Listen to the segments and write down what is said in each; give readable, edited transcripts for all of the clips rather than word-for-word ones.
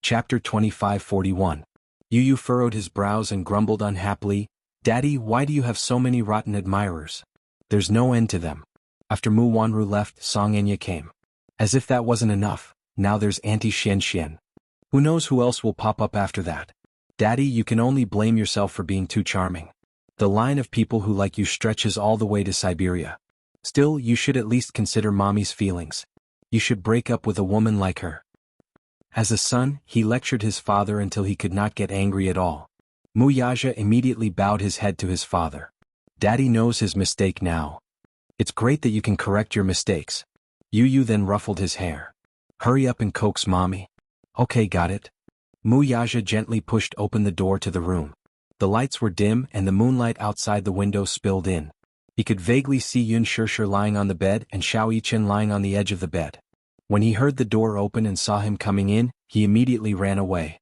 Chapter 2541. Yu furrowed his brows and grumbled unhappily, "Daddy, why do you have so many rotten admirers? There's no end to them." After Mu Wanru left, Song Enya came. As if that wasn't enough, now there's Auntie Xian. Who knows who else will pop up after that? Daddy, you can only blame yourself for being too charming. The line of people who like you stretches all the way to Siberia. Still, you should at least consider Mommy's feelings. You should break up with a woman like her. As a son, he lectured his father until he could not get angry at all. Mu Yaja immediately bowed his head to his father. Daddy knows his mistake now. It's great that you can correct your mistakes. Yu then ruffled his hair. Hurry up and coax Mommy. Okay, got it. Mu Yaja gently pushed open the door to the room. The lights were dim and the moonlight outside the window spilled in. He could vaguely see Yun Shishir lying on the bed and Xiao Yichen lying on the edge of the bed. When he heard the door open and saw him coming in, he immediately ran away.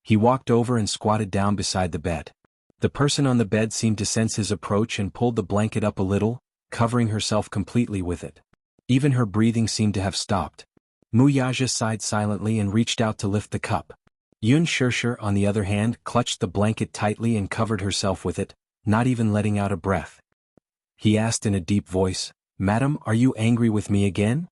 He walked over and squatted down beside the bed. The person on the bed seemed to sense his approach and pulled the blanket up a little, covering herself completely with it. Even her breathing seemed to have stopped. Mu Yaja sighed silently and reached out to lift the cup. Yun Shishir, on the other hand, clutched the blanket tightly and covered herself with it, not even letting out a breath. He asked in a deep voice, "Madam, are you angry with me again?"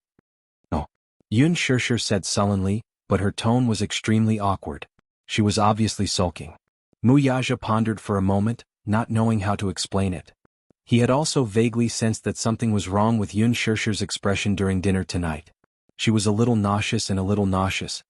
"No," Yun Shishir said sullenly, but her tone was extremely awkward. She was obviously sulking. Mu Yaja pondered for a moment, not knowing how to explain it. He had also vaguely sensed that something was wrong with Yun Shishir's expression during dinner tonight. She was a little nauseous and a little nauseous.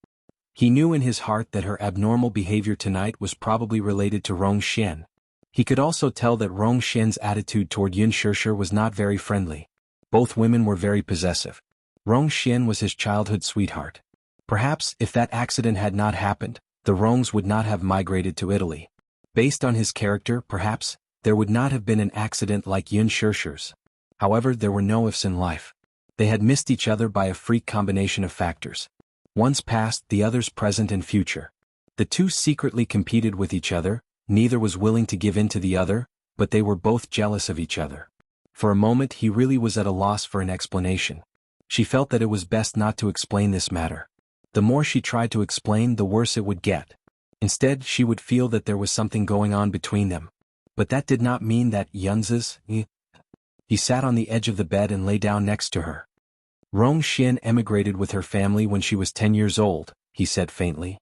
He knew in his heart that her abnormal behavior tonight was probably related to Rong Xian. He could also tell that Rong Xian's attitude toward Yun Shishir was not very friendly. Both women were very possessive. Rong Xian was his childhood sweetheart. Perhaps, if that accident had not happened, the Rongs would not have migrated to Italy. Based on his character, perhaps, there would not have been an accident like Yun Shishir's. However, there were no ifs in life. They had missed each other by a freak combination of factors. One's past, the other's present and future. The two secretly competed with each other, neither was willing to give in to the other, but they were both jealous of each other. For a moment he really was at a loss for an explanation. She felt that it was best not to explain this matter. The more she tried to explain, the worse it would get. Instead, she would feel that there was something going on between them. But that did not mean that Yunz's. He sat on the edge of the bed and lay down next to her. Rong Xian emigrated with her family when she was 10 years old, he said faintly.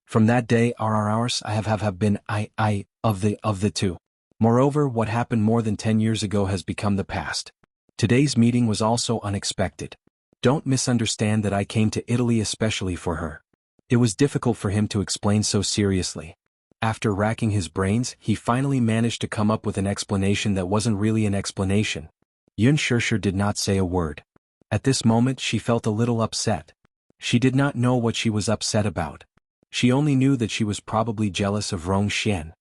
From that day ours I have been of the two. Moreover, what happened more than 10 years ago has become the past. Today's meeting was also unexpected. Don't misunderstand that I came to Italy especially for her. It was difficult for him to explain so seriously. After racking his brains, he finally managed to come up with an explanation that wasn't really an explanation. Yun Shishir did not say a word. At this moment she felt a little upset. She did not know what she was upset about. She only knew that she was probably jealous of Rong Xian.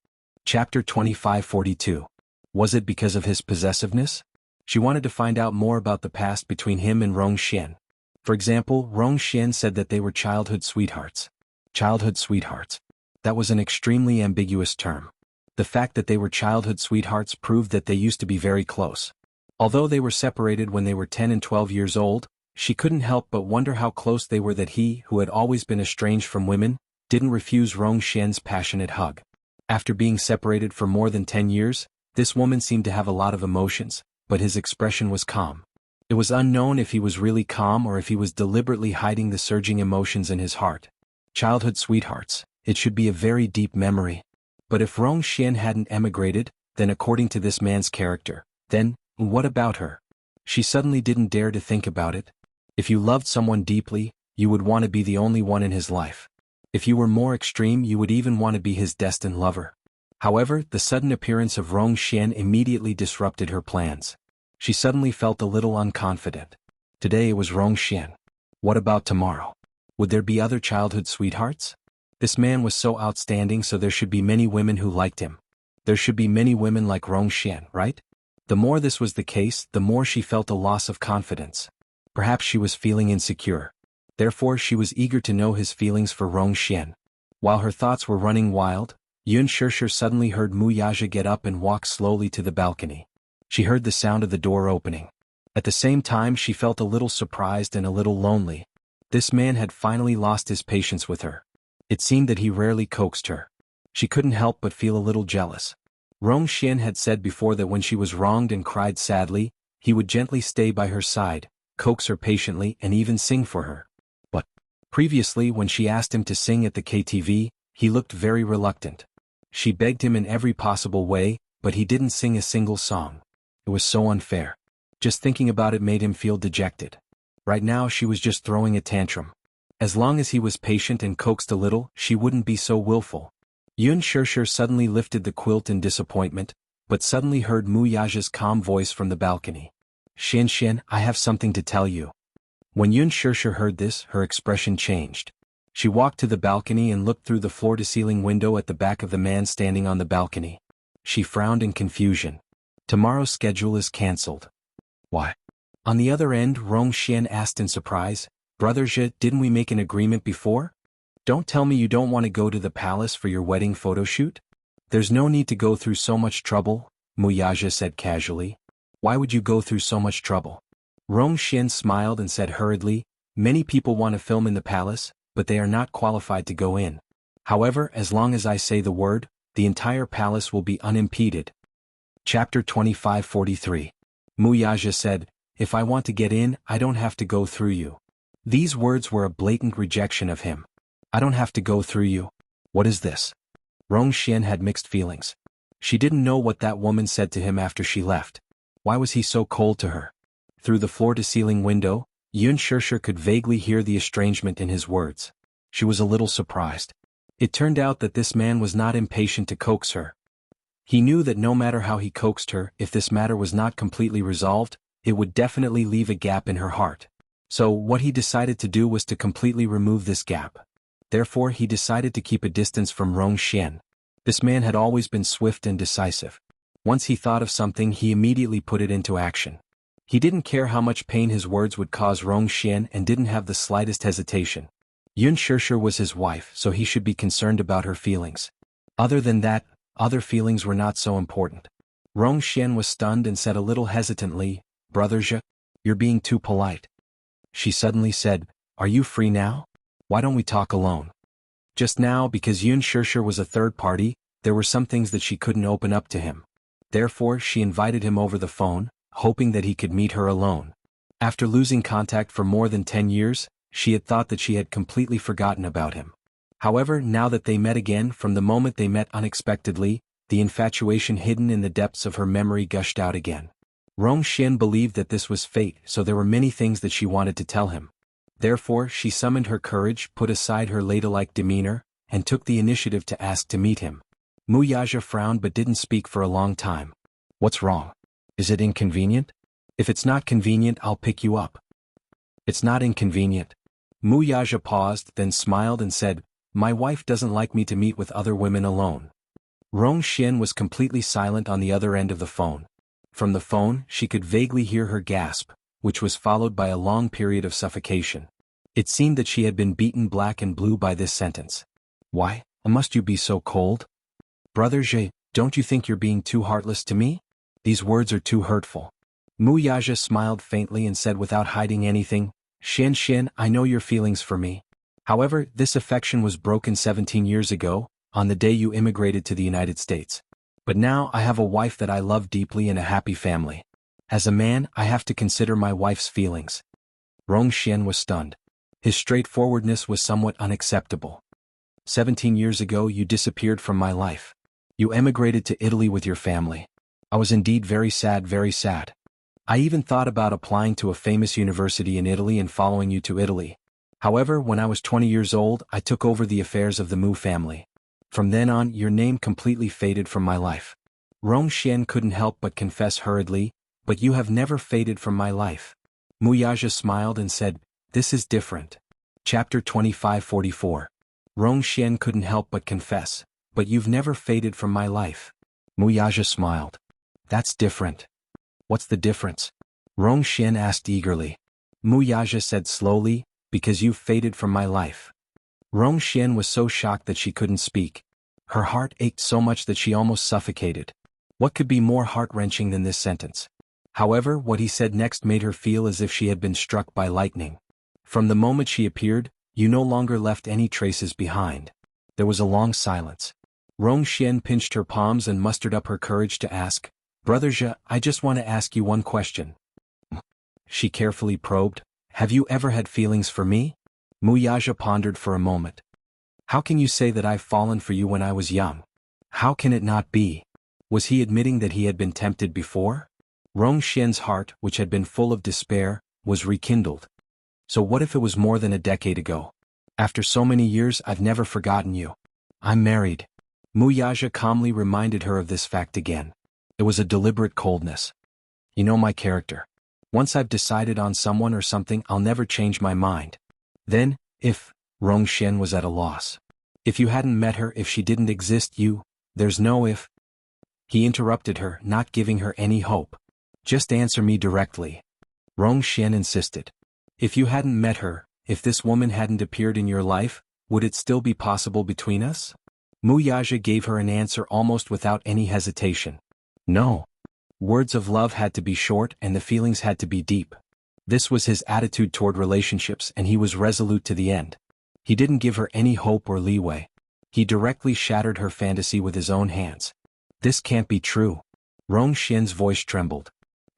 Chapter 2542. Was it because of his possessiveness? She wanted to find out more about the past between him and Rong Xian. For example, Rong Xian said that they were childhood sweethearts. Childhood sweethearts. That was an extremely ambiguous term. The fact that they were childhood sweethearts proved that they used to be very close. Although they were separated when they were 10 and 12 years old, she couldn't help but wonder how close they were that he, who had always been estranged from women, didn't refuse Rong Xian's passionate hug. After being separated for more than 10 years, this woman seemed to have a lot of emotions, but his expression was calm. It was unknown if he was really calm or if he was deliberately hiding the surging emotions in his heart. Childhood sweethearts, it should be a very deep memory. But if Rong Xian hadn't emigrated, then according to this man's character, then, what about her? She suddenly didn't dare to think about it. If you loved someone deeply, you would want to be the only one in his life. If you were more extreme, you would even want to be his destined lover. However, the sudden appearance of Rong Xian immediately disrupted her plans. She suddenly felt a little unconfident. Today it was Rong Xian. What about tomorrow? Would there be other childhood sweethearts? This man was so outstanding, so there should be many women who liked him. There should be many women like Rong Xian, right? The more this was the case, the more she felt a loss of confidence. Perhaps she was feeling insecure. Therefore she was eager to know his feelings for Rong Xian. While her thoughts were running wild, Yun Shishir suddenly heard Mu Yaja get up and walk slowly to the balcony. She heard the sound of the door opening. At the same time she felt a little surprised and a little lonely. This man had finally lost his patience with her. It seemed that he rarely coaxed her. She couldn't help but feel a little jealous. Rong Xian had said before that when she was wronged and cried sadly, he would gently stay by her side, coax her patiently and even sing for her. But previously when she asked him to sing at the KTV, he looked very reluctant. She begged him in every possible way, but he didn't sing a single song. It was so unfair. Just thinking about it made him feel dejected. Right now she was just throwing a tantrum. As long as he was patient and coaxed a little, she wouldn't be so willful. Yun Shishir suddenly lifted the quilt in disappointment, but suddenly heard Mu Yaja's calm voice from the balcony. Xian Xian, I have something to tell you. When Yun Shishir heard this, her expression changed. She walked to the balcony and looked through the floor-to-ceiling window at the back of the man standing on the balcony. She frowned in confusion. Tomorrow's schedule is cancelled. Why? On the other end, Rong Xian asked in surprise, Brother Zhe, didn't we make an agreement before? Don't tell me you don't want to go to the palace for your wedding photo shoot? There's no need to go through so much trouble, Mu Yaja said casually. Why would you go through so much trouble? Rong Xian smiled and said hurriedly, many people want to film in the palace, but they are not qualified to go in. However, as long as I say the word, the entire palace will be unimpeded. Chapter 2543. Mu Yaja said, if I want to get in, I don't have to go through you. These words were a blatant rejection of him. I don't have to go through you. What is this? Rong Xian had mixed feelings. She didn't know what that woman said to him after she left. Why was he so cold to her? Through the floor-to-ceiling window, Yun Shishir could vaguely hear the estrangement in his words. She was a little surprised. It turned out that this man was not impatient to coax her. He knew that no matter how he coaxed her, if this matter was not completely resolved, it would definitely leave a gap in her heart. So what he decided to do was to completely remove this gap. Therefore he decided to keep a distance from Rong Xian. This man had always been swift and decisive. Once he thought of something, he immediately put it into action. He didn't care how much pain his words would cause Rong Xian and didn't have the slightest hesitation. Yun Shishir was his wife, so he should be concerned about her feelings. Other than that, other feelings were not so important. Rong Xian was stunned and said a little hesitantly, Brother Zhe, you're being too polite. She suddenly said, are you free now? Why don't we talk alone? Just now, because Yun Shishir was a third party, there were some things that she couldn't open up to him. Therefore she invited him over the phone, hoping that he could meet her alone. After losing contact for more than 10 years, she had thought that she had completely forgotten about him. However, now that they met again, from the moment they met unexpectedly, the infatuation hidden in the depths of her memory gushed out again. Rong Xian believed that this was fate, so there were many things that she wanted to tell him. Therefore she summoned her courage, put aside her ladylike demeanor, and took the initiative to ask to meet him. Mu Yaja frowned but didn't speak for a long time. What's wrong? Is it inconvenient? If it's not convenient, I'll pick you up. It's not inconvenient. Mu Yaja paused, then smiled and said, my wife doesn't like me to meet with other women alone. Rong Xian was completely silent on the other end of the phone. From the phone, she could vaguely hear her gasp, which was followed by a long period of suffocation. It seemed that she had been beaten black and blue by this sentence. Why must you be so cold? Brother Zhe, don't you think you're being too heartless to me? These words are too hurtful. Mu Yaja smiled faintly and said without hiding anything, Xian Xian, I know your feelings for me. However, this affection was broken 17 years ago, on the day you immigrated to the United States. But now I have a wife that I love deeply and a happy family. As a man, I have to consider my wife's feelings. Rong Xian was stunned. His straightforwardness was somewhat unacceptable. 17 years ago you disappeared from my life. You emigrated to Italy with your family. I was indeed very sad, very sad. I even thought about applying to a famous university in Italy and following you to Italy. However, when I was 20 years old, I took over the affairs of the Mu family. From then on, your name completely faded from my life. Rong Xian couldn't help but confess hurriedly, but you have never faded from my life. Mu Yaja smiled and said, this is different. Chapter 2544. Rong Xian couldn't help but confess, but you've never faded from my life. Mu Yaja smiled. That's different. What's the difference? Rong Xian asked eagerly. Mu Yaja said slowly, because you've faded from my life. Rong Xian was so shocked that she couldn't speak. Her heart ached so much that she almost suffocated. What could be more heart-wrenching than this sentence? However, what he said next made her feel as if she had been struck by lightning. From the moment she appeared, you no longer left any traces behind. There was a long silence. Rong Xian pinched her palms and mustered up her courage to ask, "Brother Zhe, I just want to ask you one question." She carefully probed, "Have you ever had feelings for me?" Mu Yaja pondered for a moment. "How can you say that I've fallen for you when I was young? How can it not be?" Was he admitting that he had been tempted before? Rong Xian's heart, which had been full of despair, was rekindled. "So what if it was more than a decade ago? After so many years I've never forgotten you. I'm married." Mu Yaja calmly reminded her of this fact again. It was a deliberate coldness. "You know my character. Once I've decided on someone or something, I'll never change my mind." "Then, if," Rong Xian was at a loss. "If you hadn't met her, if she didn't exist, there's no if." He interrupted her, not giving her any hope. "Just answer me directly." Rong Xian insisted. "If you hadn't met her, if this woman hadn't appeared in your life, would it still be possible between us?" Mu Yaja gave her an answer almost without any hesitation. "No." Words of love had to be short and the feelings had to be deep. This was his attitude toward relationships, and he was resolute to the end. He didn't give her any hope or leeway. He directly shattered her fantasy with his own hands. "This can't be true." Rong Xian's voice trembled.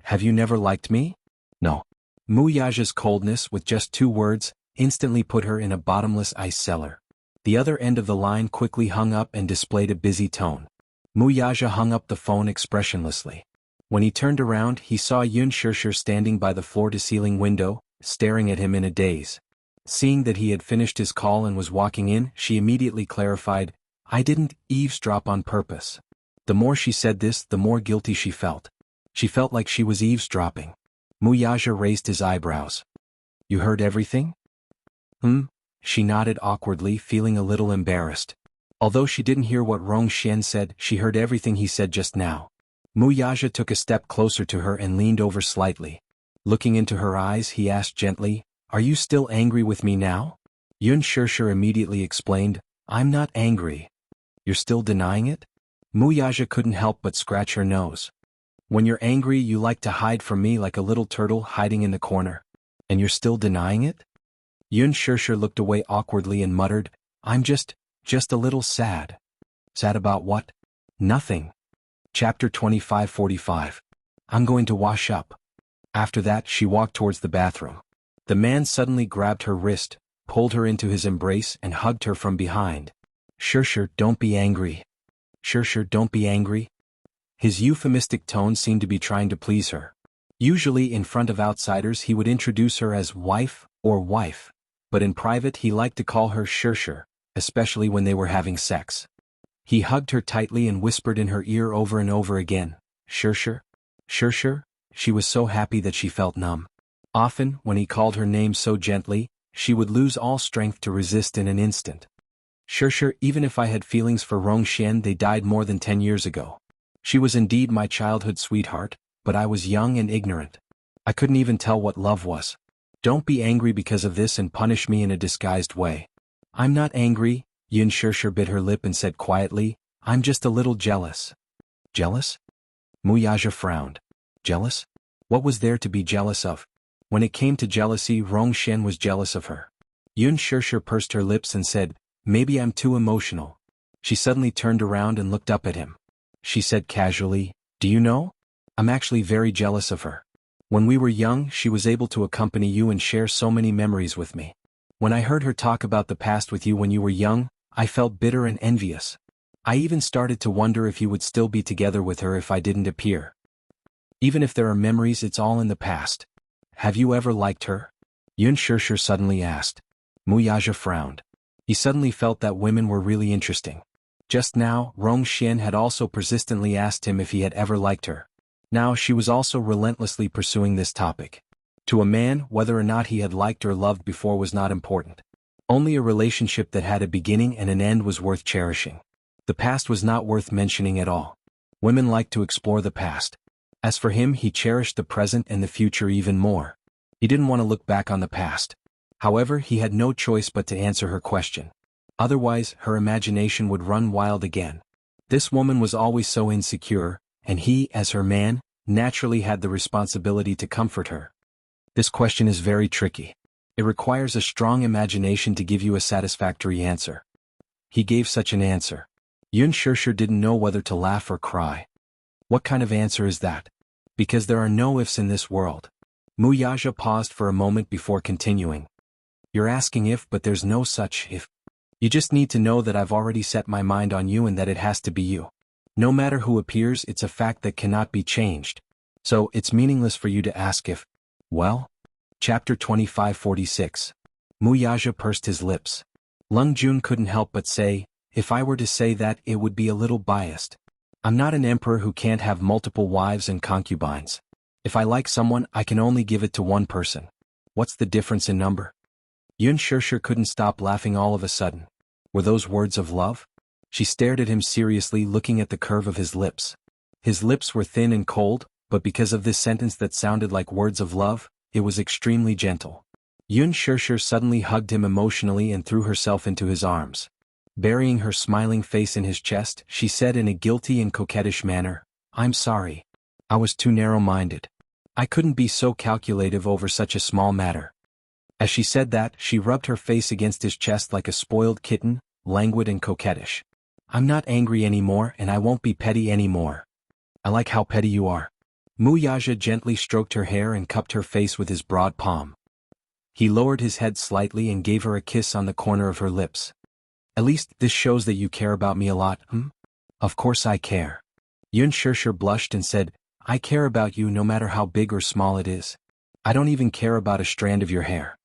"Have you never liked me?" "No." Mu Yaja's coldness, with just 2 words, instantly put her in a bottomless ice cellar. The other end of the line quickly hung up and displayed a busy tone. Mu Yaja hung up the phone expressionlessly. When he turned around, he saw Yun Shishir standing by the floor-to-ceiling window, staring at him in a daze. Seeing that he had finished his call and was walking in, she immediately clarified, "I didn't eavesdrop on purpose." The more she said this, the more guilty she felt. She felt like she was eavesdropping. Mu Yaja raised his eyebrows. "You heard everything?" She nodded awkwardly, feeling a little embarrassed. Although she didn't hear what Rong Xian said, she heard everything he said just now. Mu Yaja took a step closer to her and leaned over slightly. Looking into her eyes, he asked gently, "Are you still angry with me now?" Yun Shishir immediately explained, "I'm not angry." "You're still denying it?" Mu Yaja couldn't help but scratch her nose. "When you're angry, you like to hide from me like a little turtle hiding in the corner. And you're still denying it?" Yun Shishir looked away awkwardly and muttered, "I'm just a little sad." "Sad about what?" "Nothing." Chapter 25:45. "I'm going to wash up." After that, she walked towards the bathroom. The man suddenly grabbed her wrist, pulled her into his embrace and hugged her from behind. "Shishir, don't be angry." "Shishir, don't be angry." His euphemistic tone seemed to be trying to please her. Usually in front of outsiders he would introduce her as wife or wife, but in private he liked to call her Shishir, especially when they were having sex. He hugged her tightly and whispered in her ear over and over again, "Shishir, Shishir." She was so happy that she felt numb. Often, when he called her name so gently, she would lose all strength to resist in an instant. "Shishir, even if I had feelings for Rong Xian, they died more than 10 years ago. She was indeed my childhood sweetheart, but I was young and ignorant. I couldn't even tell what love was. Don't be angry because of this and punish me in a disguised way." "I'm not angry," Yun Shishir bit her lip and said quietly, "I'm just a little jealous." "Jealous?" Mu Yaja frowned. "Jealous? What was there to be jealous of?" When it came to jealousy, Rong Xian was jealous of her. Yun Shishir pursed her lips and said, "Maybe I'm too emotional." She suddenly turned around and looked up at him. She said casually, "Do you know? I'm actually very jealous of her. When we were young, she was able to accompany you and share so many memories with me. When I heard her talk about the past with you when you were young, I felt bitter and envious. I even started to wonder if you would still be together with her if I didn't appear. Even if there are memories, it's all in the past. Have you ever liked her?" Yun Shishir suddenly asked. Mu Yaja frowned. He suddenly felt that women were really interesting. Just now, Rong Xian had also persistently asked him if he had ever liked her. Now she was also relentlessly pursuing this topic. To a man, whether or not he had liked or loved before was not important. Only a relationship that had a beginning and an end was worth cherishing. The past was not worth mentioning at all. Women like to explore the past. As for him, he cherished the present and the future even more. He didn't want to look back on the past. However, he had no choice but to answer her question. Otherwise, her imagination would run wild again. This woman was always so insecure, and he, as her man, naturally had the responsibility to comfort her. This question is very tricky. It requires a strong imagination to give you a satisfactory answer. He gave such an answer. Yun Shirshir didn't know whether to laugh or cry. What kind of answer is that? Because there are no ifs in this world. Mu Yaja paused for a moment before continuing. You're asking if, but there's no such if. You just need to know that I've already set my mind on you and that it has to be you. No matter who appears, it's a fact that cannot be changed. So, it's meaningless for you to ask if. Well? Chapter 2546. Mu Yaja pursed his lips. Lung Jun couldn't help but say, if I were to say that, it would be a little biased. I'm not an emperor who can't have multiple wives and concubines. If I like someone, I can only give it to one person. What's the difference in number? Yun Shirshir couldn't stop laughing all of a sudden. Were those words of love? She stared at him seriously, looking at the curve of his lips. His lips were thin and cold, but because of this sentence that sounded like words of love, it was extremely gentle. Yun Shirshir suddenly hugged him emotionally and threw herself into his arms. Burying her smiling face in his chest, she said in a guilty and coquettish manner, I'm sorry. I was too narrow-minded. I couldn't be so calculative over such a small matter. As she said that, she rubbed her face against his chest like a spoiled kitten, languid and coquettish. I'm not angry anymore and I won't be petty anymore. I like how petty you are. Mu Yaja gently stroked her hair and cupped her face with his broad palm. He lowered his head slightly and gave her a kiss on the corner of her lips. At least this shows that you care about me a lot, Of course I care. Yun Shirshir blushed and said, I care about you no matter how big or small it is. I don't even care about a strand of your hair.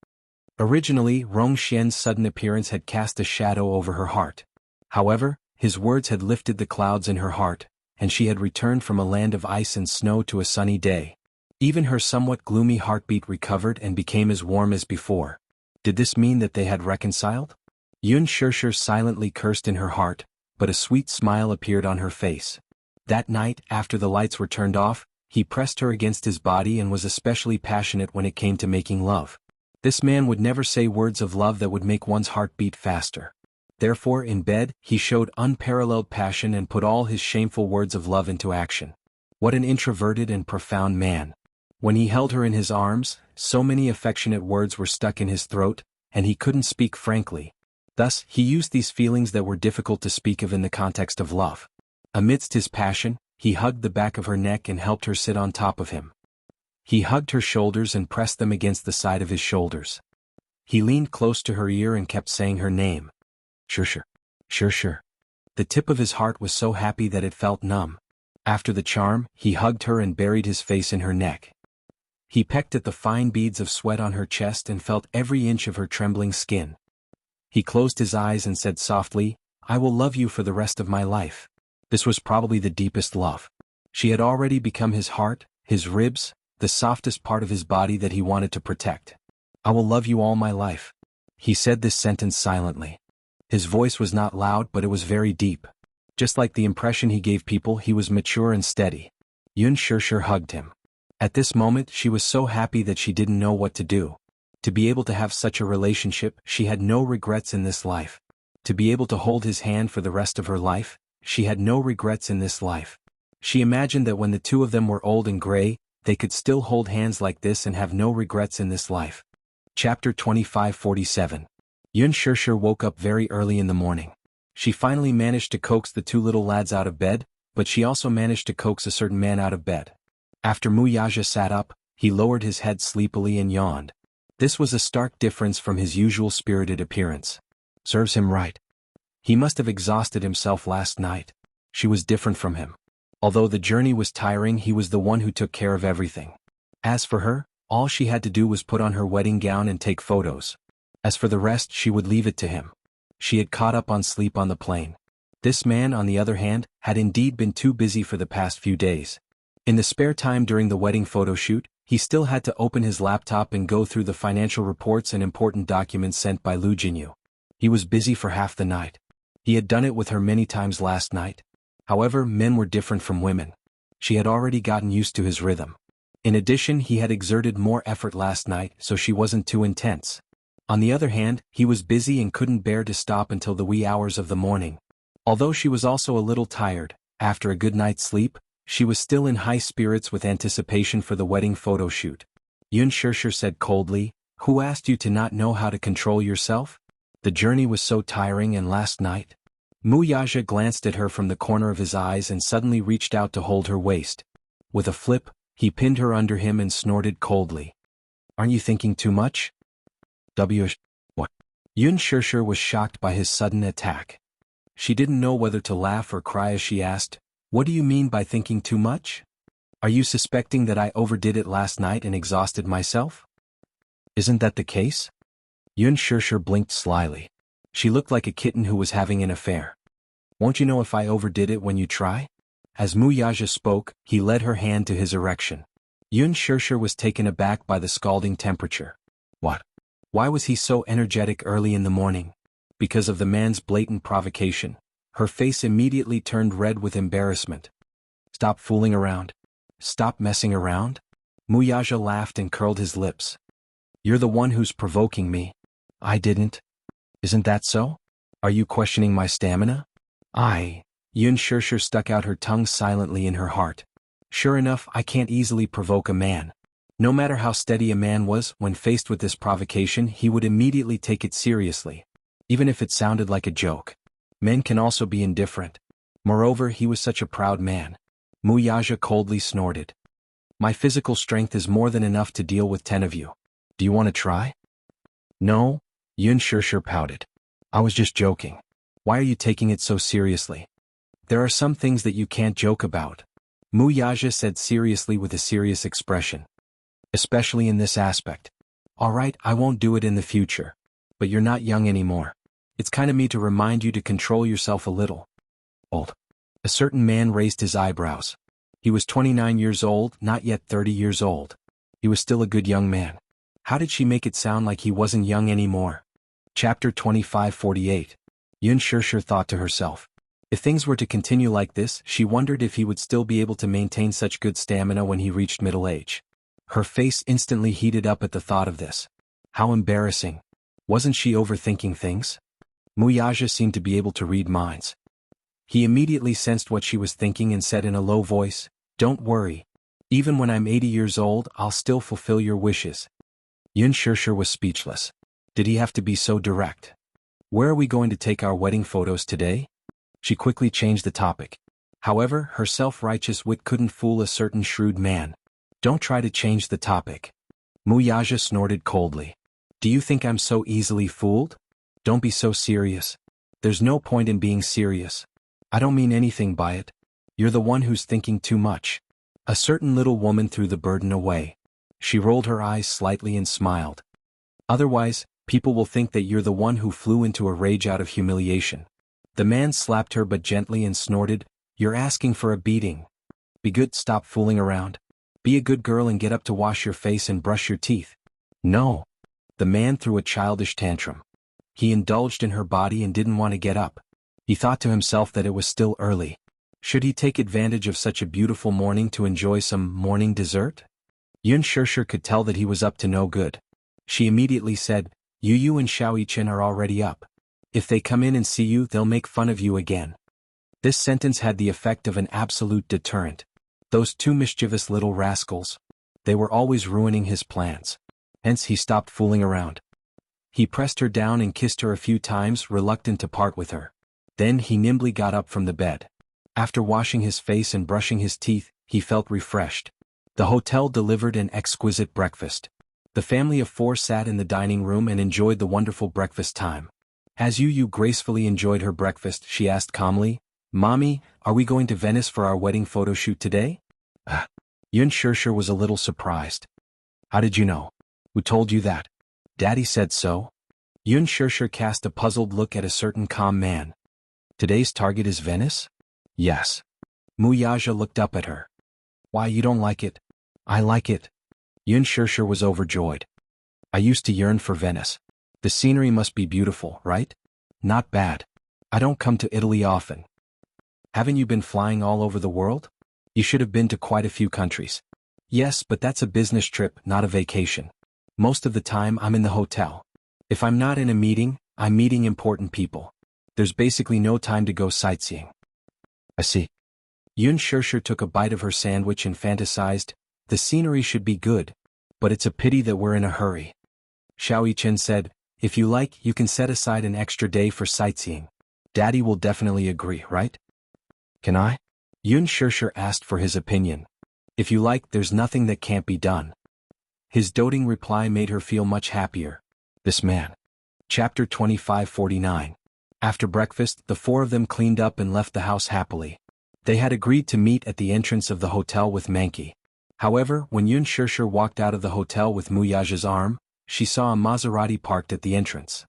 Originally, Rong Xian's sudden appearance had cast a shadow over her heart. However, his words had lifted the clouds in her heart, and she had returned from a land of ice and snow to a sunny day. Even her somewhat gloomy heartbeat recovered and became as warm as before. Did this mean that they had reconciled? Yun Shirshir silently cursed in her heart, but a sweet smile appeared on her face. That night, after the lights were turned off, he pressed her against his body and was especially passionate when it came to making love. This man would never say words of love that would make one's heart beat faster. Therefore, in bed, he showed unparalleled passion and put all his shameful words of love into action. What an introverted and profound man. When he held her in his arms, so many affectionate words were stuck in his throat, and he couldn't speak frankly. Thus, he used these feelings that were difficult to speak of in the context of love. Amidst his passion, he hugged the back of her neck and helped her sit on top of him. He hugged her shoulders and pressed them against the side of his shoulders. He leaned close to her ear and kept saying her name. Shirshir. Shirshir. The tip of his heart was so happy that it felt numb. After the charm, he hugged her and buried his face in her neck. He pecked at the fine beads of sweat on her chest and felt every inch of her trembling skin. He closed his eyes and said softly, I will love you for the rest of my life. This was probably the deepest love. She had already become his heart, his ribs, the softest part of his body that he wanted to protect. I will love you all my life. He said this sentence silently. His voice was not loud, but it was very deep. Just like the impression he gave people, he was mature and steady. Yun Shirshir hugged him. At this moment, she was so happy that she didn't know what to do. To be able to have such a relationship, she had no regrets in this life. To be able to hold his hand for the rest of her life, she had no regrets in this life. She imagined that when the two of them were old and gray, they could still hold hands like this and have no regrets in this life. Chapter 2547. Yun Shirshir woke up very early in the morning. She finally managed to coax the two little lads out of bed, but she also managed to coax a certain man out of bed. After Mu Yaja sat up, he lowered his head sleepily and yawned. This was a stark difference from his usual spirited appearance. Serves him right. He must have exhausted himself last night. She was different from him. Although the journey was tiring, he was the one who took care of everything. As for her, all she had to do was put on her wedding gown and take photos. As for the rest, she would leave it to him. She had caught up on sleep on the plane. This man, on the other hand, had indeed been too busy for the past few days. In the spare time during the wedding photo shoot, he still had to open his laptop and go through the financial reports and important documents sent by Lu Jinyu. He was busy for half the night. He had done it with her many times last night. However, men were different from women. She had already gotten used to his rhythm. In addition, he had exerted more effort last night, so she wasn't too intense. On the other hand, he was busy and couldn't bear to stop until the wee hours of the morning. Although she was also a little tired, after a good night's sleep, she was still in high spirits with anticipation for the wedding photo shoot. Yun Shirshir said coldly, "Who asked you to not know how to control yourself? The journey was so tiring, and last night." Mu Yaja glanced at her from the corner of his eyes and suddenly reached out to hold her waist. With a flip, he pinned her under him and snorted coldly. Aren't you thinking too much? What? Yun Shirshir was shocked by his sudden attack. She didn't know whether to laugh or cry as she asked, "What do you mean by thinking too much? Are you suspecting that I overdid it last night and exhausted myself?" "Isn't that the case?" Yun Shirshir blinked slyly. She looked like a kitten who was having an affair. "Won't you know if I overdid it when you try?" As Mu Yaja spoke, he led her hand to his erection. Yun Shirshir was taken aback by the scalding temperature. What? Why was he so energetic early in the morning? Because of the man's blatant provocation. Her face immediately turned red with embarrassment. "Stop fooling around. Stop messing around?" Mu Yaja laughed and curled his lips. "You're the one who's provoking me. I didn't. Isn't that so? Are you questioning my stamina?" Yun Shirshir stuck out her tongue silently in her heart. Sure enough, I can't easily provoke a man. No matter how steady a man was, when faced with this provocation he would immediately take it seriously. Even if it sounded like a joke. Men can also be indifferent. Moreover, he was such a proud man. Mu Yaja coldly snorted. "My physical strength is more than enough to deal with 10 of you. Do you want to try?" "No," Yun Shirshir pouted. "I was just joking. Why are you taking it so seriously?" "There are some things that you can't joke about," Mu Yaja said seriously with a serious expression. "Especially in this aspect. All right, I won't do it in the future. But you're not young anymore. It's kind of me to remind you to control yourself a little." "Old?" A certain man raised his eyebrows. He was 29 years old, not yet 30 years old. He was still a good young man. How did she make it sound like he wasn't young anymore? Chapter 2548. Yun Shirshir thought to herself. If things were to continue like this, she wondered if he would still be able to maintain such good stamina when he reached middle age. Her face instantly heated up at the thought of this. How embarrassing. Wasn't she overthinking things? Mu Yaja seemed to be able to read minds. He immediately sensed what she was thinking and said in a low voice, "Don't worry. Even when I'm 80 years old, I'll still fulfill your wishes." Yun Shirshir was speechless. Did he have to be so direct? "Where are we going to take our wedding photos today?" She quickly changed the topic. However, her self-righteous wit couldn't fool a certain shrewd man. "Don't try to change the topic." Mu Yaja snorted coldly. "Do you think I'm so easily fooled? Don't be so serious. There's no point in being serious. I don't mean anything by it. You're the one who's thinking too much." A certain little woman threw the burden away. She rolled her eyes slightly and smiled. "Otherwise, people will think that you're the one who flew into a rage out of humiliation." The man slapped her but gently and snorted, "You're asking for a beating. Be good, stop fooling around. Be a good girl and get up to wash your face and brush your teeth." "No." The man threw a childish tantrum. He indulged in her body and didn't want to get up. He thought to himself that it was still early. Should he take advantage of such a beautiful morning to enjoy some morning dessert? Yun Shirshir could tell that he was up to no good. She immediately said, "Yu and Xiaoyichen are already up. If they come in and see you, they'll make fun of you again." This sentence had the effect of an absolute deterrent. Those two mischievous little rascals. They were always ruining his plans. Hence he stopped fooling around. He pressed her down and kissed her a few times, reluctant to part with her. Then he nimbly got up from the bed. After washing his face and brushing his teeth, he felt refreshed. The hotel delivered an exquisite breakfast. The family of 4 sat in the dining room and enjoyed the wonderful breakfast time. As Yu gracefully enjoyed her breakfast, she asked calmly, "Mommy, are we going to Venice for our wedding photo shoot today?" Yun Shirshir was a little surprised. "How did you know? Who told you that?" "Daddy said so." Yun Shirshir cast a puzzled look at a certain calm man. "Today's target is Venice?" "Yes." Mu Yaja looked up at her. "Why, you don't like it?" "I like it." Yun Shirshir was overjoyed. "I used to yearn for Venice. The scenery must be beautiful, right?" "Not bad. I don't come to Italy often." "Haven't you been flying all over the world? You should have been to quite a few countries." "Yes, but that's a business trip, not a vacation. Most of the time I'm in the hotel. If I'm not in a meeting, I'm meeting important people. There's basically no time to go sightseeing." "I see." Yun Shirshir took a bite of her sandwich and fantasized, "The scenery should be good, but it's a pity that we're in a hurry." Xiaoyichen said, "If you like, you can set aside an extra day for sightseeing." Daddy will definitely agree, right? Can I? Yun Shirshir asked for his opinion. If you like, there's nothing that can't be done. His doting reply made her feel much happier. This man. Chapter 2549. After breakfast, the four of them cleaned up and left the house happily. They had agreed to meet at the entrance of the hotel with Mankey. However, when Yun Shirshir walked out of the hotel with Muyaja's arm, she saw a Maserati parked at the entrance.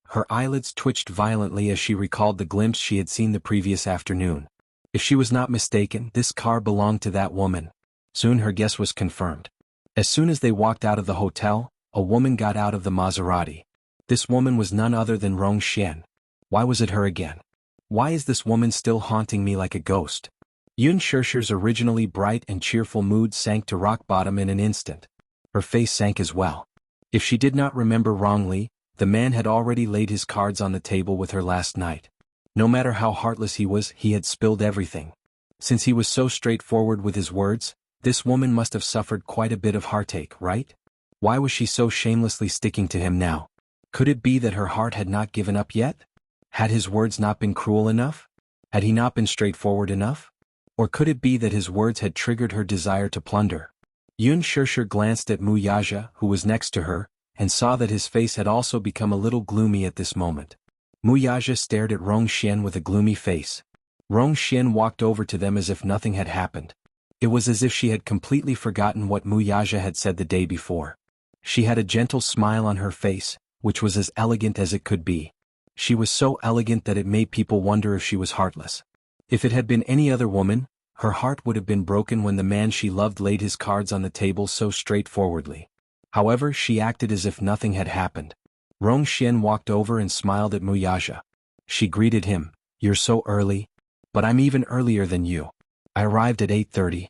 Her eyelids twitched violently as she recalled the glimpse she had seen the previous afternoon. If she was not mistaken, this car belonged to that woman. Soon her guess was confirmed. As soon as they walked out of the hotel, a woman got out of the Maserati. This woman was none other than Rong Xian. Why was it her again? Why is this woman still haunting me like a ghost? Yun Shirshir's originally bright and cheerful mood sank to rock bottom in an instant. Her face sank as well. If she did not remember wrongly, the man had already laid his cards on the table with her last night. No matter how heartless he was, he had spilled everything. Since he was so straightforward with his words, this woman must have suffered quite a bit of heartache, right? Why was she so shamelessly sticking to him now? Could it be that her heart had not given up yet? Had his words not been cruel enough? Had he not been straightforward enough? Or could it be that his words had triggered her desire to plunder? Yun Shirshir glanced at Muyaja, who was next to her, and saw that his face had also become a little gloomy at this moment. Muyaja stared at Rong Xian with a gloomy face. Rong Xian walked over to them as if nothing had happened. It was as if she had completely forgotten what Muyaja had said the day before. She had a gentle smile on her face, which was as elegant as it could be. She was so elegant that it made people wonder if she was heartless. If it had been any other woman, her heart would have been broken when the man she loved laid his cards on the table so straightforwardly. However, she acted as if nothing had happened. Rong Xian walked over and smiled at Muyaja. She greeted him, "You're so early." "But I'm even earlier than you. I arrived at 8:30.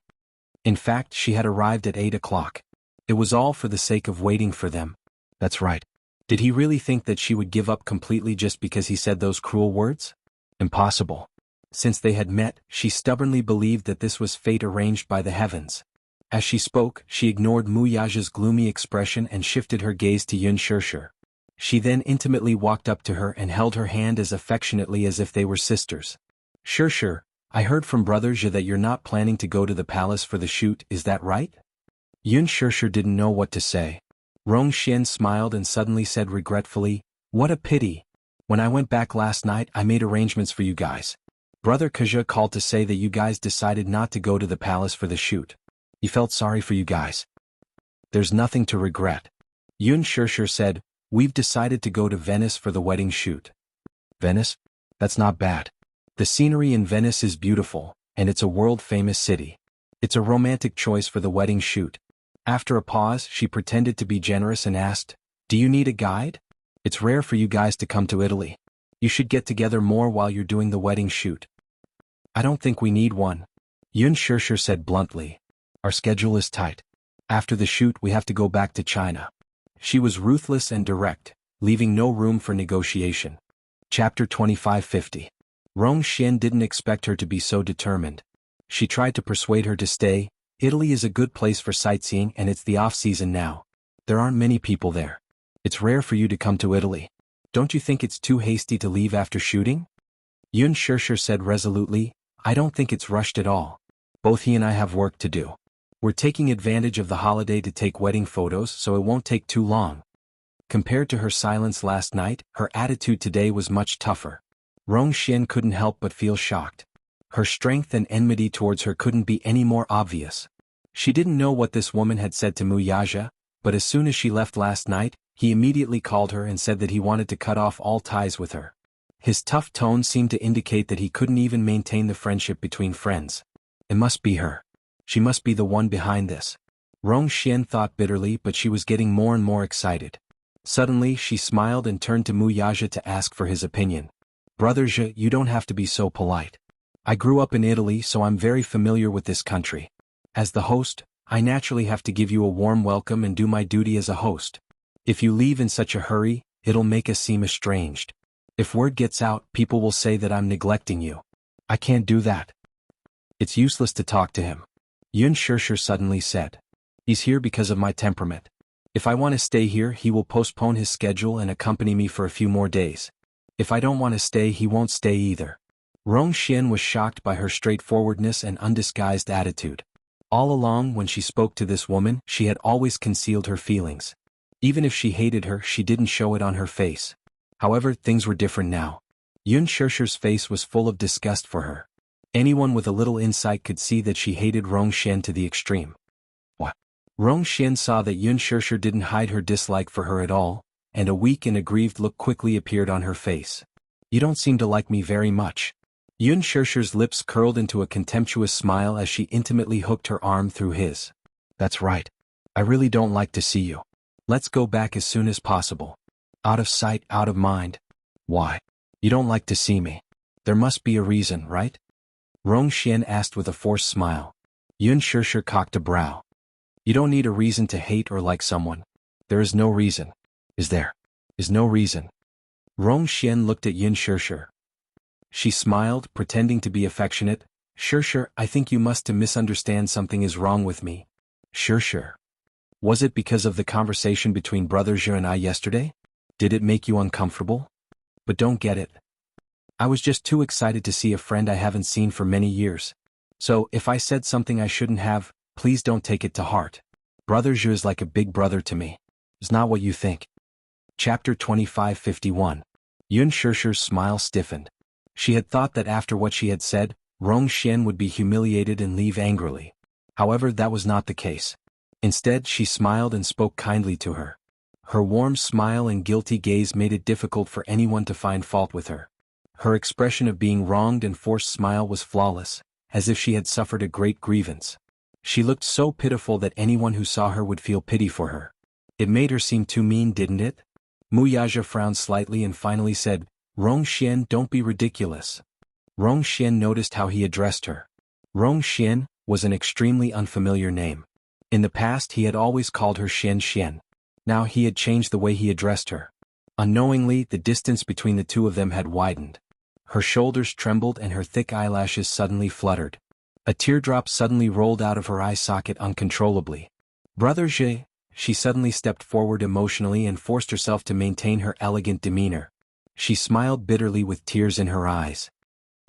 In fact, she had arrived at 8 o'clock. It was all for the sake of waiting for them. That's right. Did he really think that she would give up completely just because he said those cruel words? Impossible. Since they had met, she stubbornly believed that this was fate arranged by the heavens. As she spoke, she ignored Muyaja's gloomy expression and shifted her gaze to Yun Shirshir. She then intimately walked up to her and held her hand as affectionately as if they were sisters. "Shirshir, I heard from Brother Zhe that you're not planning to go to the palace for the shoot, is that right?" Yun Shirshir didn't know what to say. Rong Xian smiled and suddenly said regretfully, "What a pity. When I went back last night I made arrangements for you guys. Brother Kaja called to say that you guys decided not to go to the palace for the shoot. He felt sorry for you guys." "There's nothing to regret." Yun Shirshir said, "We've decided to go to Venice for the wedding shoot." "Venice? That's not bad. The scenery in Venice is beautiful, and it's a world-famous city. It's a romantic choice for the wedding shoot." After a pause, she pretended to be generous and asked, "Do you need a guide? It's rare for you guys to come to Italy. You should get together more while you're doing the wedding shoot." "I don't think we need one," Yun Shirshir said bluntly. "Our schedule is tight. After the shoot we have to go back to China." She was ruthless and direct, leaving no room for negotiation. Chapter 2550. Rong Xian didn't expect her to be so determined. She tried to persuade her to stay. "Italy is a good place for sightseeing and it's the off-season now. There aren't many people there. It's rare for you to come to Italy. Don't you think it's too hasty to leave after shooting?" Yun Shirshir said resolutely, "I don't think it's rushed at all. Both he and I have work to do. We're taking advantage of the holiday to take wedding photos so it won't take too long." Compared to her silence last night, her attitude today was much tougher. Rong Xian couldn't help but feel shocked. Her strength and enmity towards her couldn't be any more obvious. She didn't know what this woman had said to Muyaja, but as soon as she left last night, he immediately called her and said that he wanted to cut off all ties with her. His tough tone seemed to indicate that he couldn't even maintain the friendship between friends. It must be her. She must be the one behind this. Rong Xian thought bitterly, but she was getting more and more excited. Suddenly she smiled and turned to Muyaja to ask for his opinion. "Brother Zhe, you don't have to be so polite. I grew up in Italy, so I'm very familiar with this country. As the host, I naturally have to give you a warm welcome and do my duty as a host. If you leave in such a hurry, it'll make us seem estranged. If word gets out, people will say that I'm neglecting you. I can't do that." "It's useless to talk to him," Yun Shirshir suddenly said. "He's here because of my temperament. If I want to stay here, he will postpone his schedule and accompany me for a few more days. If I don't want to stay, he won't stay either. Rong Xian was shocked by her straightforwardness and undisguised attitude. All along when she spoke to this woman, she had always concealed her feelings. Even if she hated her, she didn't show it on her face. However, things were different now. Yun Shusher's face was full of disgust for her. Anyone with a little insight could see that she hated Rong Xian to the extreme. What? Rong Xian saw that Yun Shusher didn't hide her dislike for her at all, and a weak and aggrieved look quickly appeared on her face. You don't seem to like me very much. Yun Shusher's lips curled into a contemptuous smile as she intimately hooked her arm through his. That's right. I really don't like to see you. Let's go back as soon as possible. Out of sight, out of mind. Why? You don't like to see me. There must be a reason, right? Rong Xian asked with a forced smile. Yun Shusher cocked a brow. You don't need a reason to hate or like someone. There is no reason. Is there? Is no reason. Rong Xian looked at Yun Shusher. She smiled, pretending to be affectionate. Shusher, I think you must misunderstand something is wrong with me. Shusher. Was it because of the conversation between Brother Zhe and I yesterday? Did it make you uncomfortable? But don't get it. I was just too excited to see a friend I haven't seen for many years. So, if I said something I shouldn't have, please don't take it to heart. Brother Zhe is like a big brother to me. It's not what you think. Chapter 2551. Yun Shusher's smile stiffened. She had thought that after what she had said, Rong Xian would be humiliated and leave angrily. However, that was not the case. Instead, she smiled and spoke kindly to her. Her warm smile and guilty gaze made it difficult for anyone to find fault with her. Her expression of being wronged and forced smile was flawless, as if she had suffered a great grievance. She looked so pitiful that anyone who saw her would feel pity for her. It made her seem too mean, didn't it? Mu Yaja frowned slightly and finally said, Rong Xian, don't be ridiculous. Rong Xian noticed how he addressed her. Rong Xian was an extremely unfamiliar name. In the past he had always called her Xian Xian. Now he had changed the way he addressed her. Unknowingly, the distance between the two of them had widened. Her shoulders trembled and her thick eyelashes suddenly fluttered. A teardrop suddenly rolled out of her eye socket uncontrollably. Brother Zhe, she suddenly stepped forward emotionally and forced herself to maintain her elegant demeanor. She smiled bitterly with tears in her eyes.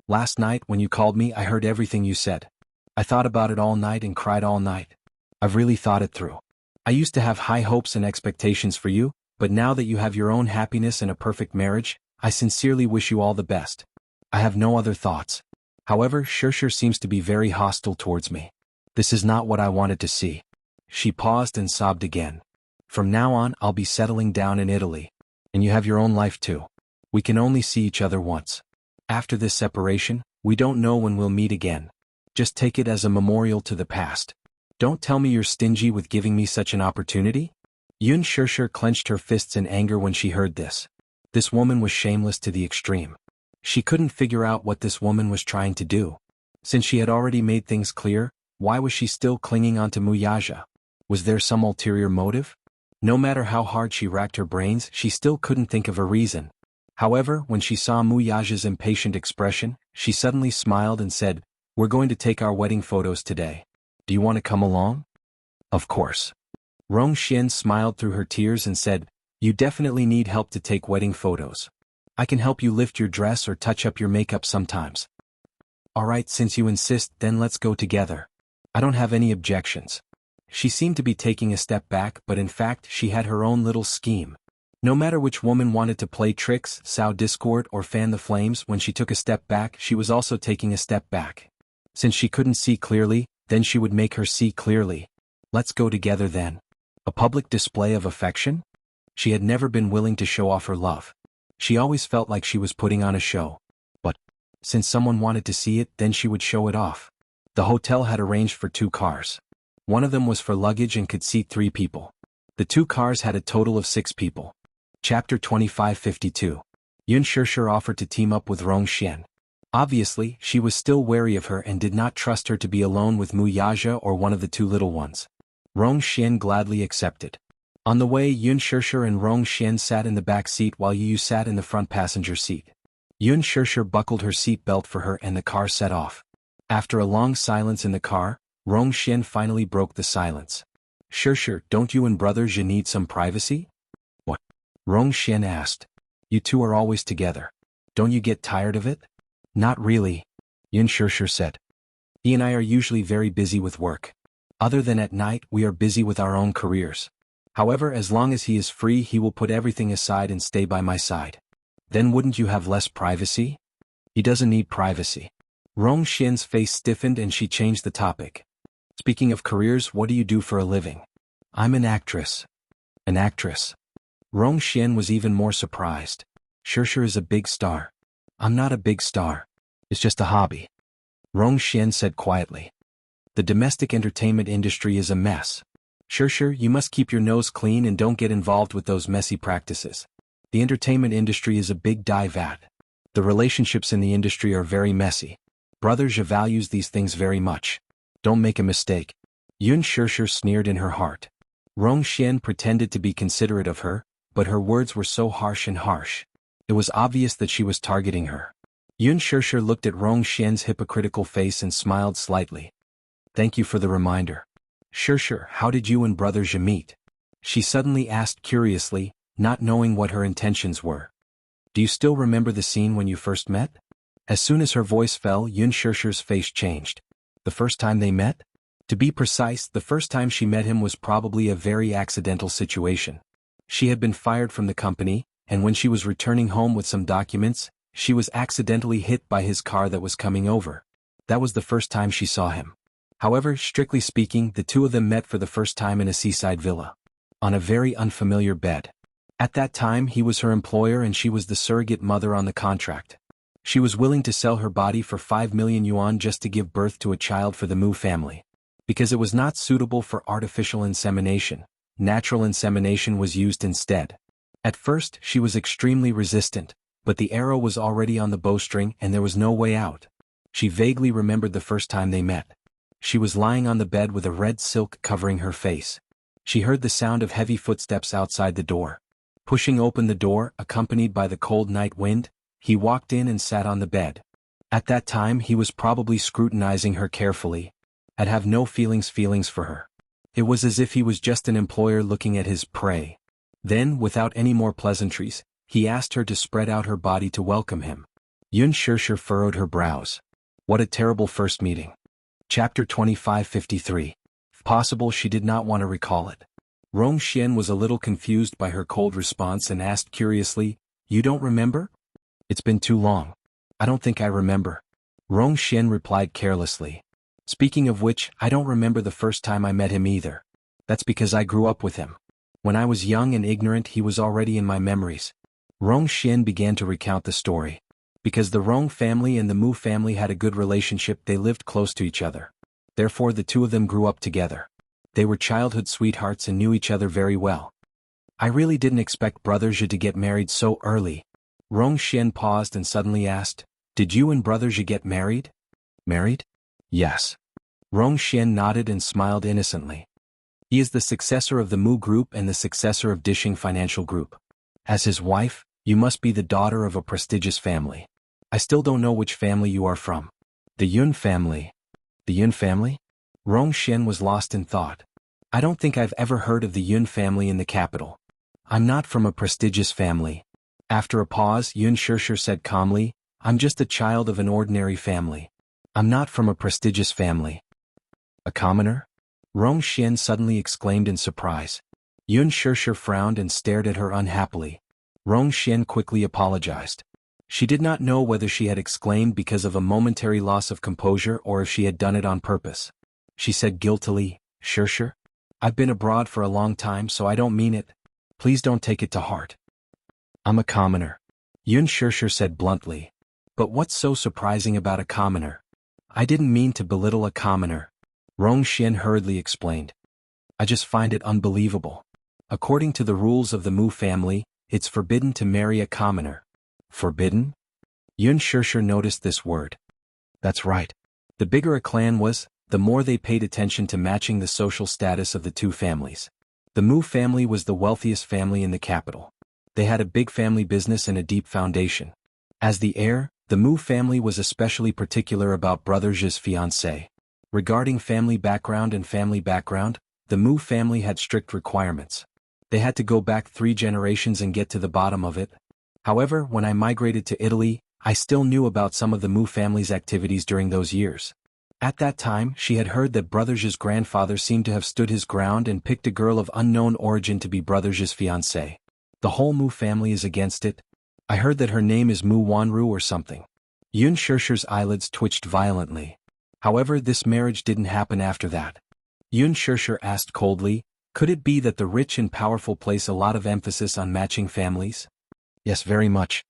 Last night when you called me, I heard everything you said. I thought about it all night and cried all night. I've really thought it through. I used to have high hopes and expectations for you, but now that you have your own happiness and a perfect marriage, I sincerely wish you all the best. I have no other thoughts. However, Shusher seems to be very hostile towards me. This is not what I wanted to see. She paused and sobbed again. From now on, I'll be settling down in Italy. And you have your own life too. We can only see each other once. After this separation, we don't know when we'll meet again. Just take it as a memorial to the past. Don't tell me you're stingy with giving me such an opportunity? Yun Shusher clenched her fists in anger when she heard this. This woman was shameless to the extreme. She couldn't figure out what this woman was trying to do. Since she had already made things clear, why was she still clinging on to Mu Yaja? Was there some ulterior motive? No matter how hard she racked her brains, she still couldn't think of a reason. However, when she saw Mu Yaja's impatient expression, she suddenly smiled and said, We're going to take our wedding photos today. Do you want to come along? Of course. Rong Xian smiled through her tears and said, You definitely need help to take wedding photos. I can help you lift your dress or touch up your makeup sometimes. Alright, since you insist, then let's go together. I don't have any objections. She seemed to be taking a step back, but in fact she had her own little scheme. No matter which woman wanted to play tricks, sow discord or fan the flames, when she took a step back she was also taking a step back. Since she couldn't see clearly, then she would make her see clearly. Let's go together then. A public display of affection? She had never been willing to show off her love. She always felt like she was putting on a show. But since someone wanted to see it, then she would show it off. The hotel had arranged for 2 cars. One of them was for luggage and could seat 3 people. The 2 cars had a total of 6 people. Chapter 2552. Yun Shusher offered to team up with Rong Xian. Obviously, she was still wary of her and did not trust her to be alone with Mu Yaja or one of the 2 little ones. Rong Xian gladly accepted. On the way, Yun Shusher and Rong Xian sat in the back seat while Yu sat in the front passenger seat. Yun Shusher buckled her seat belt for her and the car set off. After a long silence in the car, Rong Xian finally broke the silence. Shusher, don't you and Brother Zhe need some privacy? What? Rong Xian asked. You two are always together. Don't you get tired of it? Not really, Yun Shishir said. He and I are usually very busy with work. Other than at night, we are busy with our own careers. However, as long as he is free, he will put everything aside and stay by my side. Then wouldn't you have less privacy? He doesn't need privacy. Rong Xian's face stiffened and she changed the topic. Speaking of careers, what do you do for a living? I'm an actress. An actress. Rong Xian was even more surprised. Shishir is a big star. I'm not a big star. It's just a hobby. Rong Xian said quietly. The domestic entertainment industry is a mess. Shishir, you must keep your nose clean and don't get involved with those messy practices. The entertainment industry is a big dye vat. The relationships in the industry are very messy. Brother Zhe values these things very much. Don't make a mistake. Yun Shishir sneered in her heart. Rong Xian pretended to be considerate of her, but her words were so harsh and harsh. It was obvious that she was targeting her. Yun Shishir looked at Rong Xian's hypocritical face and smiled slightly. Thank you for the reminder. Shishir, how did you and Brother Zhe meet? She suddenly asked curiously, not knowing what her intentions were. Do you still remember the scene when you first met? As soon as her voice fell, Yun Shishir's face changed. The first time they met? To be precise, the first time she met him was probably a very accidental situation. She had been fired from the company, and when she was returning home with some documents, she was accidentally hit by his car that was coming over. That was the first time she saw him. However, strictly speaking, the two of them met for the first time in a seaside villa. On a very unfamiliar bed. At that time, he was her employer and she was the surrogate mother on the contract. She was willing to sell her body for 5 million yuan just to give birth to a child for the Mu family. Because it was not suitable for artificial insemination, natural insemination was used instead. At first, she was extremely resistant, but the arrow was already on the bowstring and there was no way out. She vaguely remembered the first time they met. She was lying on the bed with a red silk covering her face. She heard the sound of heavy footsteps outside the door. Pushing open the door, accompanied by the cold night wind, he walked in and sat on the bed. At that time he was probably scrutinizing her carefully. I'd have no feelings for her. It was as if he was just an employer looking at his prey. Then, without any more pleasantries, he asked her to spread out her body to welcome him. Yun Shishir furrowed her brows. What a terrible first meeting. Chapter 2553. If possible, she did not want to recall it. Rong Xian was a little confused by her cold response and asked curiously, You don't remember? It's been too long. I don't think I remember. Rong Xian replied carelessly. Speaking of which, I don't remember the first time I met him either. That's because I grew up with him. When I was young and ignorant, he was already in my memories. Rong Xian began to recount the story. Because the Rong family and the Mu family had a good relationship, they lived close to each other. Therefore the two of them grew up together. They were childhood sweethearts and knew each other very well. I really didn't expect Brother Zhe to get married so early. Rong Xian paused and suddenly asked, Did you and Brother Zhe get married? Married? Yes. Rong Xian nodded and smiled innocently. He is the successor of the Mu Group and the successor of Dishing Financial Group. As his wife, you must be the daughter of a prestigious family. I still don't know which family you are from. The Yun family. The Yun family? Rong Xian was lost in thought. I don't think I've ever heard of the Yun family in the capital. I'm not from a prestigious family. After a pause, Yun Shishir said calmly, I'm just a child of an ordinary family. I'm not from a prestigious family. A commoner? Rong Xian suddenly exclaimed in surprise. Yun Shishir frowned and stared at her unhappily. Rong Xian quickly apologized. She did not know whether she had exclaimed because of a momentary loss of composure or if she had done it on purpose. She said guiltily, Shishir, I've been abroad for a long time so I don't mean it. Please don't take it to heart. I'm a commoner. Yun Shishir said bluntly. But what's so surprising about a commoner? I didn't mean to belittle a commoner. Rong Xian hurriedly explained. I just find it unbelievable. According to the rules of the Mu family, it's forbidden to marry a commoner. Forbidden? Yun Shishir noticed this word. That's right. The bigger a clan was, the more they paid attention to matching the social status of the two families. The Mu family was the wealthiest family in the capital. They had a big family business and a deep foundation. As the heir, the Mu family was especially particular about Brother Zhe's fiancée. Regarding family background, the Mu family had strict requirements. They had to go back 3 generations and get to the bottom of it. However, when I migrated to Italy, I still knew about some of the Mu family's activities during those years. At that time, she had heard that Brother Zhe's grandfather seemed to have stood his ground and picked a girl of unknown origin to be Brother Zhe's fiancée. The whole Mu family is against it. I heard that her name is Mu Wanru or something. Yun Shishir's eyelids twitched violently. However, this marriage didn't happen after that. Yun Shishir asked coldly, could it be that the rich and powerful place a lot of emphasis on matching families? Yes, very much.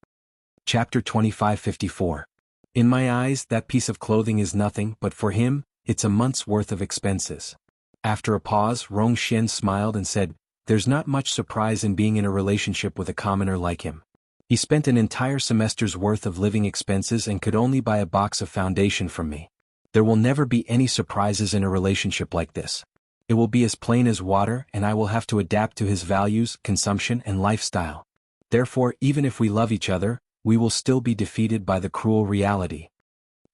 Chapter 2554. In my eyes, that piece of clothing is nothing, but for him, it's a month's worth of expenses. After a pause, Rongxian smiled and said, there's not much surprise in being in a relationship with a commoner like him. He spent an entire semester's worth of living expenses and could only buy a box of foundation from me. There will never be any surprises in a relationship like this. It will be as plain as water, and I will have to adapt to his values, consumption, and lifestyle. Therefore, even if we love each other, we will still be defeated by the cruel reality.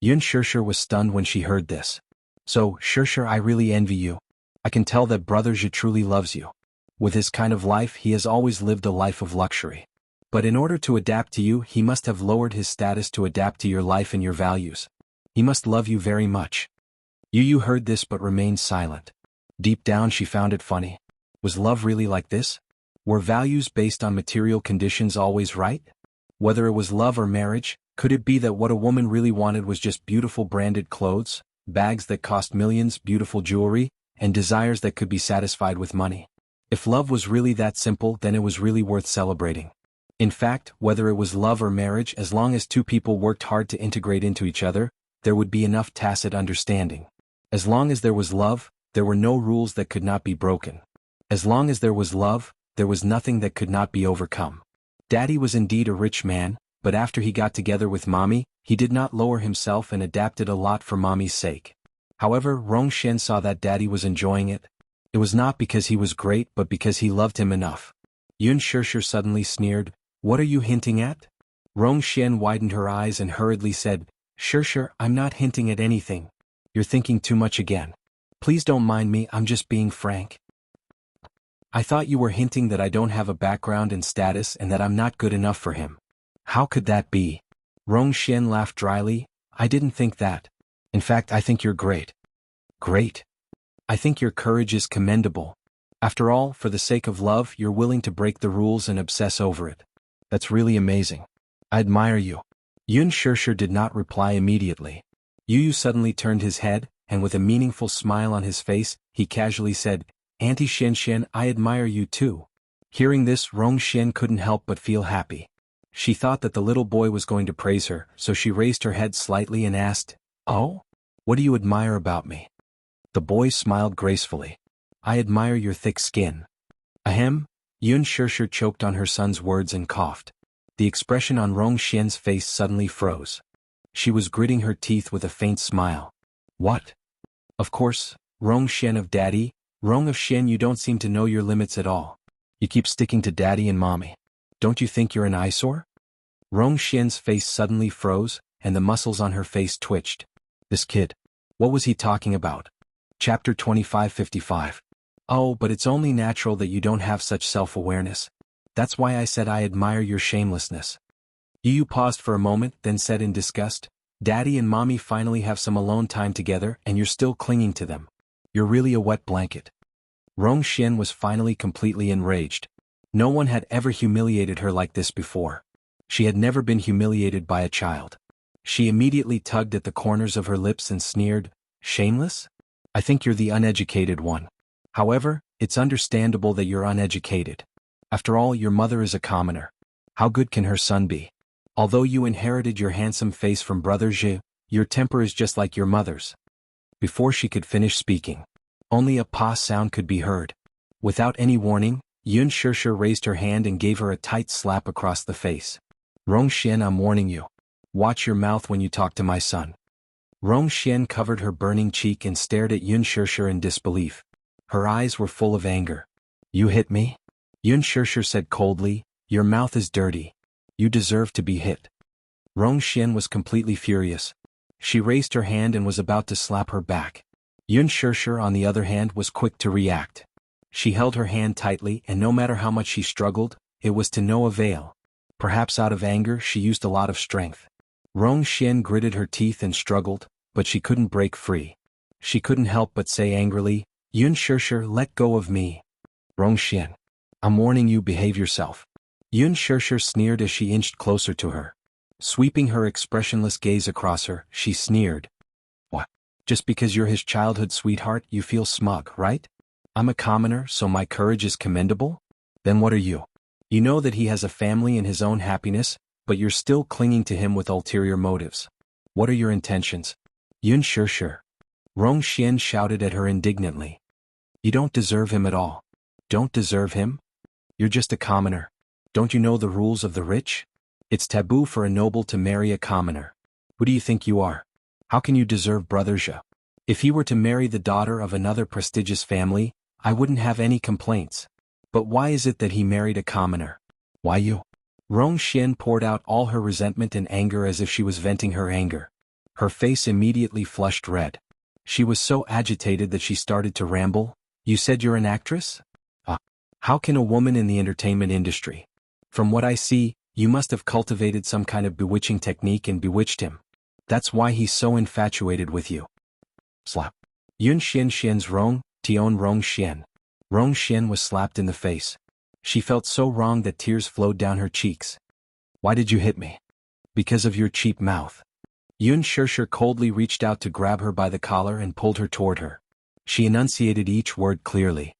Yun Shishir was stunned when she heard this. So, Shishir, I really envy you. I can tell that Brother Zhe truly loves you. With his kind of life, he has always lived a life of luxury. But in order to adapt to you, he must have lowered his status to adapt to your life and your values. He must love you very much. Yu heard this but remained silent. Deep down she found it funny. Was love really like this? Were values based on material conditions always right? Whether it was love or marriage, could it be that what a woman really wanted was just beautiful branded clothes, bags that cost millions, beautiful jewelry, and desires that could be satisfied with money? If love was really that simple, then it was really worth celebrating. In fact, whether it was love or marriage, as long as two people worked hard to integrate into each other, there would be enough tacit understanding. As long as there was love, there were no rules that could not be broken. As long as there was love, there was nothing that could not be overcome. Daddy was indeed a rich man, but after he got together with Mommy, he did not lower himself and adapted a lot for Mommy's sake. However, Rongxian saw that Daddy was enjoying it. It was not because he was great but because he loved him enough. Yun Shishir suddenly sneered, what are you hinting at? Rongxian widened her eyes and hurriedly said, Shishir, I'm not hinting at anything. You're thinking too much again. Please don't mind me, I'm just being frank. I thought you were hinting that I don't have a background and status and that I'm not good enough for him. How could that be? Rongxian laughed dryly, I didn't think that. In fact, I think you're great. Great? I think your courage is commendable. After all, for the sake of love, you're willing to break the rules and obsess over it. That's really amazing. I admire you. Yun Shishir did not reply immediately. Yu suddenly turned his head, and with a meaningful smile on his face, he casually said, Auntie Xian, I admire you too. Hearing this, Rongxian couldn't help but feel happy. She thought that the little boy was going to praise her, so she raised her head slightly and asked, Oh? What do you admire about me? The boy smiled gracefully. I admire your thick skin. Ahem. Yun Shishir choked on her son's words and coughed. The expression on Rongxian's face suddenly froze. She was gritting her teeth with a faint smile. What? Of course, Rongxian of Daddy, Rong of Xian, you don't seem to know your limits at all. You keep sticking to Daddy and Mommy. Don't you think you're an eyesore? Rongxian's face suddenly froze, and the muscles on her face twitched. This kid. What was he talking about? Chapter 2555. Oh, but it's only natural that you don't have such self-awareness. That's why I said I admire your shamelessness. Yu paused for a moment, then said in disgust, Daddy and Mommy finally have some alone time together and you're still clinging to them. You're really a wet blanket. Rongxian was finally completely enraged. No one had ever humiliated her like this before. She had never been humiliated by a child. She immediately tugged at the corners of her lips and sneered, Shameless? I think you're the uneducated one. However, it's understandable that you're uneducated. After all, your mother is a commoner. How good can her son be? Although you inherited your handsome face from Brother Zhe, your temper is just like your mother's. Before she could finish speaking, only a pa sound could be heard. Without any warning, Yun Shishir raised her hand and gave her a tight slap across the face. Rongxian, I'm warning you. Watch your mouth when you talk to my son. Rongxian covered her burning cheek and stared at Yun Shishir in disbelief. Her eyes were full of anger. You hit me? Yun Shishir said coldly, Your mouth is dirty. You deserve to be hit. Rongxian was completely furious. She raised her hand and was about to slap her back. Yun Shishir, on the other hand, was quick to react. She held her hand tightly, and no matter how much she struggled, it was to no avail. Perhaps out of anger, she used a lot of strength. Rong Xian gritted her teeth and struggled, but she couldn't break free. She couldn't help but say angrily, Yun Shirshir, let go of me. Rong Xian. I'm warning you, behave yourself. Yun Shirshir sneered as she inched closer to her. Sweeping her expressionless gaze across her, she sneered. What? Just because you're his childhood sweetheart, you feel smug, right? I'm a commoner, so my courage is commendable? Then what are you? You know that he has a family and his own happiness, but you're still clinging to him with ulterior motives. What are your intentions? Yun Shirshir. Rong Xian shouted at her indignantly. You don't deserve him at all. Don't deserve him? You're just a commoner. Don't you know the rules of the rich? It's taboo for a noble to marry a commoner. Who do you think you are? How can you deserve Brother Zhe? If he were to marry the daughter of another prestigious family, I wouldn't have any complaints. But why is it that he married a commoner? Why you? Rong Xian poured out all her resentment and anger as if she was venting her anger. Her face immediately flushed red. She was so agitated that she started to ramble. You said you're an actress? How can a woman in the entertainment industry? From what I see, you must have cultivated some kind of bewitching technique and bewitched him. That's why he's so infatuated with you. Slap. Yun Xian's Rong, Tion Rong Xian. Rong Xian was slapped in the face. She felt so wrong that tears flowed down her cheeks. Why did you hit me? Because of your cheap mouth. Yun Shirshir coldly reached out to grab her by the collar and pulled her toward her. She enunciated each word clearly.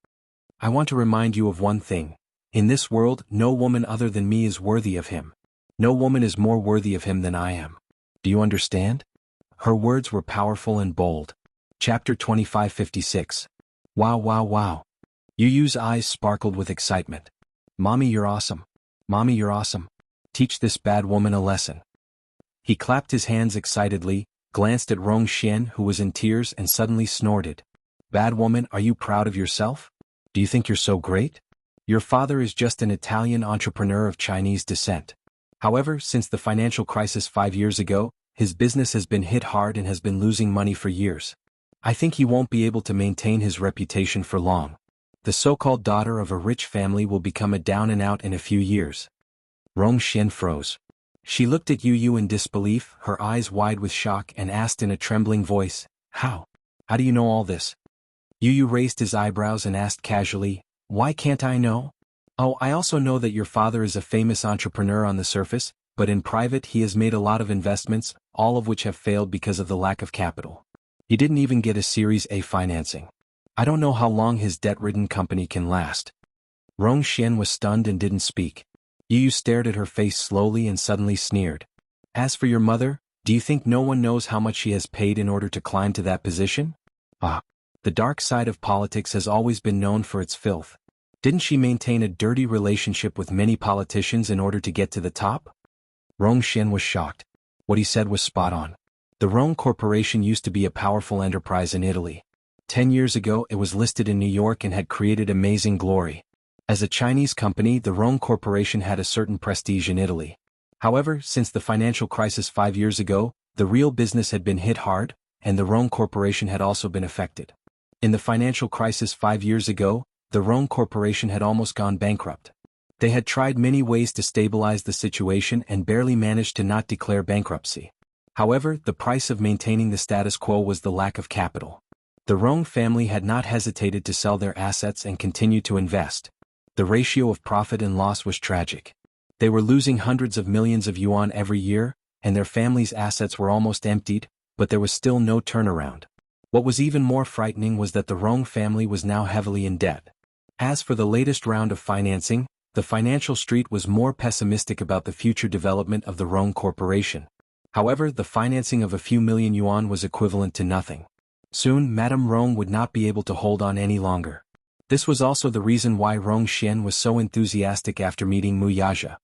I want to remind you of one thing. In this world, no woman other than me is worthy of him. No woman is more worthy of him than I am. Do you understand? Her words were powerful and bold. Chapter 2556. Wow, wow, wow. Yu Yu's eyes sparkled with excitement. Mommy, you're awesome. Mommy, you're awesome. Teach this bad woman a lesson. He clapped his hands excitedly, glanced at Rong Xian, who was in tears, and suddenly snorted. Bad woman, are you proud of yourself? Do you think you're so great? Your father is just an Italian entrepreneur of Chinese descent. However, since the financial crisis 5 years ago, his business has been hit hard and has been losing money for years. I think he won't be able to maintain his reputation for long. The so-called daughter of a rich family will become a down-and-out in a few years. Rong Xian froze. She looked at Yu Yu in disbelief, her eyes wide with shock, and asked in a trembling voice, How? How do you know all this? Yu Yu raised his eyebrows and asked casually, Why can't I know? Oh, I also know that your father is a famous entrepreneur on the surface, but in private he has made a lot of investments, all of which have failed because of the lack of capital. He didn't even get a Series A financing. I don't know how long his debt-ridden company can last. Rong Xian was stunned and didn't speak. Yu Yu stared at her face slowly and suddenly sneered. As for your mother, do you think no one knows how much she has paid in order to climb to that position? The dark side of politics has always been known for its filth. Didn't she maintain a dirty relationship with many politicians in order to get to the top? Rong Xian was shocked. What he said was spot on. The Rong Corporation used to be a powerful enterprise in Italy. 10 years ago it was listed in New York and had created amazing glory. As a Chinese company, the Rong Corporation had a certain prestige in Italy. However, since the financial crisis 5 years ago, the real business had been hit hard, and the Rong Corporation had also been affected. In the financial crisis 5 years ago, the Rong Corporation had almost gone bankrupt. They had tried many ways to stabilize the situation and barely managed to not declare bankruptcy. However, the price of maintaining the status quo was the lack of capital. The Rong family had not hesitated to sell their assets and continue to invest. The ratio of profit and loss was tragic. They were losing hundreds of millions of yuan every year, and their family's assets were almost emptied, but there was still no turnaround. What was even more frightening was that the Rong family was now heavily in debt. As for the latest round of financing, the financial street was more pessimistic about the future development of the Rong Corporation. However, the financing of a few million yuan was equivalent to nothing. Soon, Madame Rong would not be able to hold on any longer. This was also the reason why Rong Xian was so enthusiastic after meeting Mu Yaja.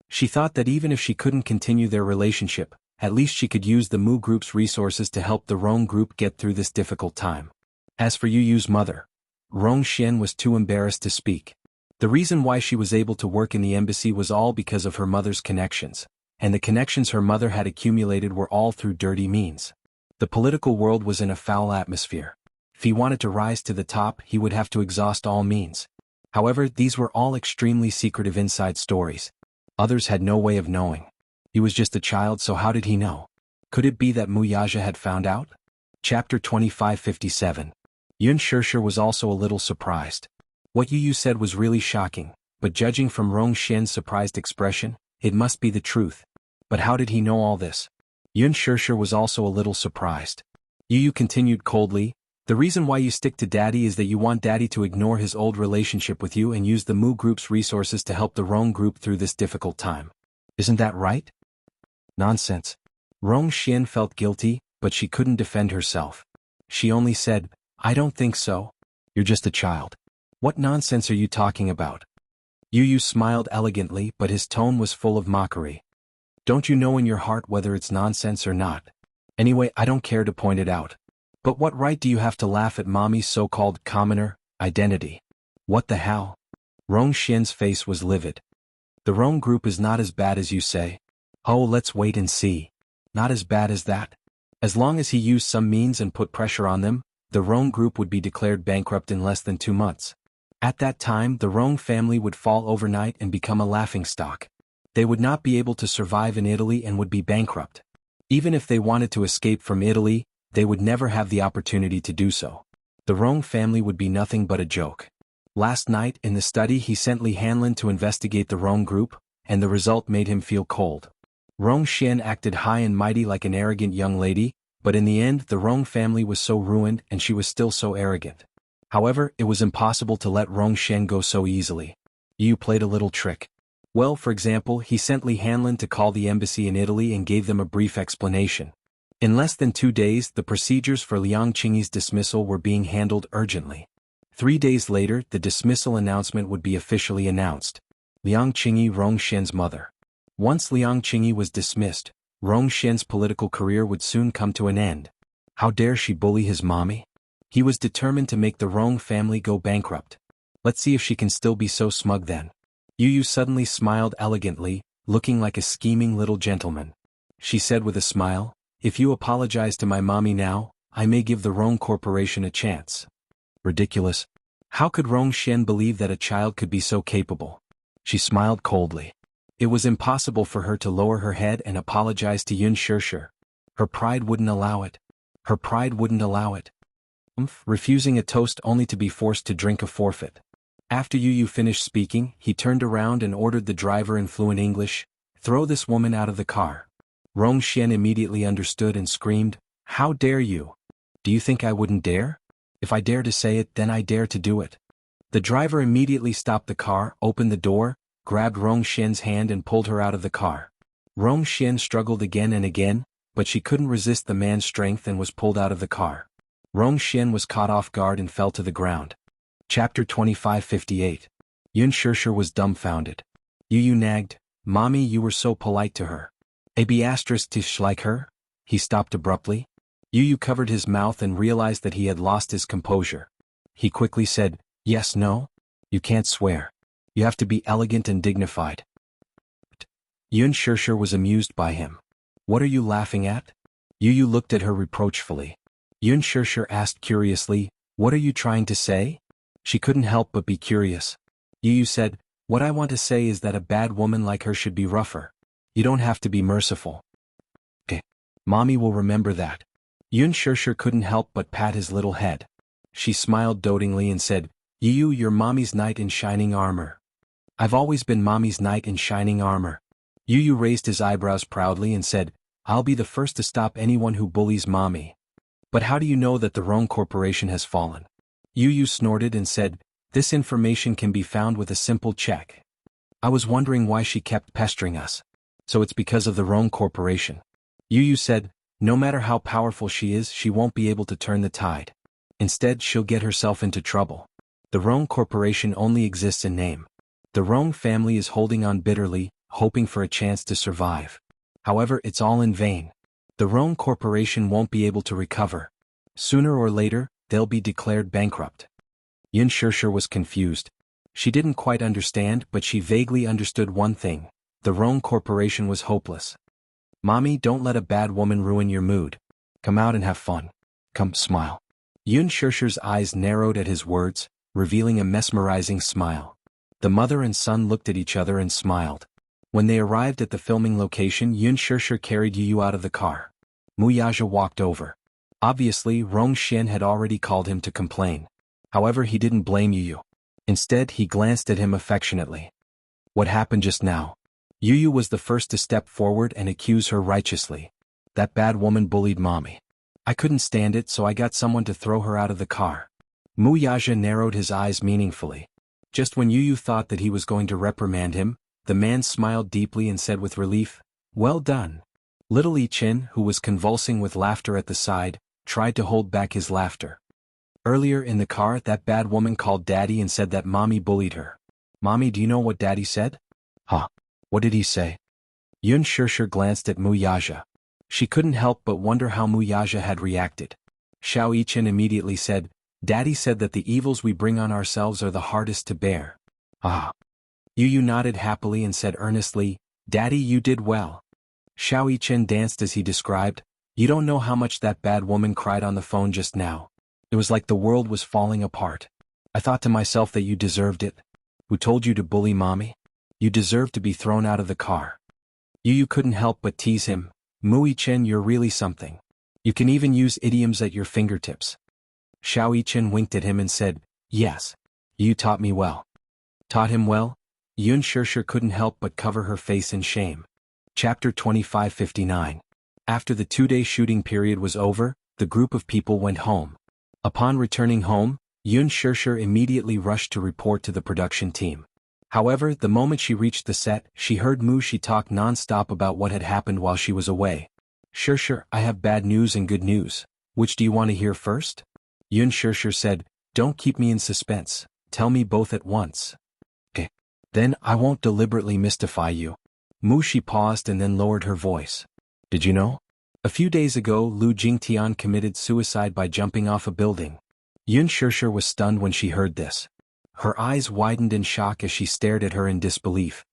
She thought that even if she couldn't continue their relationship, at least she could use the Mu Group's resources to help the Rong Group get through this difficult time. As for Yu Yu's mother, Rong Xian was too embarrassed to speak. The reason why she was able to work in the embassy was all because of her mother's connections, and the connections her mother had accumulated were all through dirty means. The political world was in a foul atmosphere. If he wanted to rise to the top, he would have to exhaust all means. However, these were all extremely secretive inside stories. Others had no way of knowing. He was just a child, so how did he know? Could it be that Muyaja had found out? Chapter 2557. Yun Shirshir was also a little surprised. What Yu said was really shocking, but judging from Rong Xian's surprised expression, it must be the truth. But how did he know all this? Yun Shirshir was also a little surprised. Yu continued coldly, the reason why you stick to Daddy is that you want Daddy to ignore his old relationship with you and use the Mu group's resources to help the Rong group through this difficult time. Isn't that right? Nonsense. Rong Xian felt guilty, but she couldn't defend herself. She only said, I don't think so. You're just a child. What nonsense are you talking about? Yu smiled elegantly, but his tone was full of mockery. Don't you know in your heart whether it's nonsense or not? Anyway, I don't care to point it out. But what right do you have to laugh at Mommy's so-called commoner identity? What the hell? Rong Xian's face was livid. The Rong group is not as bad as you say. Oh, let's wait and see. Not as bad as that. As long as he used some means and put pressure on them, the Rong group would be declared bankrupt in less than 2 months. At that time, the Rong family would fall overnight and become a laughingstock. They would not be able to survive in Italy and would be bankrupt. Even if they wanted to escape from Italy, they would never have the opportunity to do so. The Rong family would be nothing but a joke. Last night, in the study, he sent Li Hanlin to investigate the Rong group, and the result made him feel cold. Rong Xian acted high and mighty like an arrogant young lady, but in the end the Rong family was so ruined and she was still so arrogant. However, it was impossible to let Rong Xian go so easily. Yu played a little trick. Well, for example, he sent Li Hanlin to call the embassy in Italy and gave them a brief explanation. In less than 2 days, the procedures for Liang Qingyi's dismissal were being handled urgently. 3 days later, the dismissal announcement would be officially announced. Liang Qingyi, Rong Xian's mother. Once Liang Qingyi was dismissed, Rong Xian's political career would soon come to an end. How dare she bully his mommy? He was determined to make the Rong family go bankrupt. Let's see if she can still be so smug then. Yu suddenly smiled elegantly, looking like a scheming little gentleman. She said with a smile, if you apologize to my mommy now, I may give the Rong Corporation a chance. Ridiculous. How could Rong Xian believe that a child could be so capable? She smiled coldly. It was impossible for her to lower her head and apologize to Yun Shirshir. Her pride wouldn't allow it. Her pride wouldn't allow it. Refusing a toast only to be forced to drink a forfeit. After Yu finished speaking, he turned around and ordered the driver in fluent English, throw this woman out of the car. Rong Xian immediately understood and screamed, how dare you? Do you think I wouldn't dare? If I dare to say it, then I dare to do it. The driver immediately stopped the car, opened the door, grabbed Rong Xian's hand and pulled her out of the car. Rong Xian struggled again and again, but she couldn't resist the man's strength and was pulled out of the car. Rong Xian was caught off guard and fell to the ground. Chapter 2558. Yun Shirshir was dumbfounded. Yu nagged, Mommy, you were so polite to her. Tish like her? He stopped abruptly. Yu covered his mouth and realized that he had lost his composure. He quickly said, yes, no? You can't swear. You have to be elegant and dignified. Yun Shirshir was amused by him. What are you laughing at? Yu looked at her reproachfully. Yun Shirshir asked curiously, what are you trying to say? She couldn't help but be curious. Yu said, what I want to say is that a bad woman like her should be rougher. You don't have to be merciful. Mommy will remember that. Yun Shirshir couldn't help but pat his little head. She smiled dotingly and said, Yu, you're Mommy's knight in shining armor. I've always been Mommy's knight in shining armor. Yu raised his eyebrows proudly and said, I'll be the first to stop anyone who bullies Mommy. But how do you know that the Rong Corporation has fallen? Yu snorted and said, this information can be found with a simple check. I was wondering why she kept pestering us. So it's because of the Rong Corporation. Yu said, no matter how powerful she is, she won't be able to turn the tide. Instead, she'll get herself into trouble. The Rong Corporation only exists in name. The Rong family is holding on bitterly, hoping for a chance to survive. However, it's all in vain. The Rong Corporation won't be able to recover. Sooner or later, they'll be declared bankrupt. Yun Shirshir was confused. She didn't quite understand, but she vaguely understood one thing. The Rong Corporation was hopeless. Mommy, don't let a bad woman ruin your mood. Come out and have fun. Come, smile. Yun Shirshir's eyes narrowed at his words, revealing a mesmerizing smile. The mother and son looked at each other and smiled. When they arrived at the filming location, Yun Shishir carried Yu out of the car. Mu Yaja walked over. Obviously, Rong Xian had already called him to complain. However, he didn't blame Yu. Instead, he glanced at him affectionately. What happened just now? Yu was the first to step forward and accuse her righteously. That bad woman bullied mommy. I couldn't stand it, so I got someone to throw her out of the car. Mu Yaja narrowed his eyes meaningfully. Just when Yu thought that he was going to reprimand him, the man smiled deeply and said with relief, "Well done." Little Yi-Chin, who was convulsing with laughter at the side, tried to hold back his laughter. Earlier in the car, that bad woman called Daddy and said that Mommy bullied her. Mommy, do you know what Daddy said? Huh? What did he say? Yun Shishir glanced at Mu Yaja. She couldn't help but wonder how Mu Yaja had reacted. Xiao Yi-Chin immediately said, Daddy said that the evils we bring on ourselves are the hardest to bear. Ah. Yu nodded happily and said earnestly, Daddy, you did well. Xiao Yi-Chin danced as he described, You don't know how much that bad woman cried on the phone just now. It was like the world was falling apart. I thought to myself that you deserved it. Who told you to bully mommy? You deserve to be thrown out of the car. Yu couldn't help but tease him. Mu Yi-Chin, you're really something. You can even use idioms at your fingertips. Xiao Yi-Chin winked at him and said, Yes. You taught me well. Taught him well? Yun Shishir couldn't help but cover her face in shame. Chapter 2559. After the 2-day shooting period was over, the group of people went home. Upon returning home, Yun Shishir immediately rushed to report to the production team. However, the moment she reached the set, she heard Mu Shi talk non-stop about what had happened while she was away. Shishir, I have bad news and good news. Which do you want to hear first? Yun Shishir said, Don't keep me in suspense. Tell me both at once. Okay. Then I won't deliberately mystify you. Mu Shi paused and then lowered her voice. Did you know? A few days ago, Lu Jingtian committed suicide by jumping off a building. Yun Shishir was stunned when she heard this. Her eyes widened in shock as she stared at her in disbelief.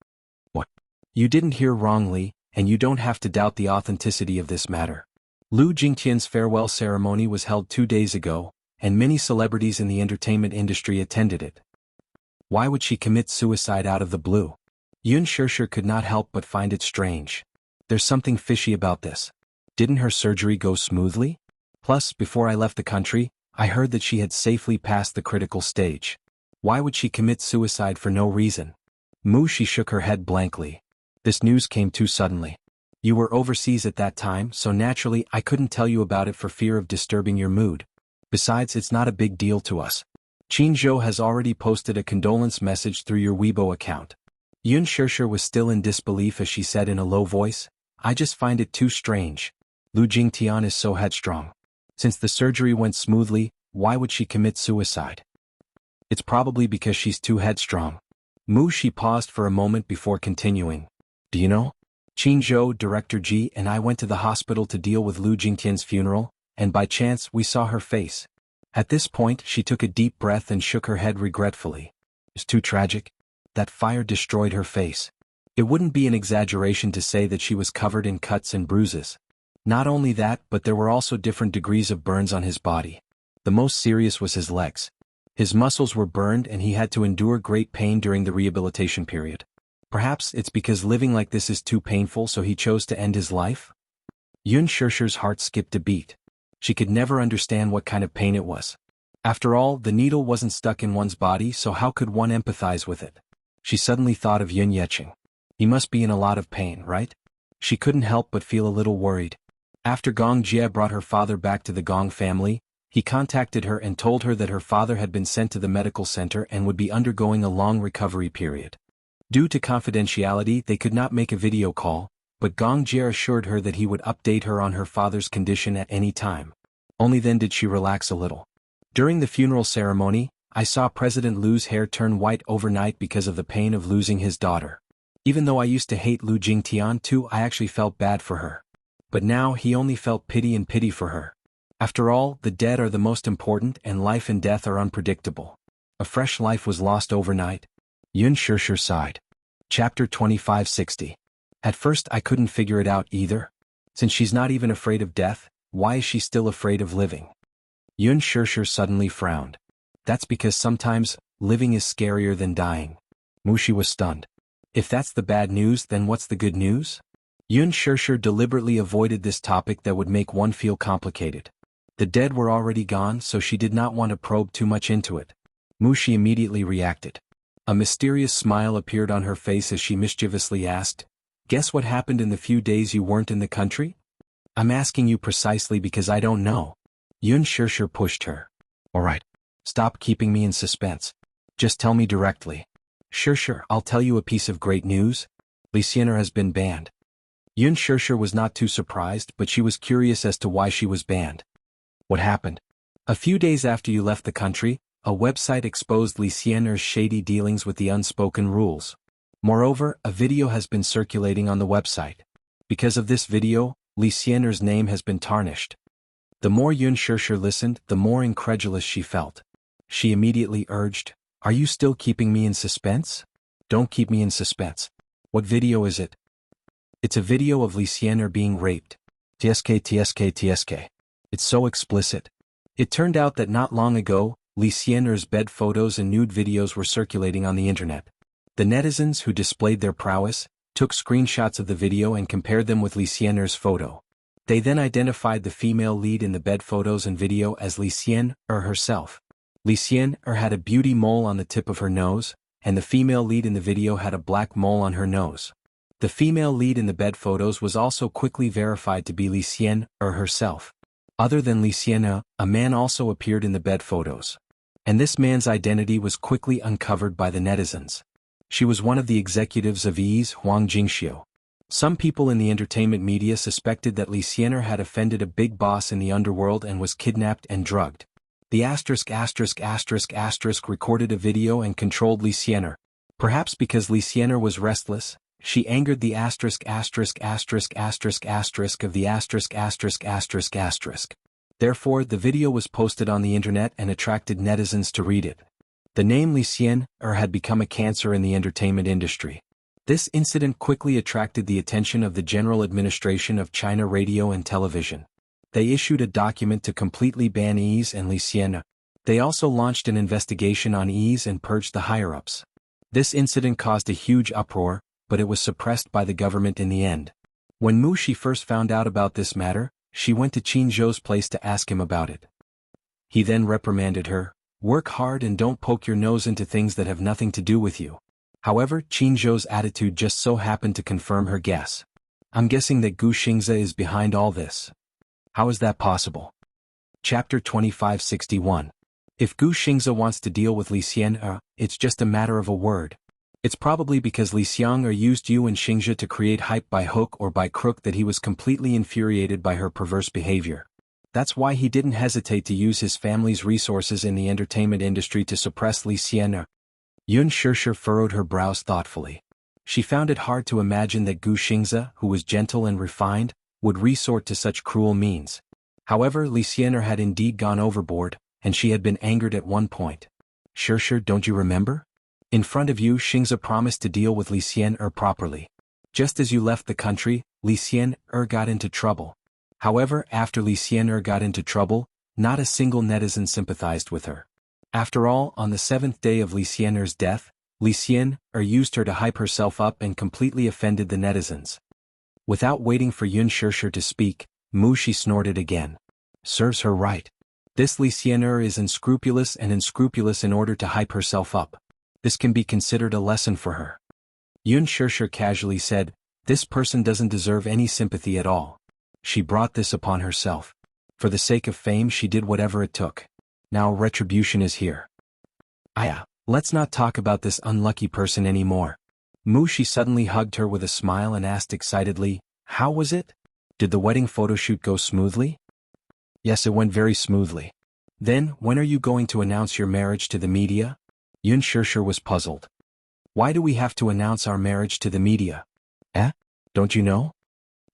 What? You didn't hear wrongly, and you don't have to doubt the authenticity of this matter. Lu Jingtian's farewell ceremony was held 2 days ago, and many celebrities in the entertainment industry attended it. Why would she commit suicide out of the blue? Yun Shishir could not help but find it strange. There's something fishy about this. Didn't her surgery go smoothly? Plus, before I left the country, I heard that she had safely passed the critical stage. Why would she commit suicide for no reason? Mu Shi shook her head blankly. This news came too suddenly. You were overseas at that time, so naturally I couldn't tell you about it for fear of disturbing your mood. Besides, it's not a big deal to us. Qin Zhou has already posted a condolence message through your Weibo account. Yun Shishir was still in disbelief as she said in a low voice, I just find it too strange. Lu Jingtian is so headstrong. Since the surgery went smoothly, why would she commit suicide? It's probably because she's too headstrong. Mu Shi paused for a moment before continuing. Do you know? Qin Zhou, Director Ji, and I went to the hospital to deal with Lu Jingtian's funeral, and by chance we saw her face. At this point, she took a deep breath and shook her head regretfully. It's too tragic. That fire destroyed her face. It wouldn't be an exaggeration to say that she was covered in cuts and bruises. Not only that, but there were also different degrees of burns on his body. The most serious was his legs. His muscles were burned and he had to endure great pain during the rehabilitation period. Perhaps it's because living like this is too painful, so he chose to end his life? Yun Shishir's heart skipped a beat. She could never understand what kind of pain it was. After all, the needle wasn't stuck in one's body, so how could one empathize with it? She suddenly thought of Yun Yeqing. He must be in a lot of pain, right? She couldn't help but feel a little worried. After Gong Jie brought her father back to the Gong family, he contacted her and told her that her father had been sent to the medical center and would be undergoing a long recovery period. Due to confidentiality, they could not make a video call, but Gong Jie assured her that he would update her on her father's condition at any time. Only then did she relax a little. During the funeral ceremony, I saw President Lu's hair turn white overnight because of the pain of losing his daughter. Even though I used to hate Lu Jingtian too, I actually felt bad for her. But now he only felt pity for her. After all, the dead are the most important and life and death are unpredictable. A fresh life was lost overnight. Yun Shishir sighed. Chapter 2560. At first I couldn't figure it out either. Since she's not even afraid of death, why is she still afraid of living? Yun Shishir suddenly frowned. That's because sometimes, living is scarier than dying. Mu Shi was stunned. If that's the bad news, then what's the good news? Yun Shirshir deliberately avoided this topic that would make one feel complicated. The dead were already gone, so she did not want to probe too much into it. Mushi immediately reacted. A mysterious smile appeared on her face as she mischievously asked, "Guess what happened in the few days you weren't in the country?" "I'm asking you precisely because I don't know." Yun Shirshir pushed her. "Alright. Stop keeping me in suspense. Just tell me directly." "Shirshir, I'll tell you a piece of great news. Li Xianer has been banned." Yun Shirshir was not too surprised, but she was curious as to why she was banned. "What happened?" "A few days after you left the country, a website exposed Li Xianer's shady dealings with the unspoken rules. Moreover, a video has been circulating on the website. Because of this video, Li Xianer's name has been tarnished." The more Yun Shirshir listened, the more incredulous she felt. She immediately urged, "Are you still keeping me in suspense?" "Don't keep me in suspense. What video is it?" "It's a video of Li Xianer being raped. TSK. It's so explicit." It turned out that not long ago, Li Xianer's bed photos and nude videos were circulating on the internet. The netizens who displayed their prowess took screenshots of the video and compared them with Li Xianer's photo. They then identified the female lead in the bed photos and video as Li Xianer herself. Li Xianer had a beauty mole on the tip of her nose, and the female lead in the video had a black mole on her nose. The female lead in the bed photos was also quickly verified to be Li Xianer herself. Other than Li Xianer, a man also appeared in the bed photos. And this man's identity was quickly uncovered by the netizens. She was one of the executives of Ease Huang Jingxiu. Some people in the entertainment media suspected that Li Xianer had offended a big boss in the underworld and was kidnapped and drugged. The **** recorded a video and controlled Li Xianer. Perhaps because Li Xianer was restless, she angered the **** of the ****. Therefore, the video was posted on the internet and attracted netizens to read it. The name Li Xianer had become a cancer in the entertainment industry. This incident quickly attracted the attention of the General Administration of China Radio and Television. They issued a document to completely ban Ease and Li Xianer. They also launched an investigation on Ease and purged the higher-ups. This incident caused a huge uproar, but it was suppressed by the government in the end. When Mu Shi first found out about this matter, she went to Qin Zhou's place to ask him about it. He then reprimanded her, "Work hard and don't poke your nose into things that have nothing to do with you." However, Qin Zhou's attitude just so happened to confirm her guess. "I'm guessing that Gu Xingze is behind all this." "How is that possible?" Chapter 2561. If Gu Xingze wants to deal with Li Xianer, it's just a matter of a word. It's probably because Li Xianer used you and Xingze to create hype by hook or by crook that he was completely infuriated by her perverse behavior. That's why he didn't hesitate to use his family's resources in the entertainment industry to suppress Li Xianer. Yun Shirshir furrowed her brows thoughtfully. She found it hard to imagine that Gu Xingze, who was gentle and refined, would resort to such cruel means. However, Li Xianer had indeed gone overboard, and she had been angered at one point. "Shirshir, don't you remember? In front of you, Xingze promised to deal with Li Xianer properly. Just as you left the country, Li Xianer got into trouble. However, after Li Xianer got into trouble, not a single netizen sympathized with her. After all, on the 7th day of Li Xianer's death, Li Xianer used her to hype herself up and completely offended the netizens." Without waiting for Yun Shirshir to speak, Mu Shi snorted again. "Serves her right. This Li Xianer is unscrupulous in order to hype herself up. This can be considered a lesson for her." Yun Shirshir casually said, "This person doesn't deserve any sympathy at all. She brought this upon herself. For the sake of fame she did whatever it took. Now retribution is here. Let's not talk about this unlucky person anymore." Mu Shi suddenly hugged her with a smile and asked excitedly, "How was it? Did the wedding photoshoot go smoothly?" "Yes, it went very smoothly." "Then, when are you going to announce your marriage to the media?" Yun Shirshir was puzzled. "Why do we have to announce our marriage to the media?" Don't you know?"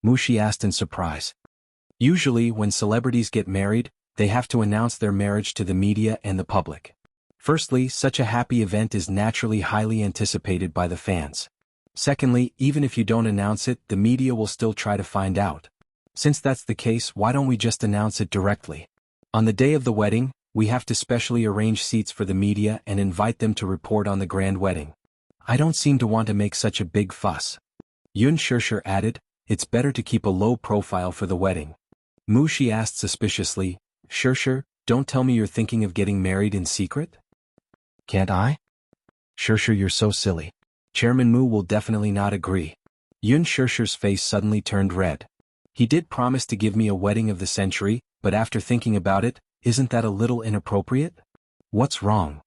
Mu Shi asked in surprise. "Usually, when celebrities get married, they have to announce their marriage to the media and the public. Firstly, such a happy event is naturally highly anticipated by the fans. Secondly, even if you don't announce it, the media will still try to find out. Since that's the case, why don't we just announce it directly? On the day of the wedding, we have to specially arrange seats for the media and invite them to report on the grand wedding. I don't seem to want to make such a big fuss. Yun Shishir added, it's better to keep a low profile for the wedding. Mu Shi asked suspiciously, Shishir, don't tell me you're thinking of getting married in secret? Can't I? Shishir, you're so silly. Chairman Mu will definitely not agree. Yun Shishir's face suddenly turned red. He did promise to give me a wedding of the century, but after thinking about it, isn't that a little inappropriate? What's wrong?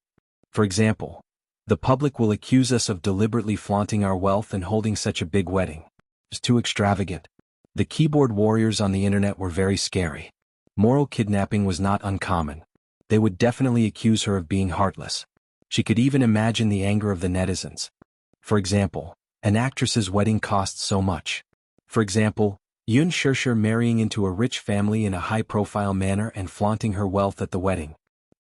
For example, the public will accuse us of deliberately flaunting our wealth and holding such a big wedding. It's too extravagant. The keyboard warriors on the internet were very scary. Moral kidnapping was not uncommon. They would definitely accuse her of being heartless. She could even imagine the anger of the netizens. For example, an actress's wedding costs so much. For example, Yun Shishir marrying into a rich family in a high-profile manner and flaunting her wealth at the wedding.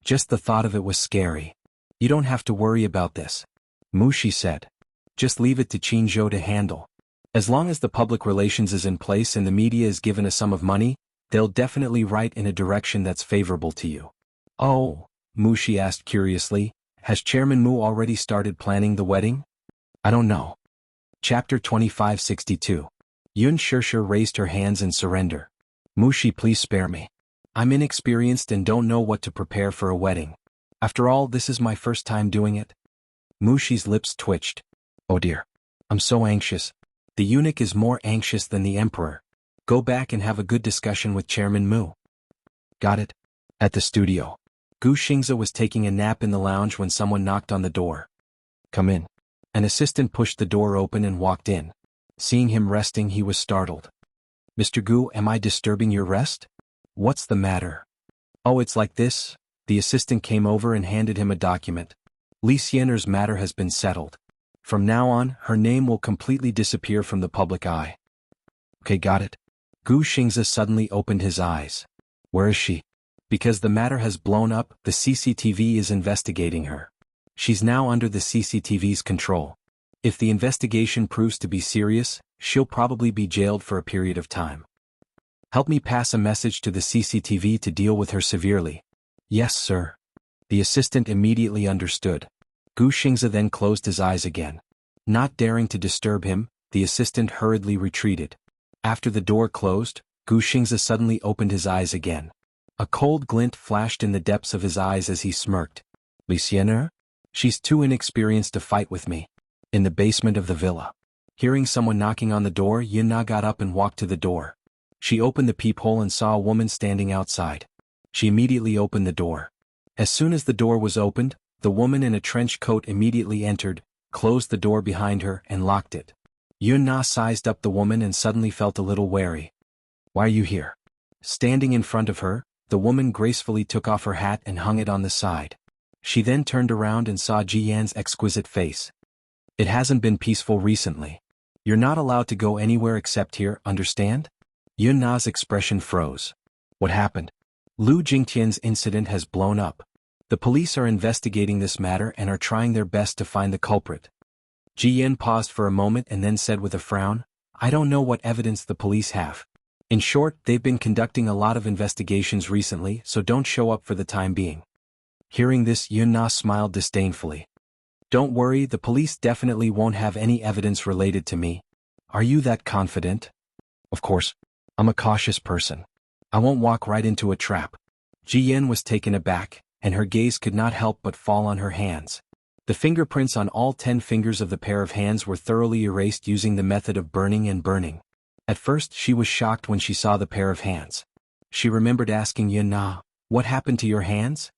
Just the thought of it was scary. You don't have to worry about this, Mu Shi said. Just leave it to Qin Zhou to handle. As long as the public relations is in place and the media is given a sum of money, they'll definitely write in a direction that's favorable to you. Oh, Mu Shi asked curiously, has Chairman Mu already started planning the wedding? I don't know. Chapter 2562. Yun Shishir raised her hands in surrender. Mu Shi, please spare me. I'm inexperienced and don't know what to prepare for a wedding. After all, this is my first time doing it. Mu Shi's lips twitched. Oh dear. I'm so anxious. The eunuch is more anxious than the emperor. Go back and have a good discussion with Chairman Mu. Got it. At the studio. Gu Xingzi was taking a nap in the lounge when someone knocked on the door. Come in. An assistant pushed the door open and walked in. Seeing him resting, he was startled. Mr. Gu, am I disturbing your rest? What's the matter? Oh, it's like this. The assistant came over and handed him a document. Li Xianer's matter has been settled. From now on, her name will completely disappear from the public eye. Okay, got it. Gu Xingzi suddenly opened his eyes. Where is she? Because the matter has blown up, the CCTV is investigating her. She's now under the CCTV's control. If the investigation proves to be serious, she'll probably be jailed for a period of time. Help me pass a message to the CCTV to deal with her severely. Yes, sir. The assistant immediately understood. Gu Xingzi then closed his eyes again. Not daring to disturb him, the assistant hurriedly retreated. After the door closed, Gu Xingzi suddenly opened his eyes again. A cold glint flashed in the depths of his eyes as he smirked. Li Xianer? She's too inexperienced to fight with me. In the basement of the villa. Hearing someone knocking on the door, Yin Na got up and walked to the door. She opened the peephole and saw a woman standing outside. She immediately opened the door. As soon as the door was opened, the woman in a trench coat immediately entered, closed the door behind her and locked it. Yun Na sized up the woman and suddenly felt a little wary. Why are you here? Standing in front of her, the woman gracefully took off her hat and hung it on the side. She then turned around and saw Ji Yan's exquisite face. It hasn't been peaceful recently. You're not allowed to go anywhere except here, understand? Yun Na's expression froze. What happened? Lu Jingtian's incident has blown up. The police are investigating this matter and are trying their best to find the culprit. Ji Yan paused for a moment and then said with a frown, I don't know what evidence the police have. In short, they've been conducting a lot of investigations recently, so don't show up for the time being. Hearing this, Yun Na smiled disdainfully. Don't worry, the police definitely won't have any evidence related to me. Are you that confident? Of course. I'm a cautious person. I won't walk right into a trap. Ji Yan was taken aback, and her gaze could not help but fall on her hands. The fingerprints on all 10 fingers of the pair of hands were thoroughly erased using the method of burning and burning. At first, she was shocked when she saw the pair of hands. She remembered asking Yun Na, what happened to your hands?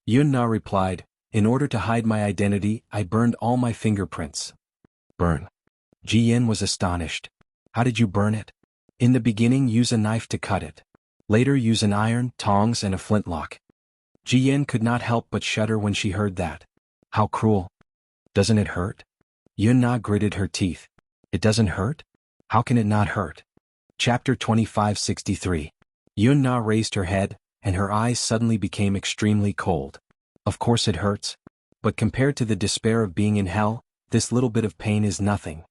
Yun Na replied, in order to hide my identity, I burned all my fingerprints. Burn. Ji Yan was astonished. How did you burn it? In the beginning, use a knife to cut it. Later, use an iron, tongs and a flintlock. Ji Yan could not help but shudder when she heard that. How cruel. Doesn't it hurt? Yun Na gritted her teeth. It doesn't hurt? How can it not hurt? Chapter 2563. Yun Na raised her head, and her eyes suddenly became extremely cold. Of course it hurts. But compared to the despair of being in hell, this little bit of pain is nothing.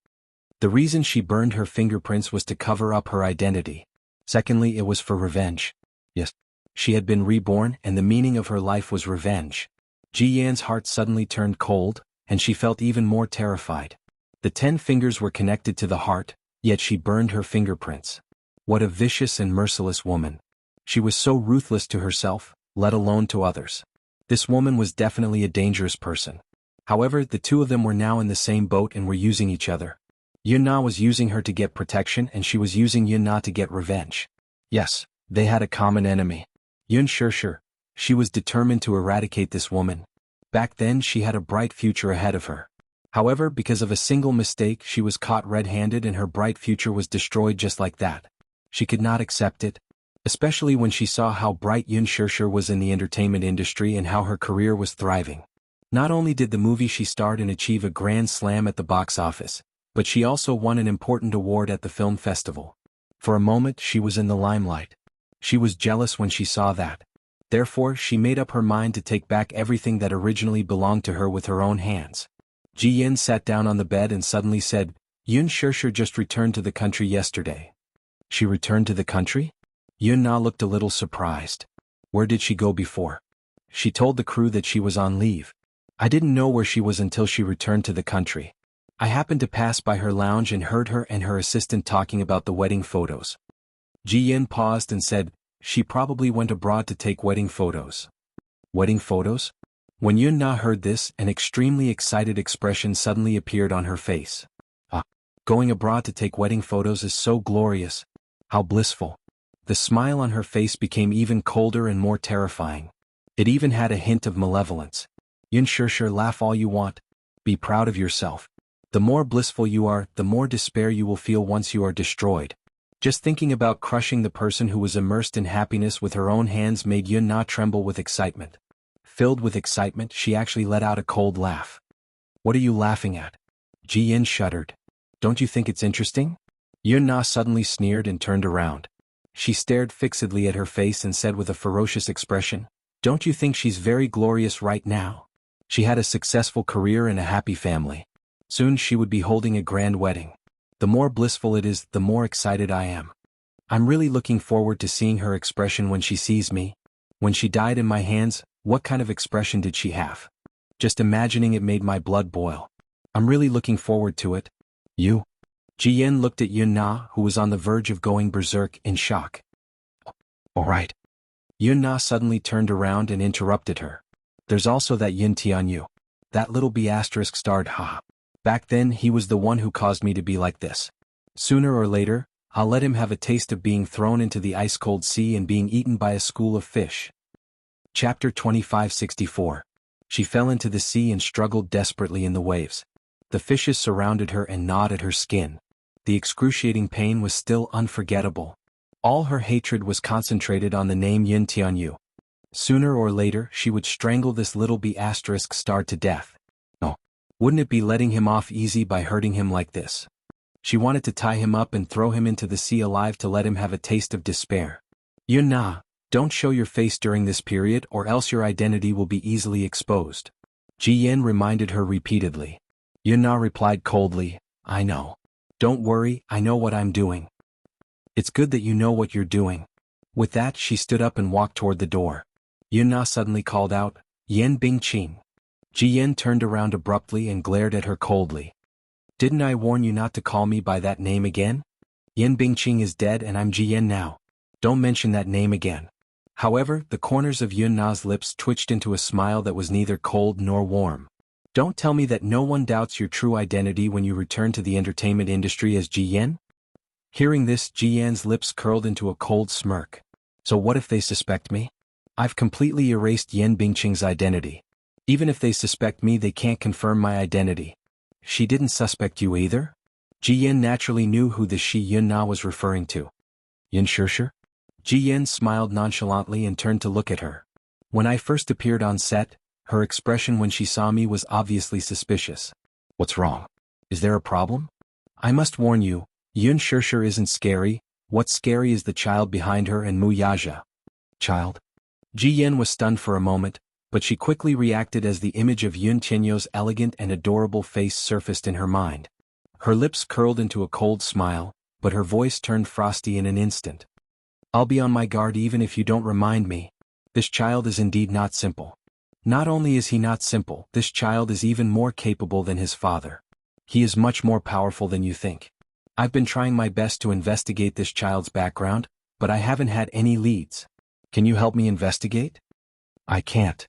The reason she burned her fingerprints was to cover up her identity. Secondly, it was for revenge. Yes. She had been reborn and the meaning of her life was revenge. Ji Yan's heart suddenly turned cold, and she felt even more terrified. The 10 fingers were connected to the heart, yet she burned her fingerprints. What a vicious and merciless woman. She was so ruthless to herself, let alone to others. This woman was definitely a dangerous person. However, the two of them were now in the same boat and were using each other. Yun Na was using her to get protection and she was using Yun Na to get revenge. Yes, they had a common enemy. Yun Shirshir. She was determined to eradicate this woman. Back then she had a bright future ahead of her. However, because of a single mistake she was caught red-handed and her bright future was destroyed just like that. She could not accept it, especially when she saw how bright Yun Shirshir was in the entertainment industry and how her career was thriving. Not only did the movie she starred in achieve a grand slam at the box office, but she also won an important award at the film festival. For a moment she was in the limelight. She was jealous when she saw that. Therefore, she made up her mind to take back everything that originally belonged to her with her own hands. Ji Yin sat down on the bed and suddenly said, Yun Shirshir just returned to the country yesterday. She returned to the country? Yun Na looked a little surprised. Where did she go before? She told the crew that she was on leave. I didn't know where she was until she returned to the country. I happened to pass by her lounge and heard her and her assistant talking about the wedding photos. Ji Yin paused and said, she probably went abroad to take wedding photos. Wedding photos? When Yun Na heard this, an extremely excited expression suddenly appeared on her face. Ah, going abroad to take wedding photos is so glorious. How blissful. The smile on her face became even colder and more terrifying. It even had a hint of malevolence. Yun Shirshir, laugh all you want. Be proud of yourself. The more blissful you are, the more despair you will feel once you are destroyed. Just thinking about crushing the person who was immersed in happiness with her own hands made Yun Na tremble with excitement. Filled with excitement, she actually let out a cold laugh. What are you laughing at? Ji Yin shuddered. Don't you think it's interesting? Yun Na suddenly sneered and turned around. She stared fixedly at her face and said with a ferocious expression, don't you think she's very glorious right now? She had a successful career and a happy family. Soon she would be holding a grand wedding. The more blissful it is, the more excited I am. I'm really looking forward to seeing her expression when she sees me. When she died in my hands, what kind of expression did she have? Just imagining it made my blood boil. I'm really looking forward to it. You? Ji Yin looked at Yun Na, who was on the verge of going berserk in shock. All right. Yun Na suddenly turned around and interrupted her. There's also that Yin Tianyu. That little B** starred Ha. Back then he was the one who caused me to be like this. Sooner or later, I'll let him have a taste of being thrown into the ice-cold sea and being eaten by a school of fish. Chapter 2564. She fell into the sea and struggled desperately in the waves. The fishes surrounded her and gnawed at her skin. The excruciating pain was still unforgettable. All her hatred was concentrated on the name Yin Tianyu. Sooner or later she would strangle this little B** star to death. Oh, wouldn't it be letting him off easy by hurting him like this? She wanted to tie him up and throw him into the sea alive to let him have a taste of despair. Yun Na, don't show your face during this period or else your identity will be easily exposed. Ji Yin reminded her repeatedly. Yun Na replied coldly, I know. Don't worry, I know what I'm doing. It's good that you know what you're doing. With that she stood up and walked toward the door. Yun Na suddenly called out, Yen Bingqing. Ji Yin turned around abruptly and glared at her coldly. Didn't I warn you not to call me by that name again? Yen Bingqing is dead and I'm Ji Yin now. Don't mention that name again. However, the corners of Yun Na's lips twitched into a smile that was neither cold nor warm. Don't tell me that no one doubts your true identity when you return to the entertainment industry as Ji Yin? Hearing this, Ji Yan's lips curled into a cold smirk. So what if they suspect me? I've completely erased Yen Bingqing's identity. Even if they suspect me, they can't confirm my identity. She didn't suspect you either? Ji Yin naturally knew who the she Yun Na was referring to. Yin Shirshir? Ji Yin smiled nonchalantly and turned to look at her. When I first appeared on set, her expression when she saw me was obviously suspicious. What's wrong? Is there a problem? I must warn you, Yun Shirshir isn't scary. What's scary is the child behind her and Mu Yaja. Child? Ji Yin was stunned for a moment, but she quickly reacted as the image of Yun Tianyu's elegant and adorable face surfaced in her mind. Her lips curled into a cold smile, but her voice turned frosty in an instant. I'll be on my guard even if you don't remind me. This child is indeed not simple. Not only is he not simple, this child is even more capable than his father. He is much more powerful than you think. I've been trying my best to investigate this child's background, but I haven't had any leads. Can you help me investigate? I can't.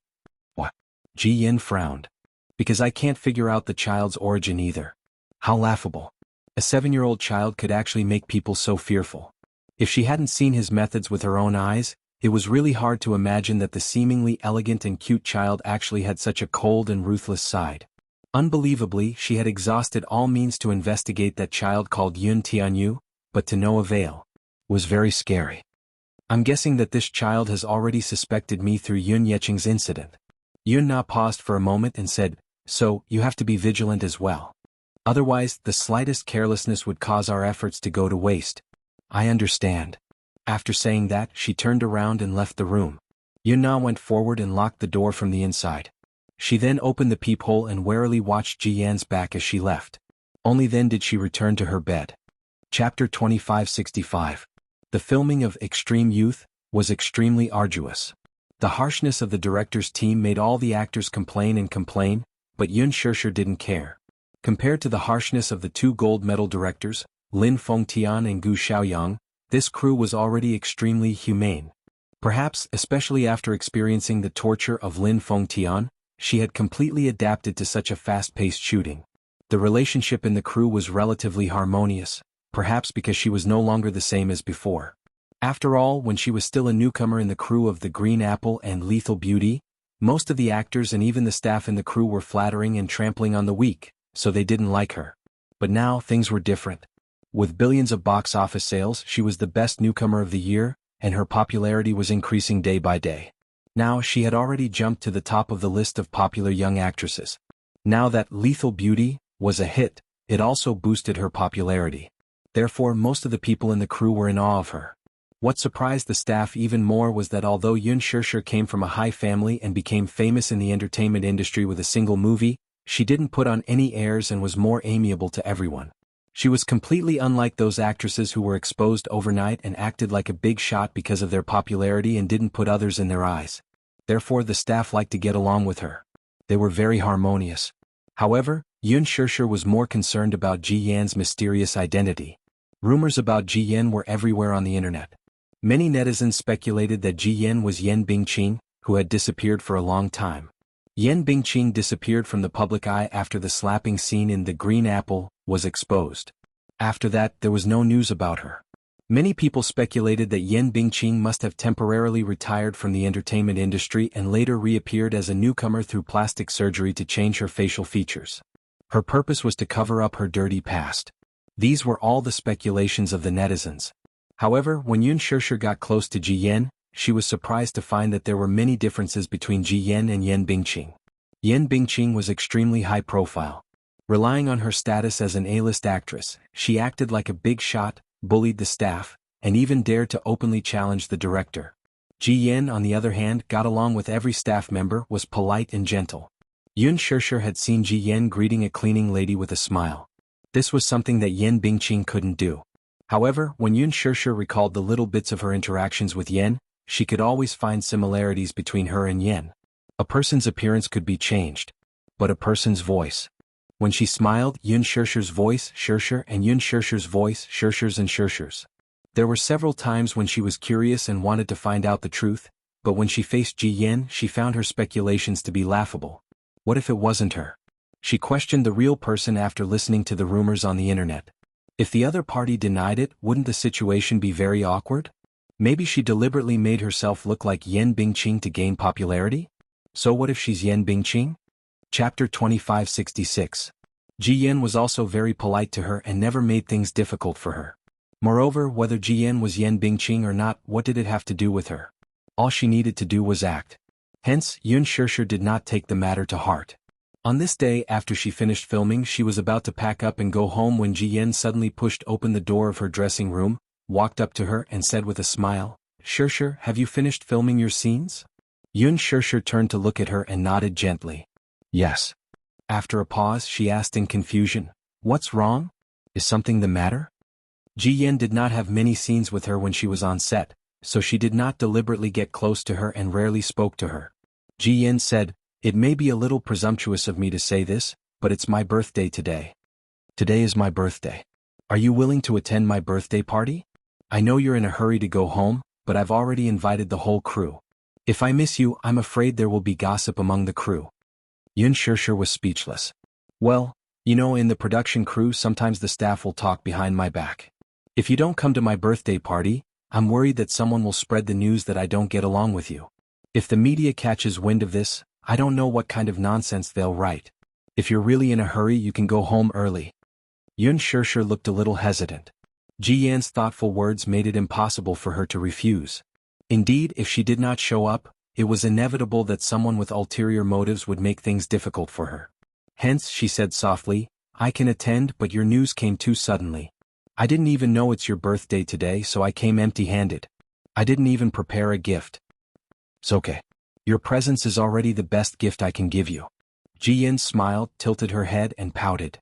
What? Ji Yin frowned. Because I can't figure out the child's origin either. How laughable. A 7-year-old child could actually make people so fearful. If she hadn't seen his methods with her own eyes, it was really hard to imagine that the seemingly elegant and cute child actually had such a cold and ruthless side. Unbelievably, she had exhausted all means to investigate that child called Yun Tianyu, but to no avail. Was very scary. I'm guessing that this child has already suspected me through Yun Yeqing's incident. Yun Na paused for a moment and said, so, you have to be vigilant as well. Otherwise, the slightest carelessness would cause our efforts to go to waste. I understand. After saying that, she turned around and left the room. Yun Na went forward and locked the door from the inside. She then opened the peephole and warily watched Ji Yan's back as she left. Only then did she return to her bed. Chapter 2565. The filming of Extreme Youth was extremely arduous. The harshness of the director's team made all the actors complain, but Yun Shishir didn't care. Compared to the harshness of the 2 gold medal directors, Lin Fengtian and Gu Xiaoyang, this crew was already extremely humane. Perhaps, especially after experiencing the torture of Lin Fengtian, she had completely adapted to such a fast-paced shooting. The relationship in the crew was relatively harmonious, perhaps because she was no longer the same as before. After all, when she was still a newcomer in the crew of the Green Apple and Lethal Beauty, most of the actors and even the staff in the crew were flattering and trampling on the weak, so they didn't like her. But now things were different. With billions of box office sales, she was the best newcomer of the year, and her popularity was increasing day by day. Now she had already jumped to the top of the list of popular young actresses. Now that Lethal Beauty was a hit, it also boosted her popularity. Therefore, most of the people in the crew were in awe of her. What surprised the staff even more was that although Yun Shishir came from a high family and became famous in the entertainment industry with a single movie, she didn't put on any airs and was more amiable to everyone. She was completely unlike those actresses who were exposed overnight and acted like a big shot because of their popularity and didn't put others in their eyes. Therefore, the staff liked to get along with her. They were very harmonious. However, Yun Shishir was more concerned about Ji Yan's mysterious identity. Rumors about Ji Yan were everywhere on the internet. Many netizens speculated that Ji Yan was Yan Bingqing, who had disappeared for a long time. Yan Bingqing disappeared from the public eye after the slapping scene in The Green Apple was exposed. After that, there was no news about her. Many people speculated that Yan Bingqing must have temporarily retired from the entertainment industry and later reappeared as a newcomer through plastic surgery to change her facial features. Her purpose was to cover up her dirty past. These were all the speculations of the netizens. However, when Yun Shishir got close to Ji Yan, she was surprised to find that there were many differences between Ji Yan and Yan Bingqing. Yan Bingqing was extremely high profile. Relying on her status as an A-list actress, she acted like a big shot, bullied the staff, and even dared to openly challenge the director. Ji Yan, on the other hand, got along with every staff member, was polite and gentle. Yun Shishir had seen Ji Yan greeting a cleaning lady with a smile. This was something that Yan Bingqing couldn't do. However, when Yun Shishir recalled the little bits of her interactions with Yan, she could always find similarities between her and Yan. A person's appearance could be changed, but a person's voice. When she smiled, Yun Shishir's voice, Shishir, and Yun Shishir's voice, Shishir's and Shishir's. There were several times when she was curious and wanted to find out the truth, but when she faced Ji Yan, she found her speculations to be laughable. What if it wasn't her? She questioned the real person after listening to the rumors on the internet. If the other party denied it, wouldn't the situation be very awkward? Maybe she deliberately made herself look like Yan Bingqing to gain popularity? So what if she's Yan Bingqing? Chapter 2566. Ji Yan was also very polite to her and never made things difficult for her. Moreover, whether Ji Yan was Yan Bingqing or not, what did it have to do with her? All she needed to do was act. Hence, Yun Shishir did not take the matter to heart. On this day, after she finished filming, she was about to pack up and go home when Ji Yan suddenly pushed open the door of her dressing room, walked up to her and said with a smile, "Shishir, have you finished filming your scenes?" Yun Shishir turned to look at her and nodded gently. "Yes." After a pause, she asked in confusion, "What's wrong? Is something the matter?" Ji Yan did not have many scenes with her when she was on set, so she did not deliberately get close to her and rarely spoke to her. Ji Yan said, It may be a little presumptuous of me to say this, but it's my birthday today. Today is my birthday. Are you willing to attend my birthday party? I know you're in a hurry to go home, but I've already invited the whole crew. If I miss you, I'm afraid there will be gossip among the crew. Yun Shishir was speechless. Well, in the production crew sometimes the staff will talk behind my back. If you don't come to my birthday party, I'm worried that someone will spread the news that I don't get along with you. If the media catches wind of this, I don't know what kind of nonsense they'll write. If you're really in a hurry, you can go home early. Yun Shishir looked a little hesitant. Ji Yan's thoughtful words made it impossible for her to refuse. Indeed, if she did not show up, it was inevitable that someone with ulterior motives would make things difficult for her. Hence, she said softly, I can attend, but your news came too suddenly. I didn't even know it's your birthday today, so I came empty-handed. I didn't even prepare a gift. It's okay. Your presence is already the best gift I can give you. Ji Yan smiled, tilted her head, and pouted.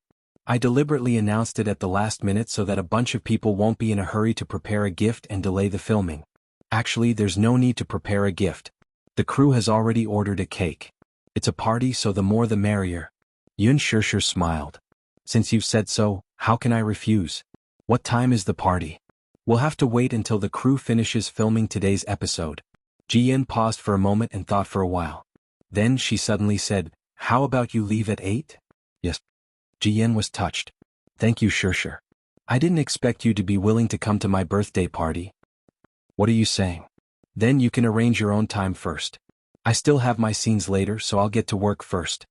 I deliberately announced it at the last minute so that a bunch of people won't be in a hurry to prepare a gift and delay the filming. Actually, there's no need to prepare a gift. The crew has already ordered a cake. It's a party, so the more the merrier. Yun Shishir smiled. Since you've said so, how can I refuse? What time is the party? We'll have to wait until the crew finishes filming today's episode. Ji Yan paused for a moment and thought for a while. Then she suddenly said, how about you leave at 8? Yes. Ji Yan was touched. Thank you, Shishir. I didn't expect you to be willing to come to my birthday party. What are you saying? Then you can arrange your own time first. I still have my scenes later, so I'll get to work first.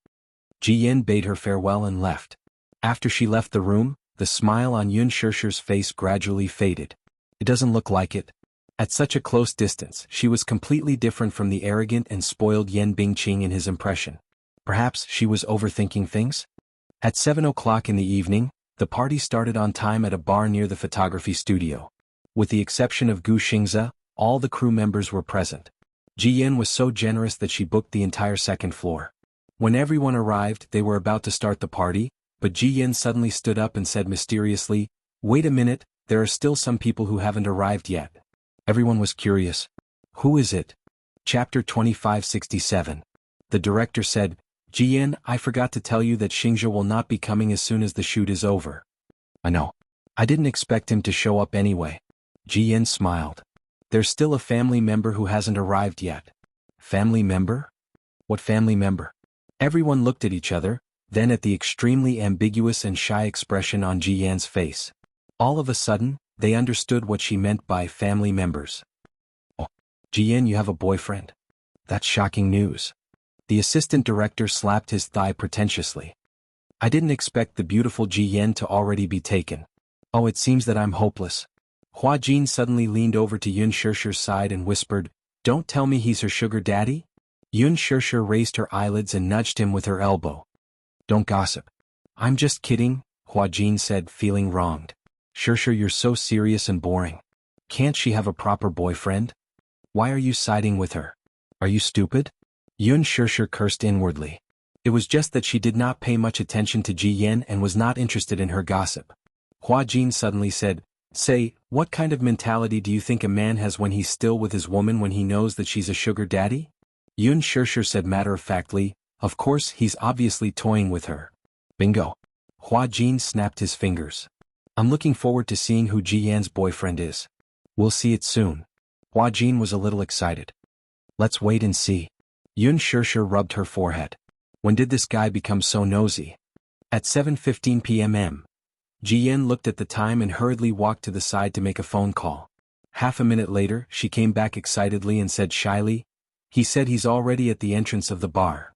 Ji Yan bade her farewell and left. After she left the room, the smile on Yun Shishir's face gradually faded. It doesn't look like it. At such a close distance, she was completely different from the arrogant and spoiled Yan Bingqing in his impression. Perhaps she was overthinking things? At 7 o'clock in the evening, the party started on time at a bar near the photography studio. With the exception of Gu Xingze, all the crew members were present. Ji Yan was so generous that she booked the entire second floor. When everyone arrived, they were about to start the party, but Ji Yan suddenly stood up and said mysteriously, wait a minute, there are still some people who haven't arrived yet. Everyone was curious. Who is it? Chapter 2567. The director said, Ji Yan, I forgot to tell you that Xingze will not be coming as soon as the shoot is over. I know. I didn't expect him to show up anyway. Ji Yan smiled. There's still a family member who hasn't arrived yet. Family member? What family member? Everyone looked at each other, then at the extremely ambiguous and shy expression on Ji Yan's face. All of a sudden, they understood what she meant by family members. Oh, Ji Yan, you have a boyfriend? That's shocking news. The assistant director slapped his thigh pretentiously. I didn't expect the beautiful Ji Yan to already be taken. Oh, it seems that I'm hopeless. Hua Jin suddenly leaned over to Yun Shishir's side and whispered, don't tell me he's her sugar daddy? Yun Shishir raised her eyelids and nudged him with her elbow. Don't gossip. I'm just kidding, Hua Jin said, feeling wronged. Shishir, you're so serious and boring. Can't she have a proper boyfriend? Why are you siding with her? Are you stupid? Yun Shishir cursed inwardly. It was just that she did not pay much attention to Ji Yan and was not interested in her gossip. Hua Jin suddenly said, say, what kind of mentality do you think a man has when he's still with his woman when he knows that she's a sugar daddy? Yun Shishir said matter-of-factly, of course he's obviously toying with her. Bingo. Hua Jin snapped his fingers. I'm looking forward to seeing who Ji Yan's boyfriend is. We'll see it soon. Hua Jin was a little excited. Let's wait and see. Yun Shishir rubbed her forehead. When did this guy become so nosy? At 7:15 p.m. Ji Yan looked at the time and hurriedly walked to the side to make a phone call. Half a minute later, she came back excitedly and said shyly, he said he's already at the entrance of the bar.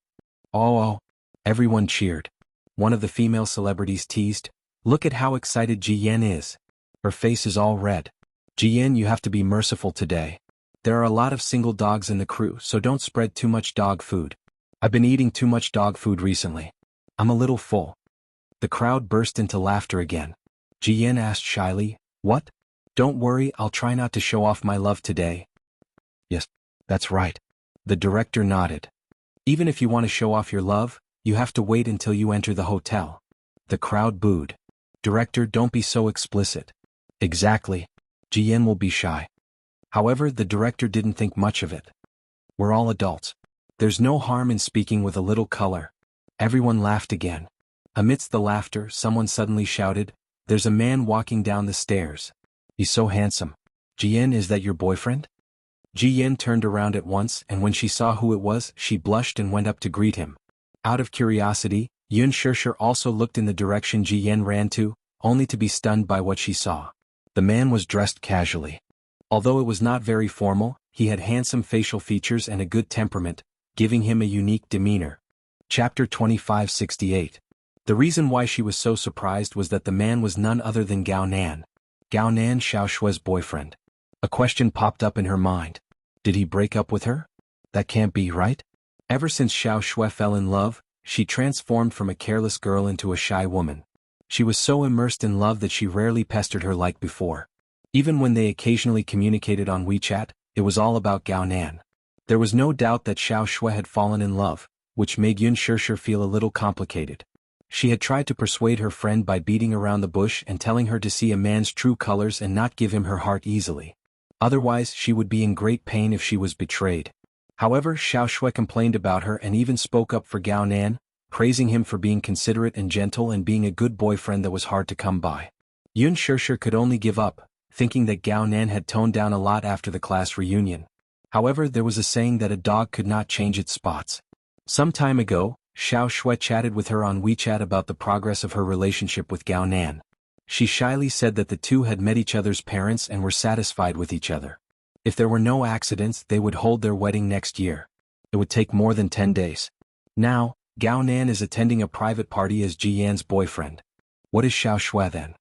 Oh. Everyone cheered. One of the female celebrities teased, look at how excited Ji Yan is. Her face is all red. Ji Yan, you have to be merciful today. There are a lot of single dogs in the crew, so don't spread too much dog food. I've been eating too much dog food recently. I'm a little full. The crowd burst into laughter again. Ji Yan asked shyly, what? Don't worry, I'll try not to show off my love today. Yes, that's right. The director nodded. Even if you want to show off your love, you have to wait until you enter the hotel. The crowd booed. Director, don't be so explicit. Exactly. Ji Yan will be shy. However, the director didn't think much of it. We're all adults. There's no harm in speaking with a little color. Everyone laughed again. Amidst the laughter, someone suddenly shouted, "There's a man walking down the stairs. He's so handsome. Jian, is that your boyfriend?" Jian turned around at once, and when she saw who it was, she blushed and went up to greet him. Out of curiosity, Yun Shishir also looked in the direction Jian ran to, only to be stunned by what she saw. The man was dressed casually. Although it was not very formal, he had handsome facial features and a good temperament, giving him a unique demeanor. Chapter 2568. The reason why she was so surprised was that the man was none other than Gao Nan. Gao Nan, Xiao Shue's boyfriend. A question popped up in her mind. Did he break up with her? That can't be right. Ever since Xiao Shue fell in love, she transformed from a careless girl into a shy woman. She was so immersed in love that she rarely pestered her like before. Even when they occasionally communicated on WeChat, it was all about Gao Nan. There was no doubt that Xiao Shue had fallen in love, which made Yun Shishir feel a little complicated. She had tried to persuade her friend by beating around the bush and telling her to see a man's true colors and not give him her heart easily. Otherwise, she would be in great pain if she was betrayed. However, Xiao Shue complained about her and even spoke up for Gao Nan, praising him for being considerate and gentle and being a good boyfriend that was hard to come by. Yun Shishir could only give up, thinking that Gao Nan had toned down a lot after the class reunion. However, there was a saying that a dog could not change its spots. Some time ago, Xiao Shue chatted with her on WeChat about the progress of her relationship with Gao Nan. She shyly said that the two had met each other's parents and were satisfied with each other. If there were no accidents, they would hold their wedding next year. It would take more than 10 days. Now, Gao Nan is attending a private party as Ji Yan's boyfriend. What is Xiao Shue then?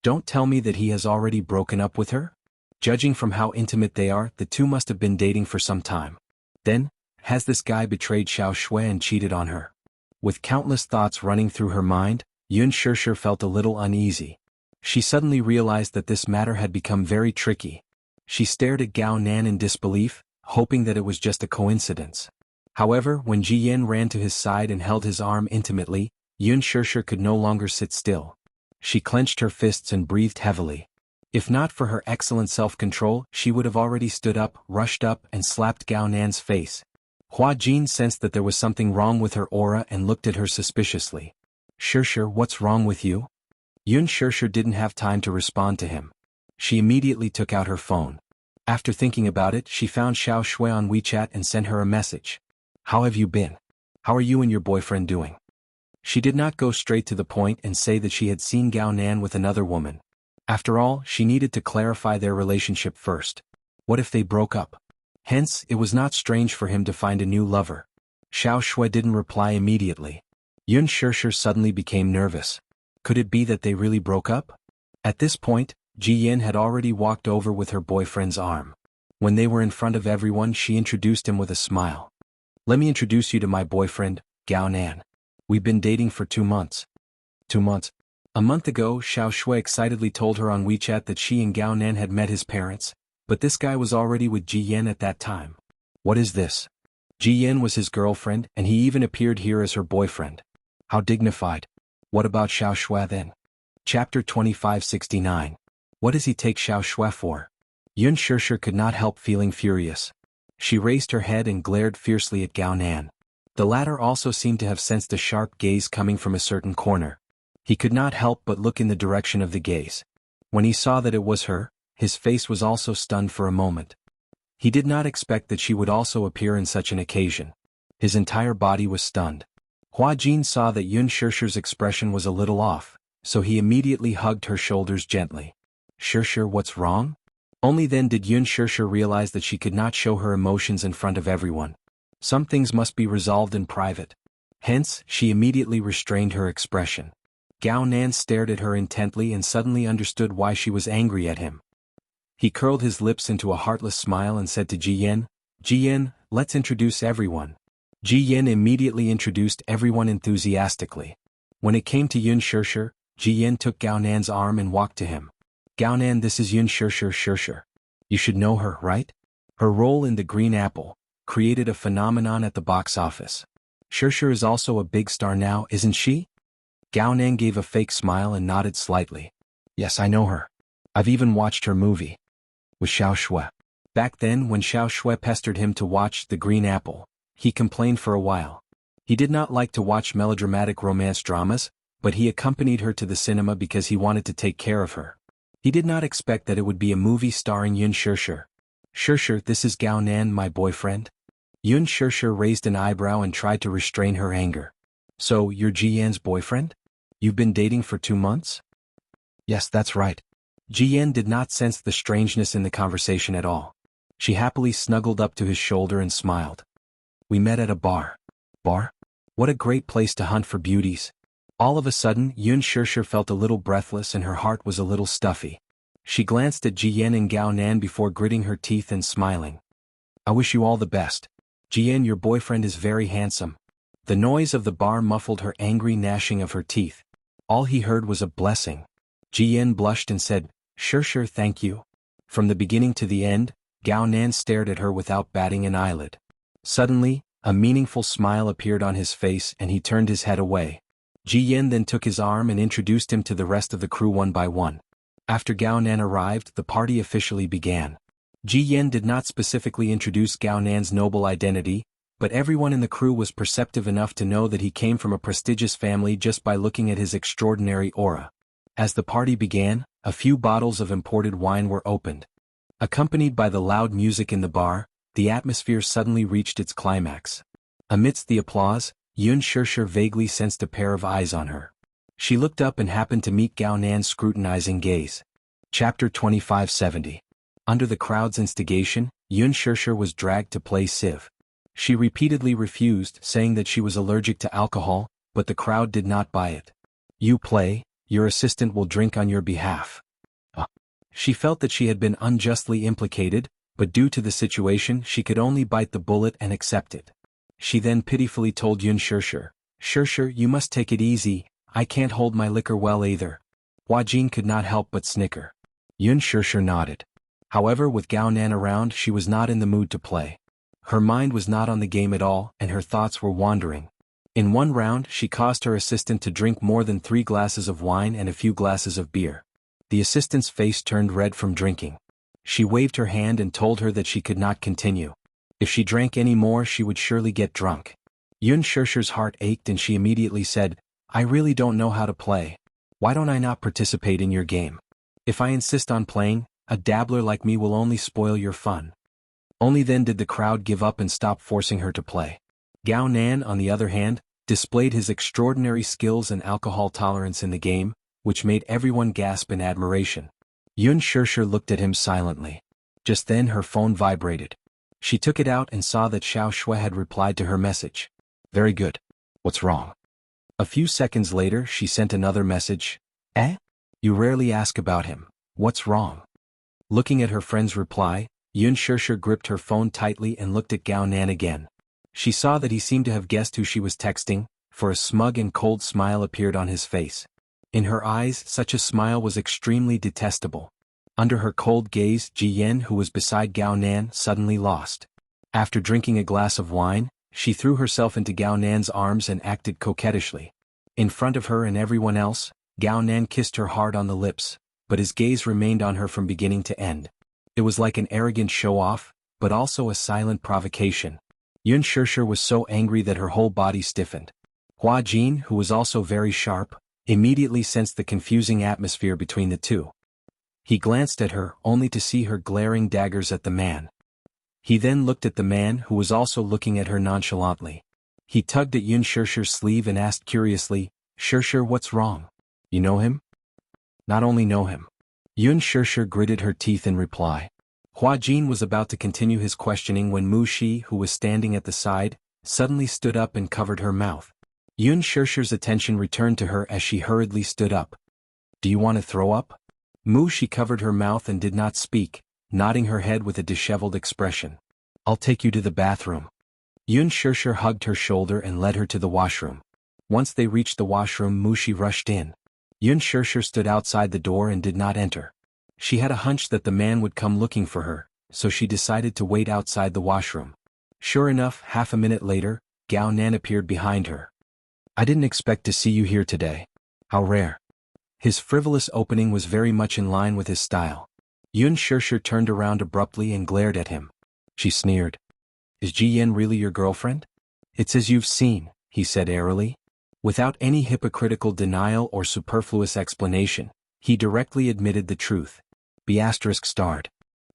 Don't tell me that he has already broken up with her? Judging from how intimate they are, the two must have been dating for some time. Then, has this guy betrayed Xiao Shue and cheated on her? With countless thoughts running through her mind, Yun Shishir felt a little uneasy. She suddenly realized that this matter had become very tricky. She stared at Gao Nan in disbelief, hoping that it was just a coincidence. However, when Ji Yan ran to his side and held his arm intimately, Yun Shishir could no longer sit still. She clenched her fists and breathed heavily. If not for her excellent self-control, she would have already stood up, rushed up, and slapped Gao Nan's face. Hua Jin sensed that there was something wrong with her aura and looked at her suspiciously. "Shishir, what's wrong with you?" Yun Shishir didn't have time to respond to him. She immediately took out her phone. After thinking about it, she found Xiao Shue on WeChat and sent her a message. "How have you been? How are you and your boyfriend doing?" She did not go straight to the point and say that she had seen Gao Nan with another woman. After all, she needed to clarify their relationship first. What if they broke up? Hence, it was not strange for him to find a new lover. Xiao Shue didn't reply immediately. Yun Shishir suddenly became nervous. Could it be that they really broke up? At this point, Ji Yan had already walked over with her boyfriend's arm. When they were in front of everyone, she introduced him with a smile. "Let me introduce you to my boyfriend, Gao Nan. We've been dating for 2 months. 2 months. A month ago, Xiao Shue excitedly told her on WeChat that she and Gao Nan had met his parents, but this guy was already with Ji Yan at that time. What is this? Ji Yan was his girlfriend, and he even appeared here as her boyfriend. How dignified. What about Xiao Shue then?" Chapter 2569. What does he take Xiao Shue for? Yun Shishir could not help feeling furious. She raised her head and glared fiercely at Gao Nan. The latter also seemed to have sensed a sharp gaze coming from a certain corner. He could not help but look in the direction of the gaze. When he saw that it was her, his face was also stunned for a moment. He did not expect that she would also appear in such an occasion. His entire body was stunned. Hua Jin saw that Yun Shishir's expression was a little off, so he immediately hugged her shoulders gently. "Shishir, what's wrong?" Only then did Yun Shishir realize that she could not show her emotions in front of everyone. Some things must be resolved in private. Hence, she immediately restrained her expression. Gao Nan stared at her intently and suddenly understood why she was angry at him. He curled his lips into a heartless smile and said to Ji Yan, "Ji Yan, let's introduce everyone." Ji Yan immediately introduced everyone enthusiastically. When it came to Yun Shishir, Ji Yan took Gao Nan's arm and walked to him. "Gao Nan, this is Yun Shishir. You should know her, right? Her role in The Green Apple created a phenomenon at the box office. Shishir is also a big star now, isn't she?" Gao Nan gave a fake smile and nodded slightly. "Yes, I know her. I've even watched her movie. With Xiao Shue. Back then, when Xiao Shue pestered him to watch The Green Apple, He complained for a while. He did not like to watch melodramatic romance dramas, but he accompanied her to the cinema because he wanted to take care of her. He did not expect that it would be a movie starring Yun Shirshir. Shirshir, this is Gao Nan, my boyfriend? Yun Shirshir raised an eyebrow and tried to restrain her anger. So, you're Ji Yan's boyfriend? You've been dating for 2 months? Yes, that's right. Ji Yan did not sense the strangeness in the conversation at all. She happily snuggled up to his shoulder and smiled. We met at a bar. Bar? What a great place to hunt for beauties. All of a sudden, Yun Shirshir felt a little breathless and her heart was a little stuffy. She glanced at Ji Yan and Gao Nan before gritting her teeth and smiling. I wish you all the best. Ji Yan, your boyfriend is very handsome. The noise of the bar muffled her angry gnashing of her teeth. All he heard was a blessing. Ji Yan blushed and said, Shirshir, thank you. From the beginning to the end, Gao Nan stared at her without batting an eyelid. Suddenly, a meaningful smile appeared on his face and he turned his head away. Ji Yan then took his arm and introduced him to the rest of the crew one by one. After Gao Nan arrived, the party officially began. Ji Yan did not specifically introduce Gao Nan's noble identity, but everyone in the crew was perceptive enough to know that he came from a prestigious family just by looking at his extraordinary aura. As the party began, a few bottles of imported wine were opened. Accompanied by the loud music in the bar, the atmosphere suddenly reached its climax. Amidst the applause, Yun Shirshir vaguely sensed a pair of eyes on her. She looked up and happened to meet Gao Nan's scrutinizing gaze. Chapter 2570. Under the crowd's instigation, Yun Shirshir was dragged to play Civ. She repeatedly refused, saying that she was allergic to alcohol, but the crowd did not buy it. You play, your assistant will drink on your behalf. She felt that she had been unjustly implicated, but due to the situation she could only bite the bullet and accept it. She then pitifully told Yun Shirshir, Shirshir, you must take it easy, I can't hold my liquor well either. Hua Jin could not help but snicker. Yun Shirshir nodded. However, with Gao Nan around, she was not in the mood to play. Her mind was not on the game at all, and her thoughts were wandering. In one round, she caused her assistant to drink more than 3 glasses of wine and a few glasses of beer. The assistant's face turned red from drinking. She waved her hand and told her that she could not continue. If she drank any more, she would surely get drunk. Yun Shirshir's heart ached and she immediately said, I really don't know how to play. Why don't I not participate in your game? If I insist on playing, a dabbler like me will only spoil your fun. Only then did the crowd give up and stop forcing her to play. Gao Nan, on the other hand, displayed his extraordinary skills and alcohol tolerance in the game, which made everyone gasp in admiration. Yun Shirshir looked at him silently. Just then her phone vibrated. She took it out and saw that Xiao Shui had replied to her message. Very good. What's wrong? A few seconds later she sent another message. You rarely ask about him. What's wrong? Looking at her friend's reply, Yun Shirshir gripped her phone tightly and looked at Gao Nan again. She saw that he seemed to have guessed who she was texting, for a smug and cold smile appeared on his face. In her eyes, such a smile was extremely detestable. Under her cold gaze, Ji Yan, who was beside Gao Nan, suddenly lost. After drinking a glass of wine, she threw herself into Gao Nan's arms and acted coquettishly. In front of her and everyone else, Gao Nan kissed her hard on the lips, but his gaze remained on her from beginning to end. It was like an arrogant show-off, but also a silent provocation. Yun Shirshir was so angry that her whole body stiffened. Hua Jin, who was also very sharp, immediately sensed the confusing atmosphere between the two. He glanced at her, only to see her glaring daggers at the man. He then looked at the man, who was also looking at her nonchalantly. He tugged at Yun Shirshir's sleeve and asked curiously, Shirshir, what's wrong? You know him? Not only know him. Yun Shirshir gritted her teeth in reply. Hua Jin was about to continue his questioning when Mu Shi, who was standing at the side, suddenly stood up and covered her mouth. Yun Shirshir's attention returned to her as she hurriedly stood up. Do you want to throw up? Mu Shi covered her mouth and did not speak, nodding her head with a disheveled expression. I'll take you to the bathroom. Yun Shirshir hugged her shoulder and led her to the washroom. Once they reached the washroom, Mu Shi rushed in. Yun Shirshir stood outside the door and did not enter. She had a hunch that the man would come looking for her, so she decided to wait outside the washroom. Sure enough, half a minute later, Gao Nan appeared behind her. I didn't expect to see you here today. How rare. His frivolous opening was very much in line with his style. Yun Shirshir turned around abruptly and glared at him. She sneered. Is Ji Yen really your girlfriend? It's as you've seen, he said airily. Without any hypocritical denial or superfluous explanation, he directly admitted the truth. ****.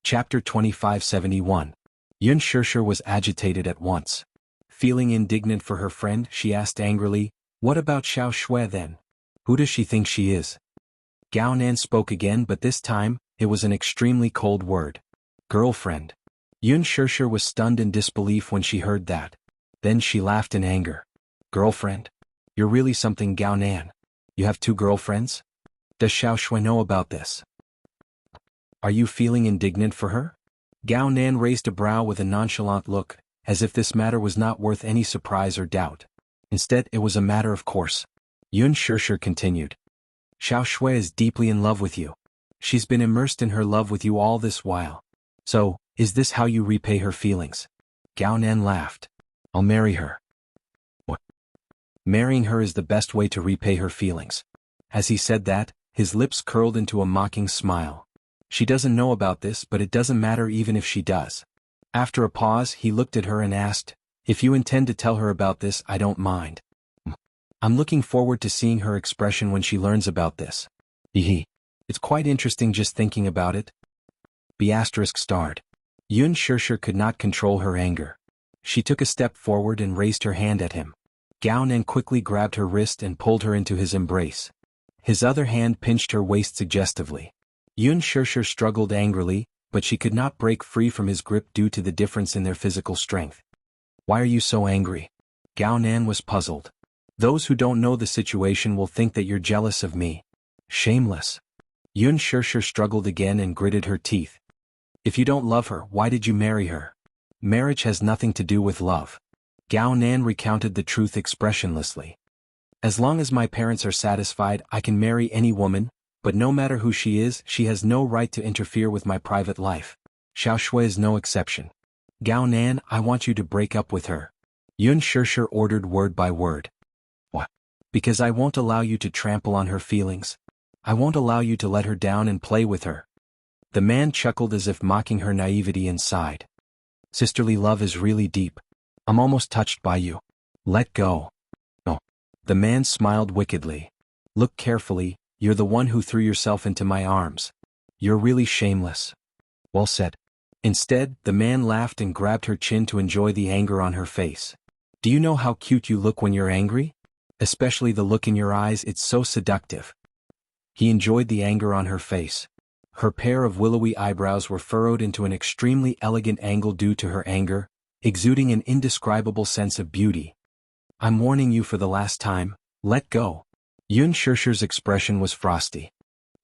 Chapter 2571. Yun Shishir was agitated at once. Feeling indignant for her friend, she asked angrily, "What about Xiao Shui then? Who does she think she is?" Gao Nan spoke again, but this time, it was an extremely cold word. "Girlfriend." Yun Shishir was stunned in disbelief when she heard that. Then she laughed in anger. "Girlfriend? You're really something, Gao Nan. You have 2 girlfriends? Does Xiao Shui know about this? Are you feeling indignant for her?" Gao Nan raised a brow with a nonchalant look, as if this matter was not worth any surprise or doubt. Instead, it was a matter of course. Yun Shishir continued. "Xiao Shui is deeply in love with you. She's been immersed in her love with you all this while. So, is this how you repay her feelings?" Gao Nan laughed. "I'll marry her." "What? Marrying her is the best way to repay her feelings." As he said that, his lips curled into a mocking smile. "She doesn't know about this, but it doesn't matter even if she does." After a pause, he looked at her and asked, "If you intend to tell her about this, I don't mind. I'm looking forward to seeing her expression when she learns about this. Hehe. It's quite interesting just thinking about it." ****. Yun Shishir could not control her anger. She took a step forward and raised her hand at him. Gao Nan quickly grabbed her wrist and pulled her into his embrace. His other hand pinched her waist suggestively. Yun Shishir struggled angrily, but she could not break free from his grip due to the difference in their physical strength. "Why are you so angry?" Gao Nan was puzzled. "Those who don't know the situation will think that you're jealous of me." "Shameless." Yun Shishir struggled again and gritted her teeth. "If you don't love her, why did you marry her? Marriage has nothing to do with love." Gao Nan recounted the truth expressionlessly. "As long as my parents are satisfied, I can marry any woman, but no matter who she is, she has no right to interfere with my private life. Xiao Shui is no exception. Gao Nan, I want you to break up with her." Yun Shishir ordered word by word. "What? Because I won't allow you to trample on her feelings. I won't allow you to let her down and play with her." The man chuckled as if mocking her naivety and sighed. "Sisterly love is really deep. I'm almost touched by you. Let go." "Oh." The man smiled wickedly. "Look carefully, you're the one who threw yourself into my arms. You're really shameless." "Well said." Instead, the man laughed and grabbed her chin to enjoy the anger on her face. "Do you know how cute you look when you're angry? Especially the look in your eyes, it's so seductive." He enjoyed the anger on her face. Her pair of willowy eyebrows were furrowed into an extremely elegant angle due to her anger, exuding an indescribable sense of beauty. "I'm warning you for the last time, let go." Yun Shishir's expression was frosty.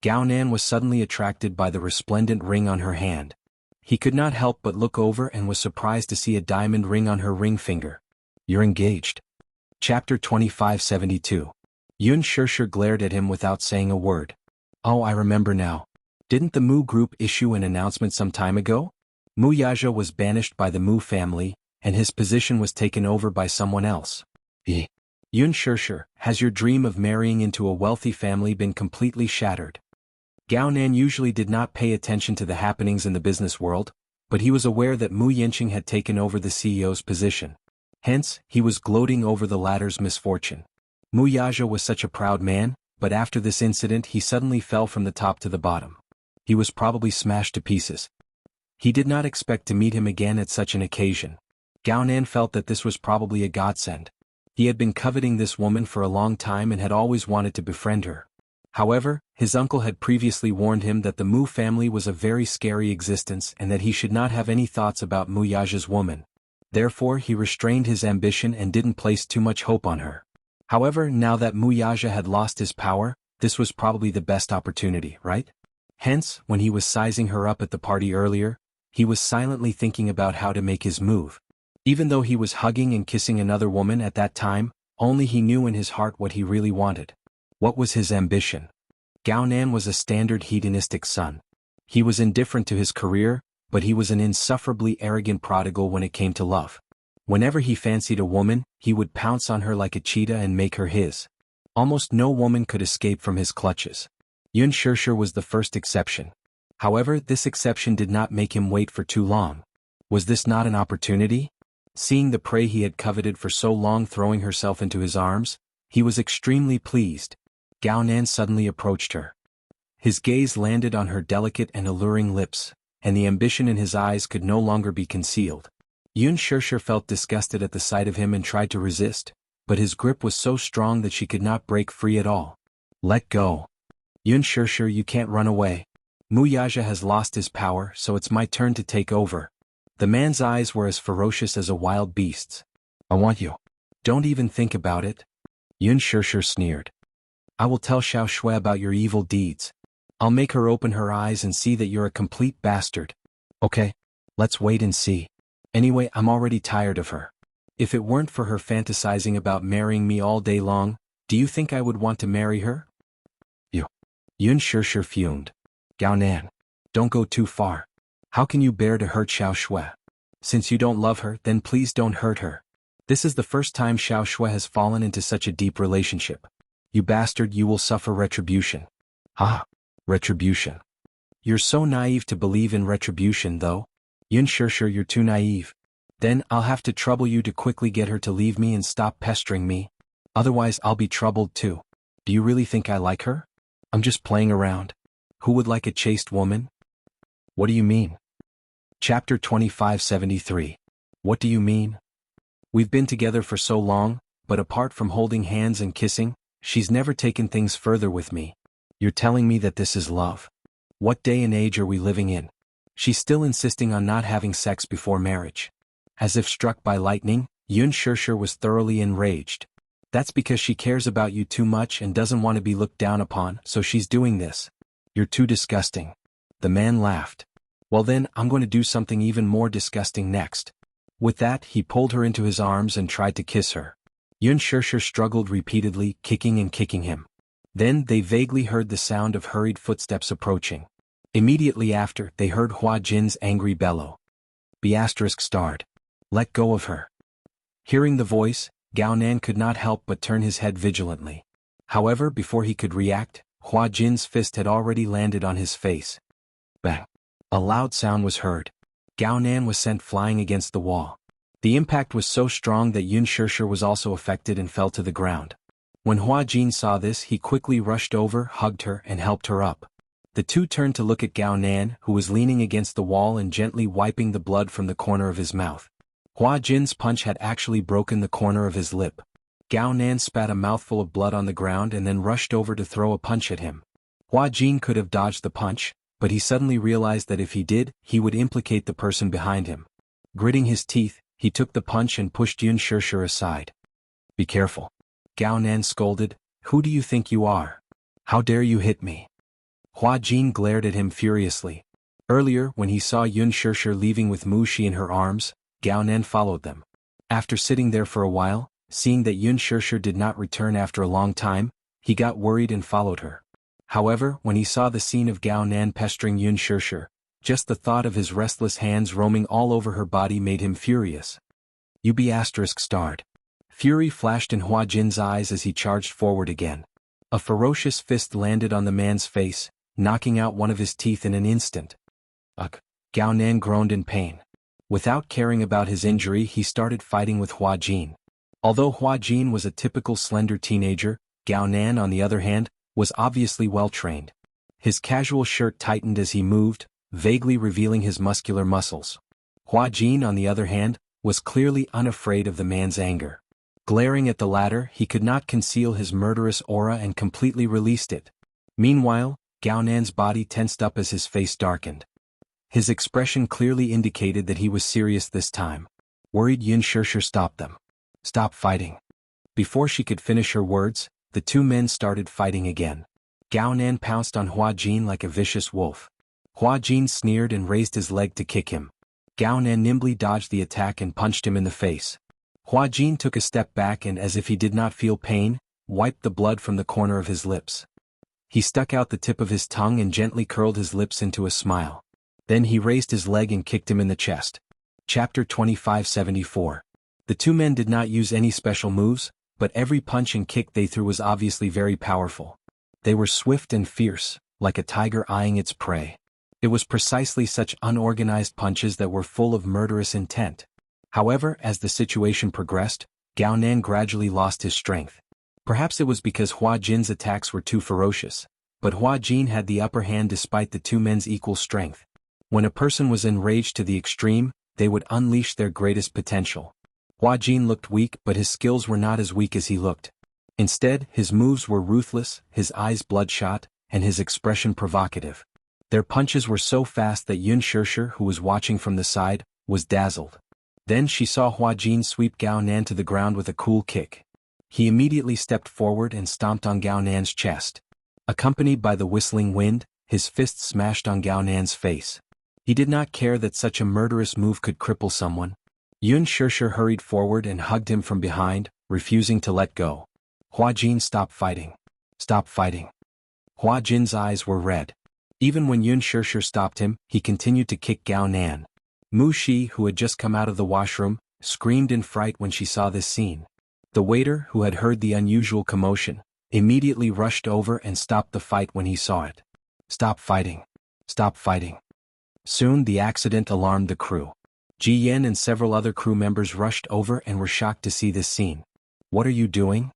Gao Nan was suddenly attracted by the resplendent ring on her hand. He could not help but look over and was surprised to see a diamond ring on her ring finger. "You're engaged." Chapter 2572. Yun Shishir glared at him without saying a word. "Oh, I remember now. Didn't the Mu group issue an announcement some time ago? Mu Yaja was banished by the Mu family, and his position was taken over by someone else." Yun Shishir, has your dream of marrying into a wealthy family been completely shattered?" Gao Nan usually did not pay attention to the happenings in the business world, but he was aware that Mu Yinqing had taken over the CEO's position. Hence, he was gloating over the latter's misfortune. Mu Yaja was such a proud man, but after this incident he suddenly fell from the top to the bottom. He was probably smashed to pieces. He did not expect to meet him again at such an occasion. Gao Nan felt that this was probably a godsend. He had been coveting this woman for a long time and had always wanted to befriend her. However, his uncle had previously warned him that the Mu family was a very scary existence and that he should not have any thoughts about Mu Yaja's woman. Therefore he restrained his ambition and didn't place too much hope on her. However, now that Mu Yaja had lost his power, this was probably the best opportunity, right? Hence, when he was sizing her up at the party earlier, he was silently thinking about how to make his move. Even though he was hugging and kissing another woman at that time, only he knew in his heart what he really wanted. What was his ambition? Gao Nan was a standard hedonistic son. He was indifferent to his career, but he was an insufferably arrogant prodigal when it came to love. Whenever he fancied a woman, he would pounce on her like a cheetah and make her his. Almost no woman could escape from his clutches. Yun Shishir was the first exception. However, this exception did not make him wait for too long. Was this not an opportunity? Seeing the prey he had coveted for so long throwing herself into his arms, he was extremely pleased. Gao Nan suddenly approached her. His gaze landed on her delicate and alluring lips, and the ambition in his eyes could no longer be concealed. Yun Shirshir felt disgusted at the sight of him and tried to resist, but his grip was so strong that she could not break free at all. Let go. Yun Shirshir, you can't run away. Muyaja has lost his power, so it's my turn to take over. The man's eyes were as ferocious as a wild beast's. I want you. Don't even think about it. Yun Shirshir sneered. I will tell Xiao Shui about your evil deeds. I'll make her open her eyes and see that you're a complete bastard. Okay, let's wait and see. Anyway, I'm already tired of her. If it weren't for her fantasizing about marrying me all day long, do you think I would want to marry her? You. Yun Shirshir fumed. Gao Nan, don't go too far. How can you bear to hurt Xiao Shui? Since you don't love her, then please don't hurt her. This is the first time Xiao Shui has fallen into such a deep relationship. You bastard, you will suffer retribution. Ah, retribution. You're so naive to believe in retribution though. Yun Shirshir, you're too naive. Then I'll have to trouble you to quickly get her to leave me and stop pestering me. Otherwise I'll be troubled too. Do you really think I like her? I'm just playing around. Who would like a chaste woman? What do you mean? Chapter 2573. What do you mean? We've been together for so long, but apart from holding hands and kissing, she's never taken things further with me. You're telling me that this is love? What day and age are we living in? She's still insisting on not having sex before marriage. As if struck by lightning, Yun Shirshir was thoroughly enraged. That's because she cares about you too much and doesn't want to be looked down upon, so she's doing this. You're too disgusting. The man laughed. Well then, I'm going to do something even more disgusting next. With that, he pulled her into his arms and tried to kiss her. Yun Shirshir struggled repeatedly, kicking and kicking him. Then they vaguely heard the sound of hurried footsteps approaching. Immediately after, they heard Hua Jin's angry bellow. Be ****. Let go of her. Hearing the voice, Gao Nan could not help but turn his head vigilantly. However, before he could react, Hua Jin's fist had already landed on his face. Bang! A loud sound was heard. Gao Nan was sent flying against the wall. The impact was so strong that Yun Shirshir was also affected and fell to the ground. When Hua Jin saw this, he quickly rushed over, hugged her, and helped her up. The two turned to look at Gao Nan, who was leaning against the wall and gently wiping the blood from the corner of his mouth. Hua Jin's punch had actually broken the corner of his lip. Gao Nan spat a mouthful of blood on the ground and then rushed over to throw a punch at him. Hua Jin could have dodged the punch, but he suddenly realized that if he did, he would implicate the person behind him. Gritting his teeth, he took the punch and pushed Yun Shirshir aside. Be careful. Gao Nan scolded. Who do you think you are? How dare you hit me? Hua Jin glared at him furiously. Earlier, when he saw Yun Shirshir leaving with Mu Shi in her arms, Gao Nan followed them. After sitting there for a while, seeing that Yun Shirshir did not return after a long time, he got worried and followed her. However, when he saw the scene of Gao Nan pestering Yun Shirshir, just the thought of his restless hands roaming all over her body made him furious. You be ****. Fury flashed in Hua Jin's eyes as he charged forward again. A ferocious fist landed on the man's face, knocking out one of his teeth in an instant. Ugh! Gao Nan groaned in pain. Without caring about his injury, he started fighting with Hua Jin. Although Hua Jin was a typical slender teenager, Gao Nan, on the other hand, was obviously well-trained. His casual shirt tightened as he moved, vaguely revealing his muscular muscles. Hua Jin, on the other hand, was clearly unafraid of the man's anger. Glaring at the latter, he could not conceal his murderous aura and completely released it. Meanwhile, Gao Nan's body tensed up as his face darkened. His expression clearly indicated that he was serious this time. Worried, Yun Shirshir stopped them. Stop fighting. Before she could finish her words, the two men started fighting again. Gao Nan pounced on Hua Jin like a vicious wolf. Hua Jin sneered and raised his leg to kick him. Gao Nan nimbly dodged the attack and punched him in the face. Hua Jin took a step back and, as if he did not feel pain, wiped the blood from the corner of his lips. He stuck out the tip of his tongue and gently curled his lips into a smile. Then he raised his leg and kicked him in the chest. Chapter 2574. The two men did not use any special moves, but every punch and kick they threw was obviously very powerful. They were swift and fierce, like a tiger eyeing its prey. It was precisely such unorganized punches that were full of murderous intent. However, as the situation progressed, Gao Nan gradually lost his strength. Perhaps it was because Hua Jin's attacks were too ferocious, but Hua Jin had the upper hand despite the two men's equal strength. When a person was enraged to the extreme, they would unleash their greatest potential. Hua Jin looked weak, but his skills were not as weak as he looked. Instead, his moves were ruthless, his eyes bloodshot, and his expression provocative. Their punches were so fast that Yun Shirshir, who was watching from the side, was dazzled. Then she saw Hua Jin sweep Gao Nan to the ground with a cool kick. He immediately stepped forward and stomped on Gao Nan's chest. Accompanied by the whistling wind, his fist smashed on Gao Nan's face. He did not care that such a murderous move could cripple someone. Yun Shirshir hurried forward and hugged him from behind, refusing to let go. Hua Jin, stop fighting. Stop fighting. Hua Jin's eyes were red. Even when Yun Shirshir stopped him, he continued to kick Gao Nan. Mu Shi, who had just come out of the washroom, screamed in fright when she saw this scene. The waiter, who had heard the unusual commotion, immediately rushed over and stopped the fight when he saw it. Stop fighting. Stop fighting. Soon the accident alarmed the crew. Ji Yan and several other crew members rushed over and were shocked to see this scene. What are you doing?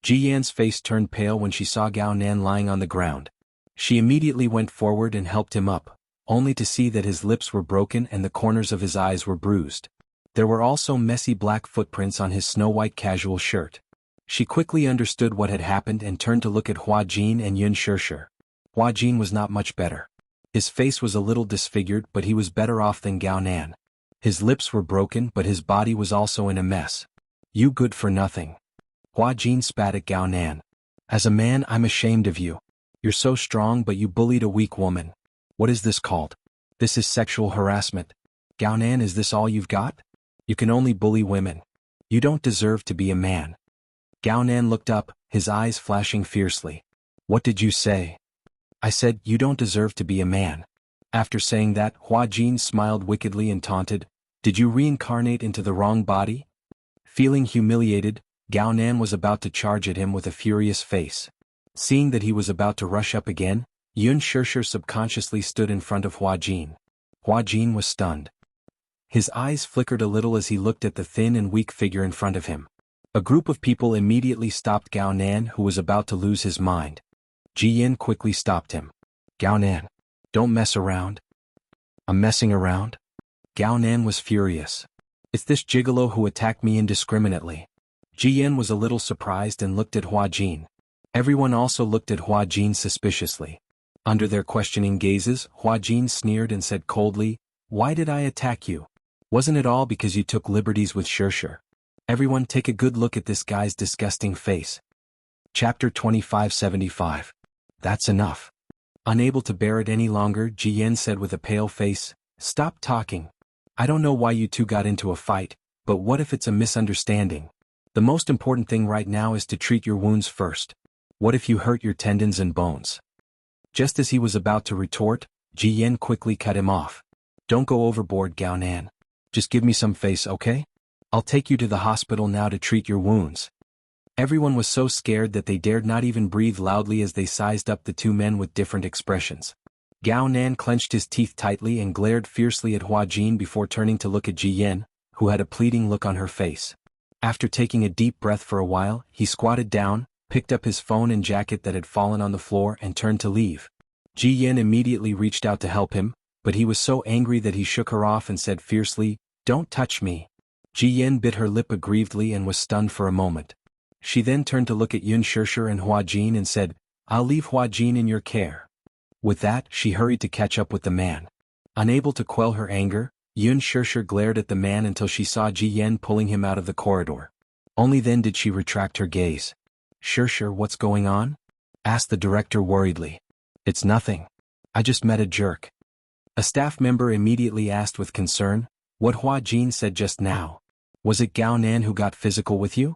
Ji Yan's face turned pale when she saw Gao Nan lying on the ground. She immediately went forward and helped him up, only to see that his lips were broken and the corners of his eyes were bruised. There were also messy black footprints on his snow-white casual shirt. She quickly understood what had happened and turned to look at Hua Jin and Yun Shirshir. Hua Jin was not much better. His face was a little disfigured, but he was better off than Gao Nan. His lips were broken, but his body was also in a mess. You good for nothing. Hua Jin spat at Gao Nan. As a man, I'm ashamed of you. You're so strong, but you bullied a weak woman. What is this called? This is sexual harassment. Gao Nan, is this all you've got? You can only bully women. You don't deserve to be a man. Gao Nan looked up, his eyes flashing fiercely. What did you say? I said, you don't deserve to be a man. After saying that, Hua Jin smiled wickedly and taunted, did you reincarnate into the wrong body? Feeling humiliated, Gao Nan was about to charge at him with a furious face. Seeing that he was about to rush up again, Yun Shirshir subconsciously stood in front of Hua Jin. Hua Jin was stunned. His eyes flickered a little as he looked at the thin and weak figure in front of him. A group of people immediately stopped Gao Nan, who was about to lose his mind. Ji Yin quickly stopped him. Gao Nan, don't mess around. I'm messing around? Gao Nan was furious. It's this gigolo who attacked me indiscriminately. Ji Yin was a little surprised and looked at Hua Jin. Everyone also looked at Hua Jin suspiciously. Under their questioning gazes, Hua Jin sneered and said coldly, why did I attack you? Wasn't it all because you took liberties with Shirshir? Everyone take a good look at this guy's disgusting face. Chapter 2575. That's enough. Unable to bear it any longer, Ji Yin said with a pale face, stop talking. I don't know why you two got into a fight, but what if it's a misunderstanding? The most important thing right now is to treat your wounds first. What if you hurt your tendons and bones? Just as he was about to retort, Ji Yin quickly cut him off. Don't go overboard, Gao Nan. Just give me some face, okay? I'll take you to the hospital now to treat your wounds. Everyone was so scared that they dared not even breathe loudly as they sized up the two men with different expressions. Gao Nan clenched his teeth tightly and glared fiercely at Hua Jin before turning to look at Ji Yin, who had a pleading look on her face. After taking a deep breath for a while, he squatted down, picked up his phone and jacket that had fallen on the floor and turned to leave. Ji Yin immediately reached out to help him, but he was so angry that he shook her off and said fiercely, don't touch me. Ji Yin bit her lip aggrievedly and was stunned for a moment. She then turned to look at Yun Shirshir and Hua Jin and said, I'll leave Hua Jin in your care. With that, she hurried to catch up with the man. Unable to quell her anger, Yun Shirshir glared at the man until she saw Ji Yin pulling him out of the corridor. Only then did she retract her gaze. Shirshir, what's going on? Asked the director worriedly. It's nothing. I just met a jerk. A staff member immediately asked with concern, what Hua Jin said just now. Was it Gao Nan who got physical with you?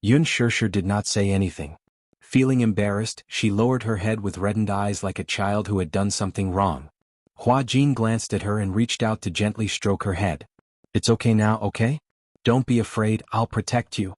Yun Shirshir did not say anything. Feeling embarrassed, she lowered her head with reddened eyes like a child who had done something wrong. Hua Jin glanced at her and reached out to gently stroke her head. It's okay now, okay? Don't be afraid, I'll protect you.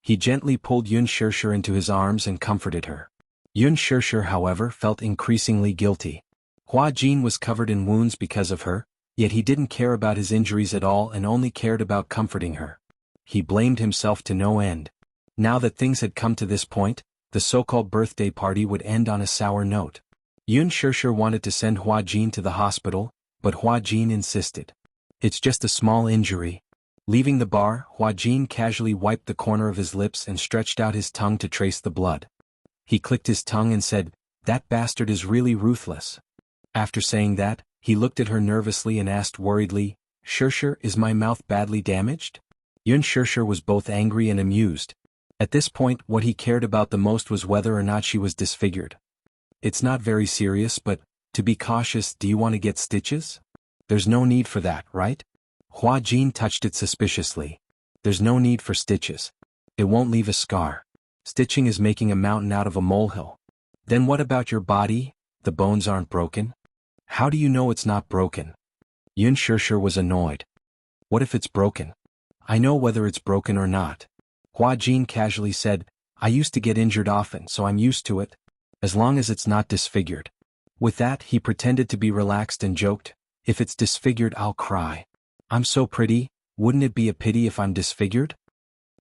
He gently pulled Yun Shirshir into his arms and comforted her. Yun Shirshir, however, felt increasingly guilty. Hua Jin was covered in wounds because of her, Yet he didn't care about his injuries at all and only cared about comforting her. He blamed himself to no end. Now that things had come to this point, the so-called birthday party would end on a sour note. Yun Shirshir wanted to send Hua Jin to the hospital, but Hua Jin insisted. It's just a small injury. Leaving the bar, Hua Jin casually wiped the corner of his lips and stretched out his tongue to trace the blood. He clicked his tongue and said, "That bastard is really ruthless." After saying that, he looked at her nervously and asked worriedly, "Shirshir, is my mouth badly damaged?" Yun Shirshir was both angry and amused. At this point, what he cared about the most was whether or not she was disfigured. "It's not very serious, but, to be cautious, do you want to get stitches?" "There's no need for that, right?" Hua Jin touched it suspiciously. "There's no need for stitches. It won't leave a scar. Stitching is making a mountain out of a molehill." "Then what about your body? The bones aren't broken?" "How do you know it's not broken?" Yun Shirshir was annoyed. "What if it's broken?" "I know whether it's broken or not." Hua Jin casually said, "I used to get injured often, so I'm used to it. As long as it's not disfigured." With that, he pretended to be relaxed and joked, "If it's disfigured, I'll cry. I'm so pretty, wouldn't it be a pity if I'm disfigured?"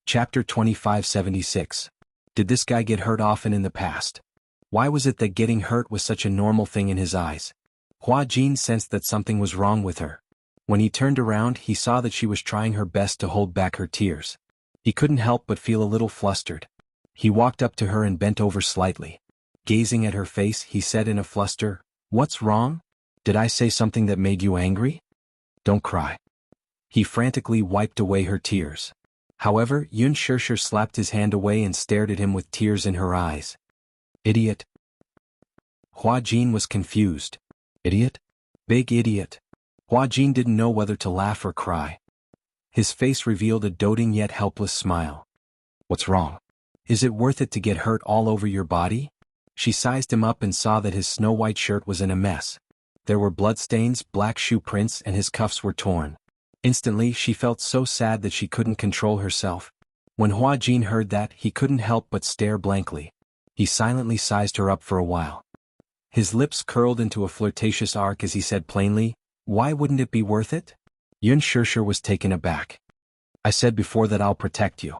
Chapter 2576. Did this guy get hurt often in the past? Why was it that getting hurt was such a normal thing in his eyes? Hua Jin sensed that something was wrong with her. When he turned around, he saw that she was trying her best to hold back her tears. He couldn't help but feel a little flustered. He walked up to her and bent over slightly. Gazing at her face, he said in a fluster, "What's wrong? Did I say something that made you angry? Don't cry." He frantically wiped away her tears. However, Yun Shirshir slapped his hand away and stared at him with tears in her eyes. "Idiot." Hua Jin was confused. "Idiot? Big idiot." Hua Jin didn't know whether to laugh or cry. His face revealed a doting yet helpless smile. "What's wrong? Is it worth it to get hurt all over your body?" She sized him up and saw that his snow-white shirt was in a mess. There were bloodstains, black shoe prints, and his cuffs were torn. Instantly, she felt so sad that she couldn't control herself. When Hua Jin heard that, he couldn't help but stare blankly. He silently sized her up for a while. His lips curled into a flirtatious arc as he said plainly, "Why wouldn't it be worth it?" Yun Shirshir was taken aback. "I said before that I'll protect you."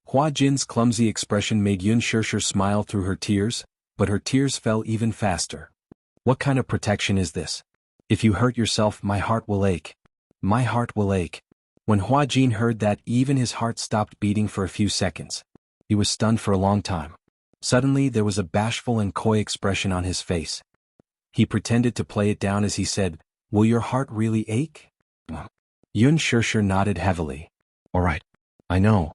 Hua Jin's clumsy expression made Yun Shirshir smile through her tears, but her tears fell even faster. "What kind of protection is this? If you hurt yourself, my heart will ache. My heart will ache." When Hua Jin heard that, even his heart stopped beating for a few seconds. He was stunned for a long time. Suddenly, there was a bashful and coy expression on his face. He pretended to play it down as he said, "Will your heart really ache?" Yun Shirshir nodded heavily. "All right. I know."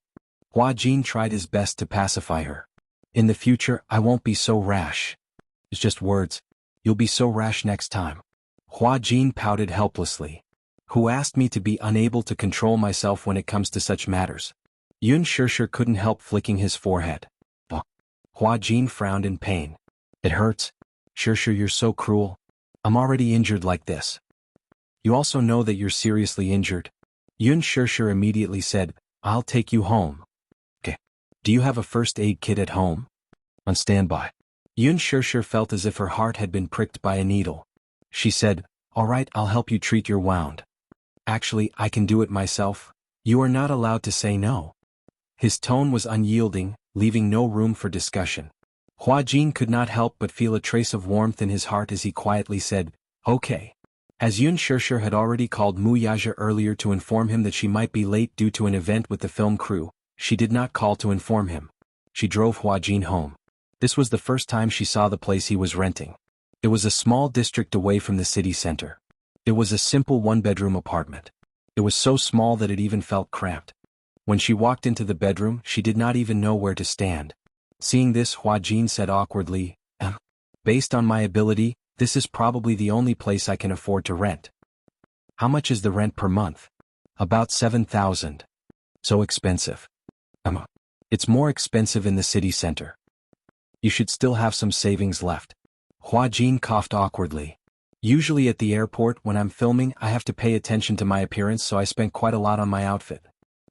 Hua Jin tried his best to pacify her. "In the future, I won't be so rash." "It's just words. You'll be so rash next time." Hua Jin pouted helplessly. "Who asked me to be unable to control myself when it comes to such matters?" Yun Shirshir couldn't help flicking his forehead. Hua Jin frowned in pain. "It hurts. Shirshir, you're so cruel. I'm already injured like this. You also know that you're seriously injured." Yun Shirshir immediately said, "I'll take you home." "Okay. Do you have a first aid kit at home?" "On standby." Yun Shirshir felt as if her heart had been pricked by a needle. She said, "All right, I'll help you treat your wound. Actually, I can do it myself. You are not allowed to say no." His tone was unyielding, leaving no room for discussion. Hua Jin could not help but feel a trace of warmth in his heart as he quietly said, "Okay." As Yun Shirshir had already called Mu Yaja earlier to inform him that she might be late due to an event with the film crew, she did not call to inform him. She drove Hua Jin home. This was the first time she saw the place he was renting. It was a small district away from the city center. It was a simple one-bedroom apartment. It was so small that it even felt cramped. When she walked into the bedroom, she did not even know where to stand. Seeing this, Hua Jin said awkwardly, "Based on my ability, this is probably the only place I can afford to rent." "How much is the rent per month?" "About 7,000. So expensive." It's more expensive in the city center. You should still have some savings left." Hua Jin coughed awkwardly. "Usually at the airport when I'm filming I have to pay attention to my appearance, so I spent quite a lot on my outfit."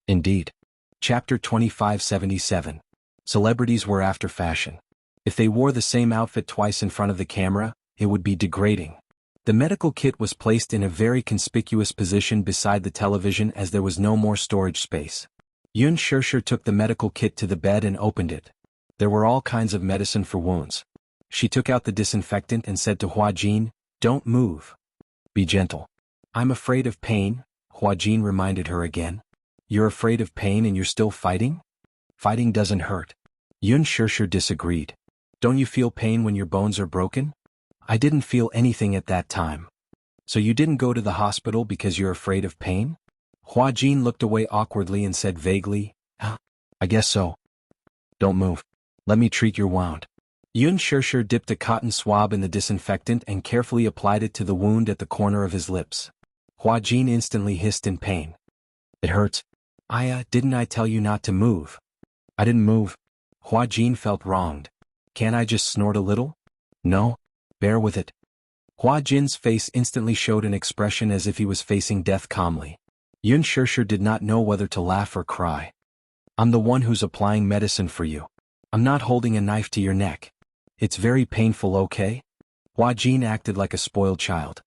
Indeed. Chapter 2577. Celebrities were after fashion. If they wore the same outfit twice in front of the camera, it would be degrading. The medical kit was placed in a very conspicuous position beside the television as there was no more storage space. Yun Shirshir took the medical kit to the bed and opened it. There were all kinds of medicine for wounds. She took out the disinfectant and said to Hua Jin, "Don't move. Be gentle." "I'm afraid of pain," Hua Jin reminded her again. "You're afraid of pain and you're still fighting? Fighting doesn't hurt." Yun Shirshir disagreed. "Don't you feel pain when your bones are broken?" "I didn't feel anything at that time." "So you didn't go to the hospital because you're afraid of pain?" Hua Jin looked away awkwardly and said vaguely, "I guess so." "Don't move. Let me treat your wound." Yun Shirshir dipped a cotton swab in the disinfectant and carefully applied it to the wound at the corner of his lips. Hua Jin instantly hissed in pain. "It hurts." Didn't I tell you not to move?" "I didn't move." Hua Jin felt wronged. "Can't I just snort a little?" "No. Bear with it." Hua Jin's face instantly showed an expression as if he was facing death calmly. Yun Shirshir did not know whether to laugh or cry. "I'm the one who's applying medicine for you. I'm not holding a knife to your neck. It's very painful, okay?" Hua Jin acted like a spoiled child.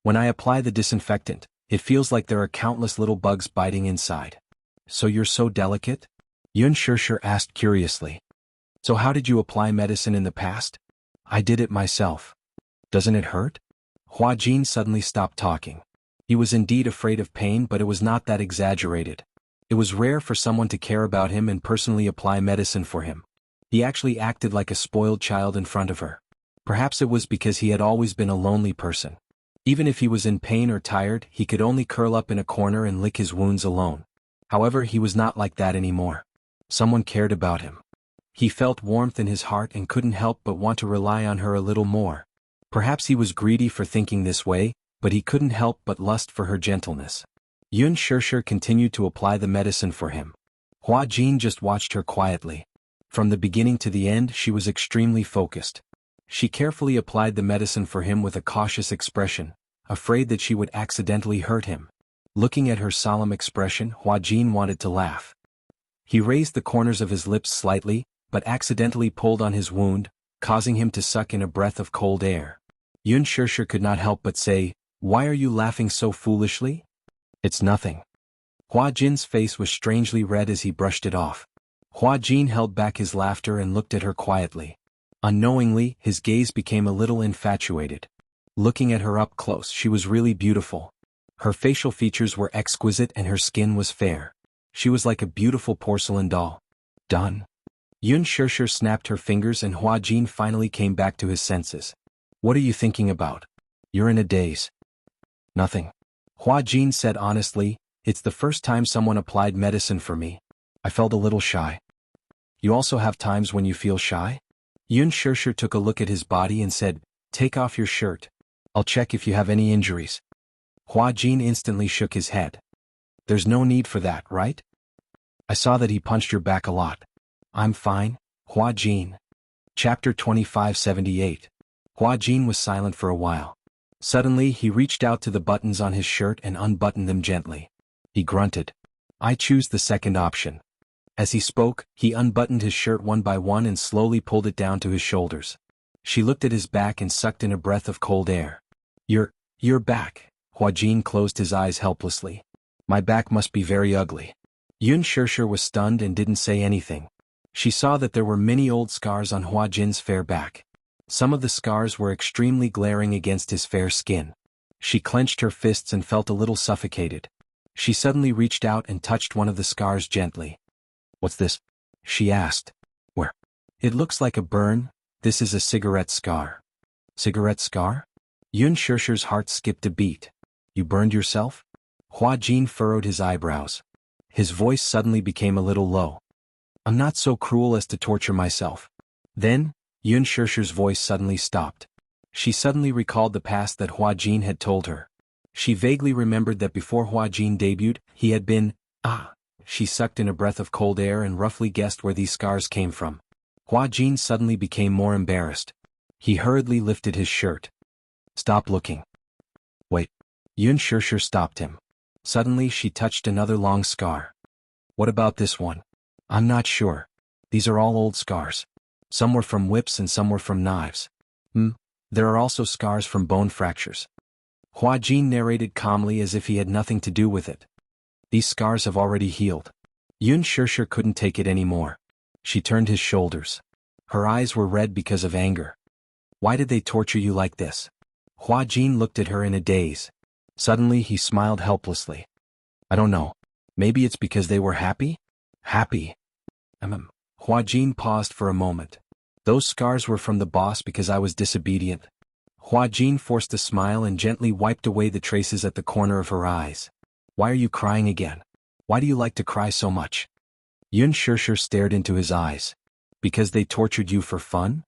"When I apply the disinfectant, it feels like there are countless little bugs biting inside." "So you're so delicate?" Yun Shirshir asked curiously. "So how did you apply medicine in the past?" "I did it myself." "Doesn't it hurt?" Hua Jin suddenly stopped talking. He was indeed afraid of pain, but it was not that exaggerated. It was rare for someone to care about him and personally apply medicine for him. He actually acted like a spoiled child in front of her. Perhaps it was because he had always been a lonely person. Even if he was in pain or tired, he could only curl up in a corner and lick his wounds alone. However, he was not like that anymore. Someone cared about him. He felt warmth in his heart and couldn't help but want to rely on her a little more. Perhaps he was greedy for thinking this way, but he couldn't help but lust for her gentleness. Yun Shirshir continued to apply the medicine for him. Hua Jin just watched her quietly. From the beginning to the end, she was extremely focused. She carefully applied the medicine for him with a cautious expression, afraid that she would accidentally hurt him. Looking at her solemn expression, Hua Jin wanted to laugh. He raised the corners of his lips slightly, but accidentally pulled on his wound, causing him to suck in a breath of cold air. Yun Shirshir could not help but say, "Why are you laughing so foolishly?" "It's nothing." Hua Jin's face was strangely red as he brushed it off. Hua Jin held back his laughter and looked at her quietly. Unknowingly, his gaze became a little infatuated. Looking at her up close, she was really beautiful. Her facial features were exquisite and her skin was fair. She was like a beautiful porcelain doll. "Done." Yun Shirshir snapped her fingers and Hua Jin finally came back to his senses. "What are you thinking about? You're in a daze." "Nothing." Hua Jin said honestly, "It's the first time someone applied medicine for me. I felt a little shy." "You also have times when you feel shy?" Yun Shirshir took a look at his body and said, "Take off your shirt. I'll check if you have any injuries." Hua Jin instantly shook his head. "There's no need for that, right? I saw that he punched your back a lot." "I'm fine, Hua Jin." Chapter 2578. Hua Jin was silent for a while. Suddenly he reached out to the buttons on his shirt and unbuttoned them gently. He grunted. "I choose the second option." As he spoke, he unbuttoned his shirt one by one and slowly pulled it down to his shoulders. She looked at his back and sucked in a breath of cold air. Your back." Hua Jin closed his eyes helplessly. "My back must be very ugly." Yun Shirshir was stunned and didn't say anything. She saw that there were many old scars on Hua Jin's fair back. Some of the scars were extremely glaring against his fair skin. She clenched her fists and felt a little suffocated. She suddenly reached out and touched one of the scars gently. "What's this?" she asked. "Where?" "It looks like a burn. This is a cigarette scar." "Cigarette scar?" Yun Shirshir's heart skipped a beat. "You burned yourself?" Hua Jin furrowed his eyebrows. His voice suddenly became a little low. "I'm not so cruel as to torture myself." Then, Yun Shirshir's voice suddenly stopped. She suddenly recalled the past that Hua Jin had told her. She vaguely remembered that before Hua Jin debuted, he had been, She sucked in a breath of cold air and roughly guessed where these scars came from. Hua Jin suddenly became more embarrassed. He hurriedly lifted his shirt. "Stop looking." "Wait." Yun Shirshir stopped him. Suddenly she touched another long scar. "What about this one?" "I'm not sure. These are all old scars. Some were from whips and some were from knives." There are also scars from bone fractures. Hua Jin narrated calmly as if he had nothing to do with it. These scars have already healed. Yun Shirshir couldn't take it anymore. She turned his shoulders. Her eyes were red because of anger. Why did they torture you like this? Hua Jin looked at her in a daze. Suddenly he smiled helplessly. I don't know. Maybe it's because they were happy? Happy. Hua Jin paused for a moment. Those scars were from the boss because I was disobedient. Hua Jin forced a smile and gently wiped away the traces at the corner of her eyes. Why are you crying again? Why do you like to cry so much? Yun Shirshir stared into his eyes. Because they tortured you for fun?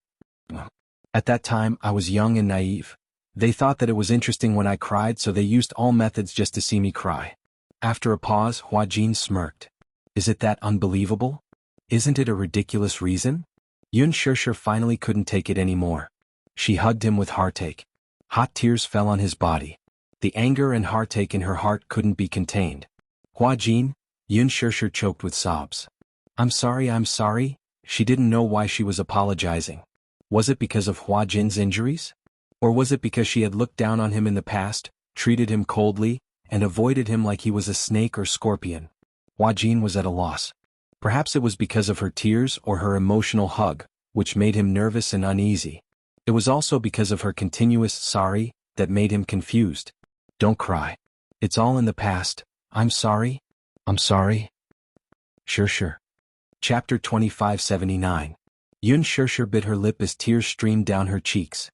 At that time, I was young and naive. They thought that it was interesting when I cried, so they used all methods just to see me cry. After a pause, Hua Jin smirked. Is it that unbelievable? Isn't it a ridiculous reason? Yun Shirshir finally couldn't take it anymore. She hugged him with heartache. Hot tears fell on his body. The anger and heartache in her heart couldn't be contained. Hua Jin, Yun Shirshir choked with sobs. I'm sorry. She didn't know why she was apologizing. Was it because of Hua Jin's injuries? Or was it because she had looked down on him in the past, treated him coldly, and avoided him like he was a snake or scorpion? Hua Jin was at a loss. Perhaps it was because of her tears or her emotional hug, which made him nervous and uneasy. It was also because of her continuous sorry that made him confused. Don't cry. It's all in the past. I'm sorry. Shirshir. Chapter 2579. Yun Shirshir bit her lip as tears streamed down her cheeks.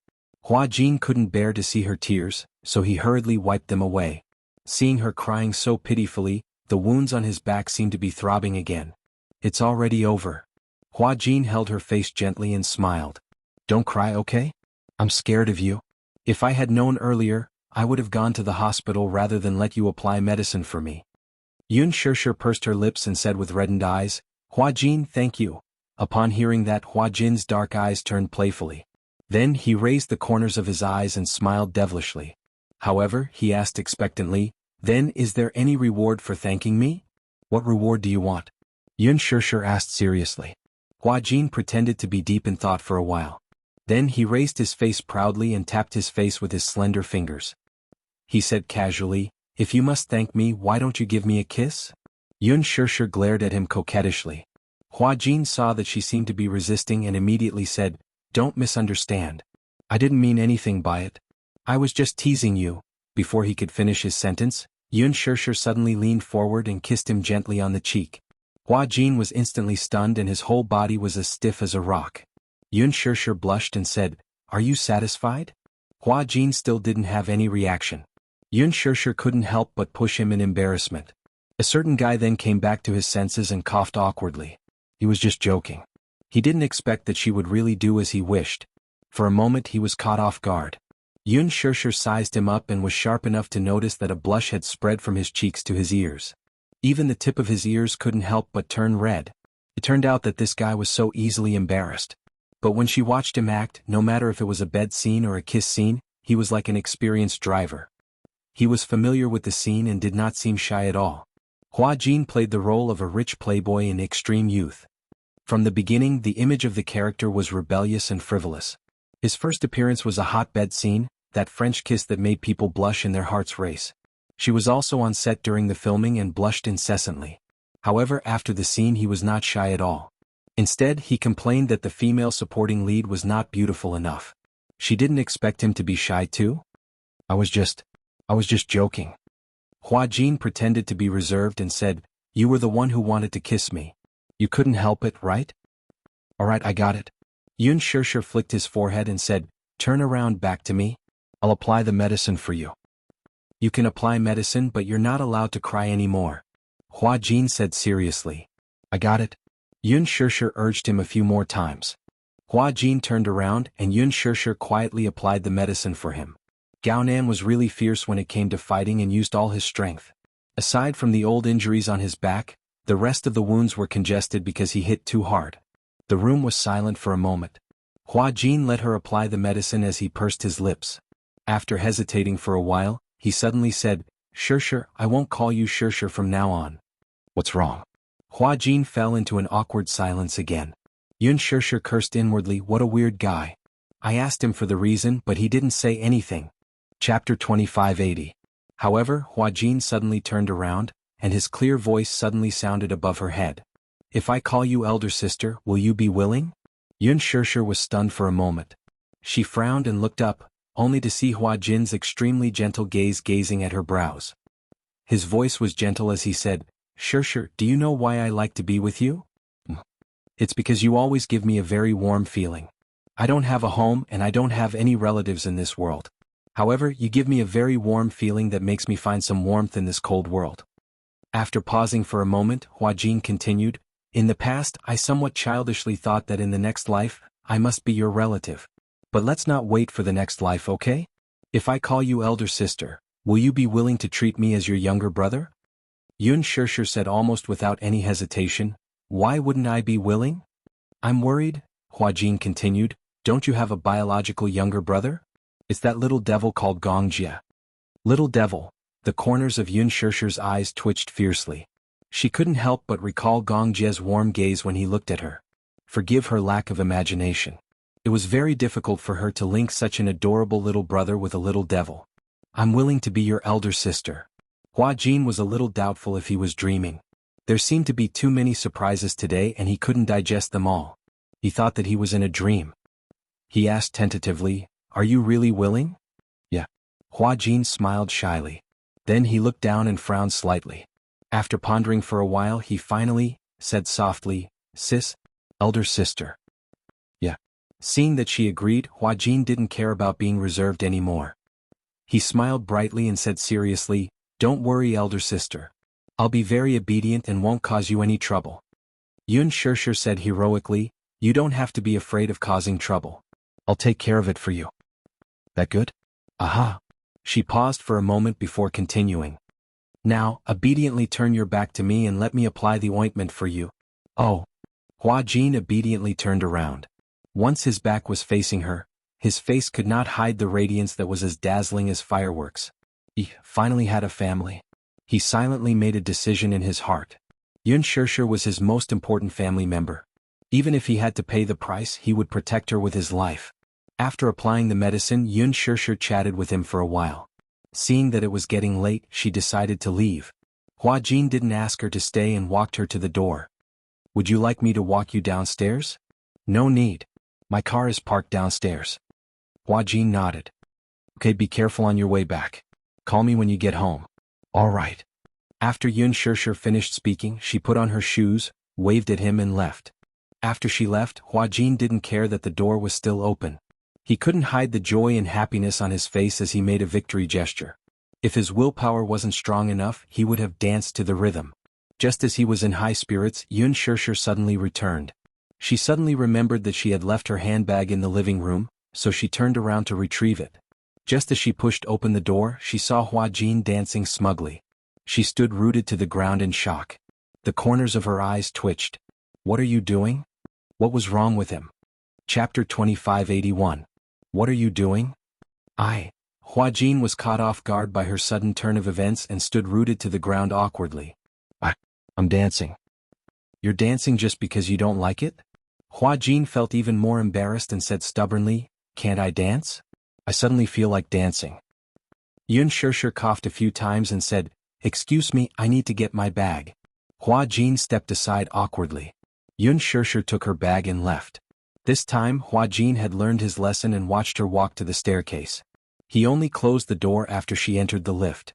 Hua Jin couldn't bear to see her tears, so he hurriedly wiped them away. Seeing her crying so pitifully, the wounds on his back seemed to be throbbing again. It's already over. Hua Jin held her face gently and smiled. Don't cry, okay? I'm scared of you. If I had known earlier, I would have gone to the hospital rather than let you apply medicine for me. Yun Shirshir pursed her lips and said with reddened eyes, Hua Jin, thank you. Upon hearing that, Hua Jin's dark eyes turned playfully. Then he raised the corners of his eyes and smiled devilishly. However, he asked expectantly, then is there any reward for thanking me? What reward do you want? Yun Shirshir asked seriously. Hua Jin pretended to be deep in thought for a while. Then he raised his face proudly and tapped his face with his slender fingers. He said casually, if you must thank me, why don't you give me a kiss? Yun Shirshir glared at him coquettishly. Hua Jin saw that she seemed to be resisting and immediately said, don't misunderstand. I didn't mean anything by it. I was just teasing you. Before he could finish his sentence, Yun Shirshir suddenly leaned forward and kissed him gently on the cheek. Hua Jin was instantly stunned and his whole body was as stiff as a rock. Yun Shirshir blushed and said, are you satisfied? Hua Jin still didn't have any reaction. Yun Shirshir couldn't help but push him in embarrassment. A certain guy then came back to his senses and coughed awkwardly. He was just joking. He didn't expect that she would really do as he wished. For a moment he was caught off guard. Yun Shirshir sized him up and was sharp enough to notice that a blush had spread from his cheeks to his ears. Even the tip of his ears couldn't help but turn red. It turned out that this guy was so easily embarrassed. But when she watched him act, no matter if it was a bed scene or a kiss scene, he was like an experienced driver. He was familiar with the scene and did not seem shy at all. Hua Jin played the role of a rich playboy in extreme youth. From the beginning, the image of the character was rebellious and frivolous. His first appearance was a hotbed scene, that French kiss that made people blush in their hearts race. She was also on set during the filming and blushed incessantly. However, after the scene he was not shy at all. Instead, he complained that the female supporting lead was not beautiful enough. She didn't expect him to be shy too? I was just joking. Hua Jin pretended to be reserved and said, you were the one who wanted to kiss me. You couldn't help it, right? Alright, I got it. Yun Shirshir flicked his forehead and said, turn around back to me. I'll apply the medicine for you. You can apply medicine, but you're not allowed to cry anymore. Hua Jin said seriously. I got it. Yun Shirshir urged him a few more times. Hua Jin turned around and Yun Shirshir quietly applied the medicine for him. Gao Nan was really fierce when it came to fighting and used all his strength. Aside from the old injuries on his back, the rest of the wounds were congested because he hit too hard. The room was silent for a moment. Hua Jin let her apply the medicine as he pursed his lips. After hesitating for a while, he suddenly said, Shirshir, I won't call you Shirshir from now on. What's wrong? Hua Jin fell into an awkward silence again. Yun Shirshir cursed inwardly, what a weird guy. I asked him for the reason but he didn't say anything. Chapter 2580. However, Hua Jin suddenly turned around, and his clear voice suddenly sounded above her head. If I call you elder sister, will you be willing? Yun Shirshir was stunned for a moment. She frowned and looked up, only to see Hua Jin's extremely gentle gaze gazing at her brows. His voice was gentle as he said, Shirshir, do you know why I like to be with you? It's because you always give me a very warm feeling. I don't have a home and I don't have any relatives in this world. However, you give me a very warm feeling that makes me find some warmth in this cold world. After pausing for a moment, Hua Jin continued, in the past I somewhat childishly thought that in the next life, I must be your relative. But let's not wait for the next life, okay? If I call you elder sister, will you be willing to treat me as your younger brother? Yun Shirshir said almost without any hesitation, why wouldn't I be willing? I'm worried, Hua Jin continued, don't you have a biological younger brother? It's that little devil called Gongjia. Little devil, the corners of Yun Shirshir's eyes twitched fiercely. She couldn't help but recall Gongjia's warm gaze when he looked at her. Forgive her lack of imagination. It was very difficult for her to link such an adorable little brother with a little devil. I'm willing to be your elder sister. Hua Jin was a little doubtful if he was dreaming. There seemed to be too many surprises today and he couldn't digest them all. He thought that he was in a dream. He asked tentatively, are you really willing? Yeah. Hua Jin smiled shyly. Then he looked down and frowned slightly. After pondering for a while he finally said softly, sis, elder sister. Yeah. Seeing that she agreed, Hua Jin didn't care about being reserved anymore. He smiled brightly and said seriously, don't worry elder sister. I'll be very obedient and won't cause you any trouble. Yun Shirshir said heroically, you don't have to be afraid of causing trouble. I'll take care of it for you. That good? Aha. She paused for a moment before continuing. Now, obediently turn your back to me and let me apply the ointment for you. Oh. Hua Jin obediently turned around. Once his back was facing her, his face could not hide the radiance that was as dazzling as fireworks. He finally had a family. He silently made a decision in his heart. Yun Shirshir was his most important family member. Even if he had to pay the price, he would protect her with his life. After applying the medicine, Yun Shirshir chatted with him for a while. Seeing that it was getting late, she decided to leave. Hua Jin didn't ask her to stay and walked her to the door. Would you like me to walk you downstairs? No need. My car is parked downstairs. Hua Jin nodded. Okay, be careful on your way back. Call me when you get home. All right. After Yun Shirshir finished speaking, she put on her shoes, waved at him and left. After she left, Hua Jin didn't care that the door was still open. He couldn't hide the joy and happiness on his face as he made a victory gesture. If his willpower wasn't strong enough, he would have danced to the rhythm. Just as he was in high spirits, Yun Shirshir suddenly returned. She suddenly remembered that she had left her handbag in the living room, so she turned around to retrieve it. Just as she pushed open the door, she saw Hua Jin dancing smugly. She stood rooted to the ground in shock. The corners of her eyes twitched. What are you doing? What was wrong with him? Chapter 2581. What are you doing? Hua Jin was caught off guard by her sudden turn of events and stood rooted to the ground awkwardly. I'm dancing. You're dancing just because you don't like it? Hua Jin felt even more embarrassed and said stubbornly, can't I dance? I suddenly feel like dancing. Yun Shirshir coughed a few times and said, excuse me, I need to get my bag. Hua Jin stepped aside awkwardly. Yun Shirshir took her bag and left. This time, Hua Jin had learned his lesson and watched her walk to the staircase. He only closed the door after she entered the lift.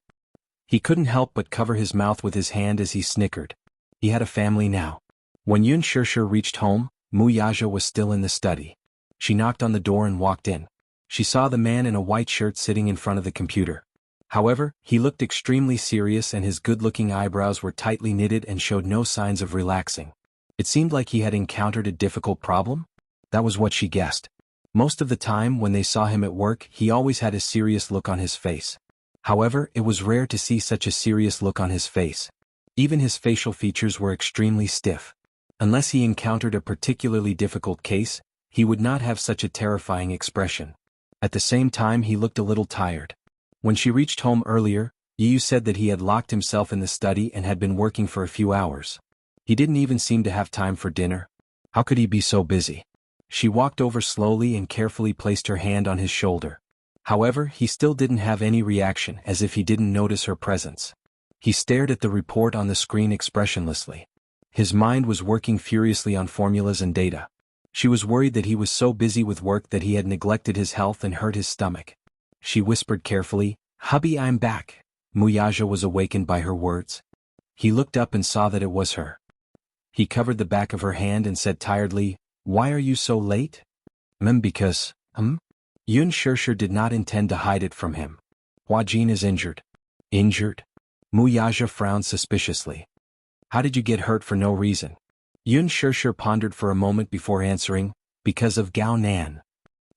He couldn't help but cover his mouth with his hand as he snickered. He had a family now. When Yun Shirshir reached home, Mu Yaja was still in the study. She knocked on the door and walked in. She saw the man in a white shirt sitting in front of the computer. However, he looked extremely serious and his good-looking eyebrows were tightly knitted and showed no signs of relaxing. It seemed like he had encountered a difficult problem? That was what she guessed. Most of the time when they saw him at work, he always had a serious look on his face. However, it was rare to see such a serious look on his face. Even his facial features were extremely stiff. Unless he encountered a particularly difficult case, he would not have such a terrifying expression. At the same time, he looked a little tired. When she reached home earlier, Yu said that he had locked himself in the study and had been working for a few hours. He didn't even seem to have time for dinner. How could he be so busy? She walked over slowly and carefully placed her hand on his shoulder. However, he still didn't have any reaction, as if he didn't notice her presence. He stared at the report on the screen expressionlessly. His mind was working furiously on formulas and data. She was worried that he was so busy with work that he had neglected his health and hurt his stomach. She whispered carefully, "Hubby, I'm back." Muyaja was awakened by her words. He looked up and saw that it was her. He covered the back of her hand and said tiredly, "Why are you so late?" Because, Yun Shirshir did not intend to hide it from him. Hua Jin is injured. Injured? Muyaja frowned suspiciously. How did you get hurt for no reason? Yun Shirshir pondered for a moment before answering, because of Gao Nan.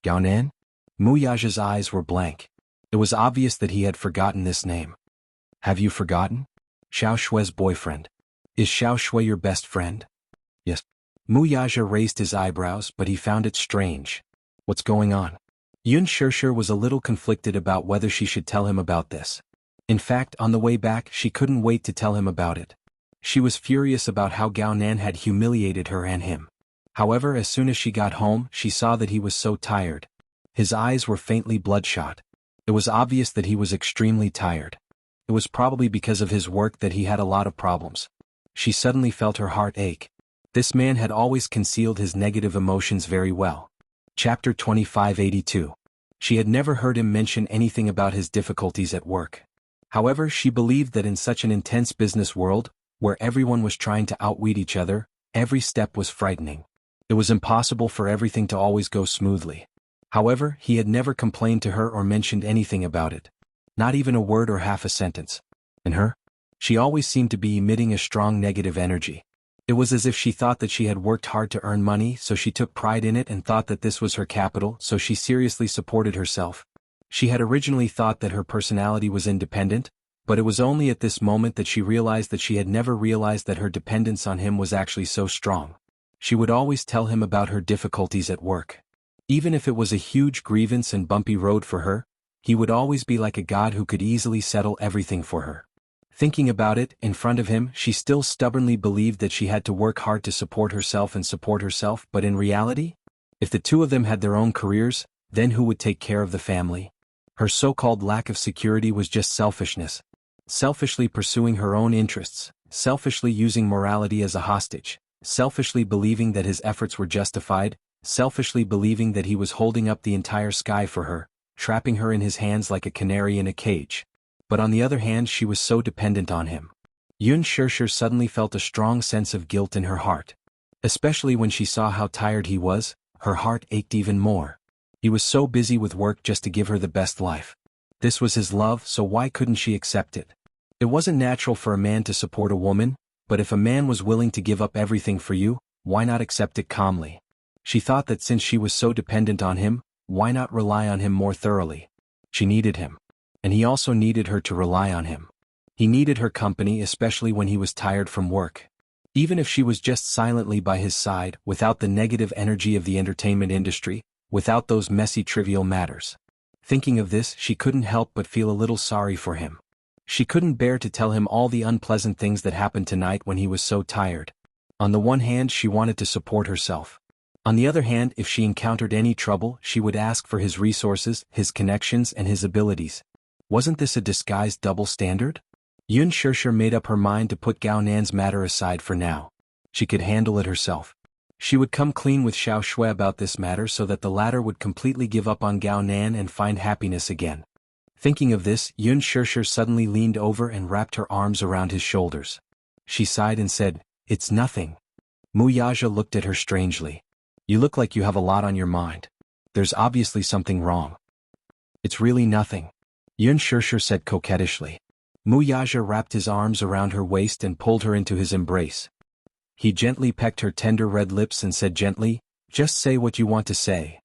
Gao Nan? Muyaja's eyes were blank. It was obvious that he had forgotten this name. Have you forgotten? Xiao Shui's boyfriend. Is Xiao Shui your best friend? Yes. Muyaja raised his eyebrows, but he found it strange. What's going on? Yun Shirshir was a little conflicted about whether she should tell him about this. In fact, on the way back, she couldn't wait to tell him about it. She was furious about how Gao Nan had humiliated her and him. However, as soon as she got home, she saw that he was so tired. His eyes were faintly bloodshot. It was obvious that he was extremely tired. It was probably because of his work that he had a lot of problems. She suddenly felt her heart ache. This man had always concealed his negative emotions very well. Chapter 2582. She had never heard him mention anything about his difficulties at work. However, she believed that in such an intense business world, where everyone was trying to outwit each other, every step was frightening. It was impossible for everything to always go smoothly. However, he had never complained to her or mentioned anything about it. Not even a word or half a sentence. And her? She always seemed to be emitting a strong negative energy. It was as if she thought that she had worked hard to earn money, so she took pride in it and thought that this was her capital, so she seriously supported herself. She had originally thought that her personality was independent, but it was only at this moment that she realized that she had never realized that her dependence on him was actually so strong. She would always tell him about her difficulties at work. Even if it was a huge grievance and bumpy road for her, he would always be like a god who could easily settle everything for her. Thinking about it, in front of him, she still stubbornly believed that she had to work hard to support herself, but in reality? If the two of them had their own careers, then who would take care of the family? Her so-called lack of security was just selfishness. Selfishly pursuing her own interests, selfishly using morality as a hostage, selfishly believing that his efforts were justified, selfishly believing that he was holding up the entire sky for her, trapping her in his hands like a canary in a cage. But on the other hand, she was so dependent on him. Yun Shirshir suddenly felt a strong sense of guilt in her heart. Especially when she saw how tired he was, her heart ached even more. He was so busy with work just to give her the best life. This was his love, so why couldn't she accept it? It wasn't natural for a man to support a woman, but if a man was willing to give up everything for you, why not accept it calmly? She thought that since she was so dependent on him, why not rely on him more thoroughly? She needed him. And he also needed her to rely on him. He needed her company, especially when he was tired from work. Even if she was just silently by his side, without the negative energy of the entertainment industry, without those messy trivial matters. Thinking of this, she couldn't help but feel a little sorry for him. She couldn't bear to tell him all the unpleasant things that happened tonight when he was so tired. On the one hand, she wanted to support herself. On the other hand, if she encountered any trouble, she would ask for his resources, his connections, and his abilities. Wasn't this a disguised double standard? Yun Shirshir made up her mind to put Gao Nan's matter aside for now. She could handle it herself. She would come clean with Xiao Shui about this matter so that the latter would completely give up on Gao Nan and find happiness again. Thinking of this, Yun Shirshir suddenly leaned over and wrapped her arms around his shoulders. She sighed and said, "It's nothing." Muyaja looked at her strangely. "You look like you have a lot on your mind. There's obviously something wrong." "It's really nothing," Yun Shirshir said coquettishly. Muyaja wrapped his arms around her waist and pulled her into his embrace. He gently pecked her tender red lips and said gently, "Just say what you want to say."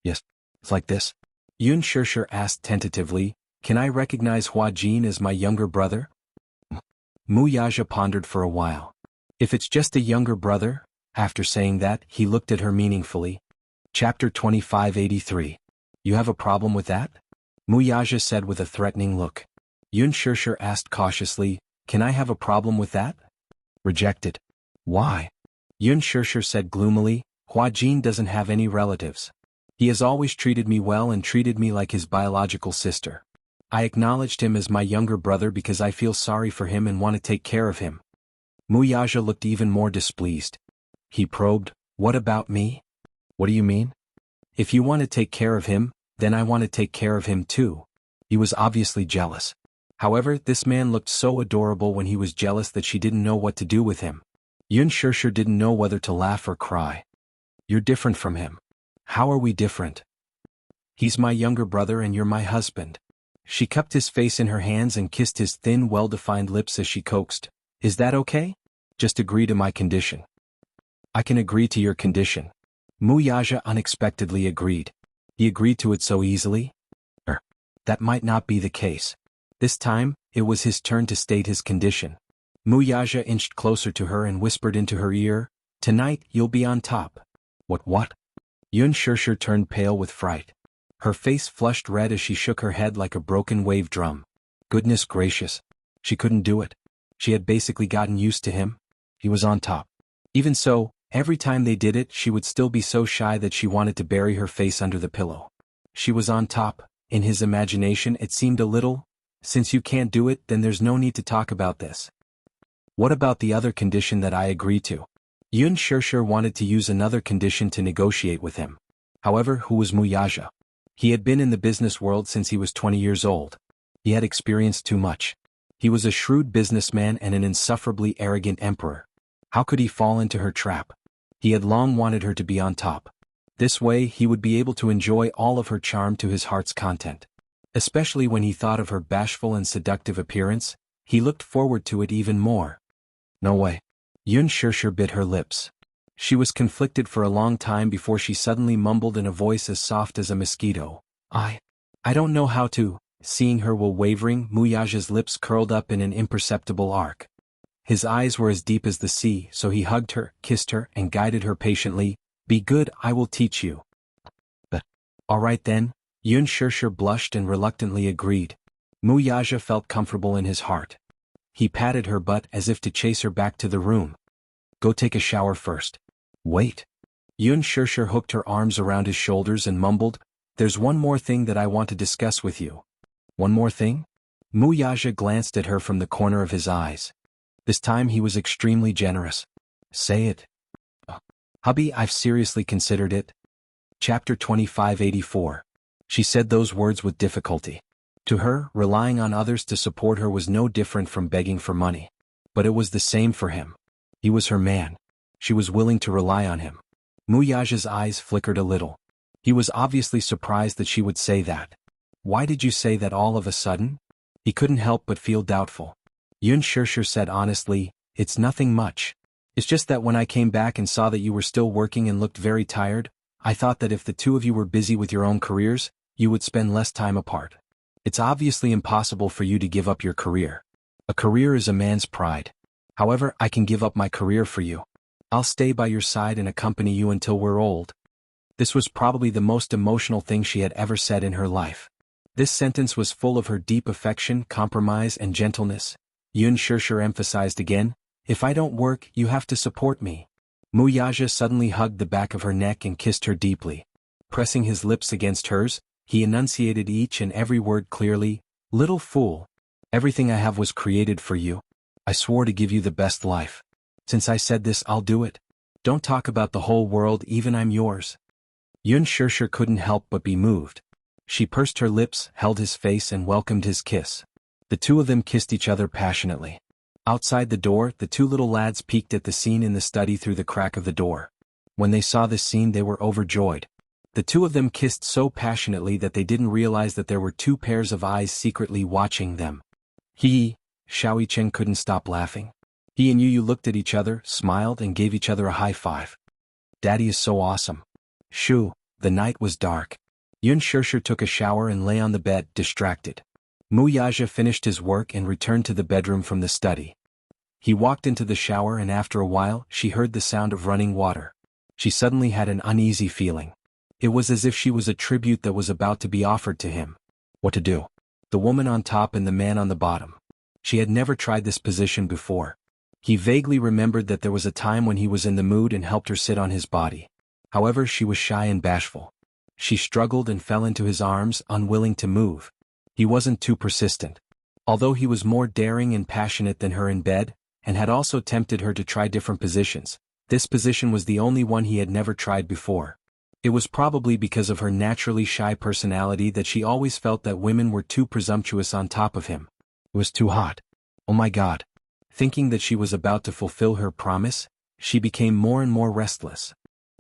"Yes, it's like this?" Yun Shirshir asked tentatively, "Can I recognize Hua Jin as my younger brother?" Muyaja pondered for a while. "If it's just a younger brother?" After saying that, he looked at her meaningfully. Chapter 2583. "You have a problem with that?" Muyaja said with a threatening look. Yun Shirshir asked cautiously, "Can I have a problem with that?" "Rejected." "Why?" Yun Shirshir said gloomily, Hua Jin doesn't have any relatives. He has always treated me well and treated me like his biological sister. I acknowledged him as my younger brother because I feel sorry for him and want to take care of him. Mu Yaja looked even more displeased. He probed, "What about me?" "What do you mean?" "If you want to take care of him, then I want to take care of him too." He was obviously jealous. However, this man looked so adorable when he was jealous that she didn't know what to do with him. Yun Shirshir didn't know whether to laugh or cry. "You're different from him." "How are we different?" "He's my younger brother and you're my husband." She cupped his face in her hands and kissed his thin, well-defined lips as she coaxed. "Is that okay? Just agree to my condition." "I can agree to your condition." Mu Yaja unexpectedly agreed. He agreed to it so easily? That might not be the case. This time, it was his turn to state his condition. Mu Yaja inched closer to her and whispered into her ear, "Tonight, you'll be on top." What? Yun Shirshir turned pale with fright. Her face flushed red as she shook her head like a broken wave drum. Goodness gracious. She couldn't do it. She had basically gotten used to him. He was on top. Even so, every time they did it, she would still be so shy that she wanted to bury her face under the pillow. She was on top. In his imagination it seemed a little, "Since you can't do it, then there's no need to talk about this." "What about the other condition that I agree to?" Yun Shirshir wanted to use another condition to negotiate with him. However, who was Mu Yaja? He had been in the business world since he was 20 years old. He had experienced too much. He was a shrewd businessman and an insufferably arrogant emperor. How could he fall into her trap? He had long wanted her to be on top. This way he would be able to enjoy all of her charm to his heart's content. Especially when he thought of her bashful and seductive appearance, he looked forward to it even more. No way. Yun Shirshir bit her lips. She was conflicted for a long time before she suddenly mumbled in a voice as soft as a mosquito, I don't know how to." Seeing her while wavering, Mu Yaja's lips curled up in an imperceptible arc. His eyes were as deep as the sea, so he hugged her, kissed her, and guided her patiently. "Be good, I will teach you." "But, all right then." Yun Shirshir blushed and reluctantly agreed. Mu Yaja felt comfortable in his heart. He patted her butt as if to chase her back to the room. "Go take a shower first." "Wait." Yun Shirshir hooked her arms around his shoulders and mumbled, "There's one more thing that I want to discuss with you." "One more thing?" Mu Yaja glanced at her from the corner of his eyes. This time he was extremely generous. "Say it." "Hubby, I've seriously considered it." Chapter 2584. She said those words with difficulty. To her, relying on others to support her was no different from begging for money. But it was the same for him. He was her man. She was willing to rely on him. Mu Yaja's eyes flickered a little. He was obviously surprised that she would say that. "Why did you say that all of a sudden?" He couldn't help but feel doubtful. Yun Shirshir said honestly, "It's nothing much. It's just that when I came back and saw that you were still working and looked very tired, I thought that if the two of you were busy with your own careers, you would spend less time apart. It's obviously impossible for you to give up your career. A career is a man's pride. However, I can give up my career for you. I'll stay by your side and accompany you until we're old." This was probably the most emotional thing she had ever said in her life. This sentence was full of her deep affection, compromise, and gentleness. Yun Shirshir emphasized again, "If I don't work, you have to support me." Mu Yaja suddenly hugged the back of her neck and kissed her deeply. Pressing his lips against hers, he enunciated each and every word clearly. "Little fool. Everything I have was created for you. I swore to give you the best life. Since I said this, I'll do it. Don't talk about the whole world, even I'm yours." Yun Shirshir couldn't help but be moved. She pursed her lips, held his face, and welcomed his kiss. The two of them kissed each other passionately. Outside the door, the two little lads peeked at the scene in the study through the crack of the door. When they saw this scene, they were overjoyed. The two of them kissed so passionately that they didn't realize that there were two pairs of eyes secretly watching them. Xiao Yicheng couldn't stop laughing. He and Yu looked at each other, smiled, and gave each other a high five. "Daddy is so awesome." Shoo. The night was dark. Yun Shirshir took a shower and lay on the bed, distracted. Mu Yaja finished his work and returned to the bedroom from the study. He walked into the shower and after a while, she heard the sound of running water. She suddenly had an uneasy feeling. It was as if she was a tribute that was about to be offered to him. What to do? The woman on top and the man on the bottom. She had never tried this position before. He vaguely remembered that there was a time when he was in the mood and helped her sit on his body. However, she was shy and bashful. She struggled and fell into his arms, unwilling to move. He wasn't too persistent. Although he was more daring and passionate than her in bed, and had also tempted her to try different positions, this position was the only one he had never tried before. It was probably because of her naturally shy personality that she always felt that women were too presumptuous on top of him. It was too hot. Oh my God. Thinking that she was about to fulfill her promise, she became more and more restless.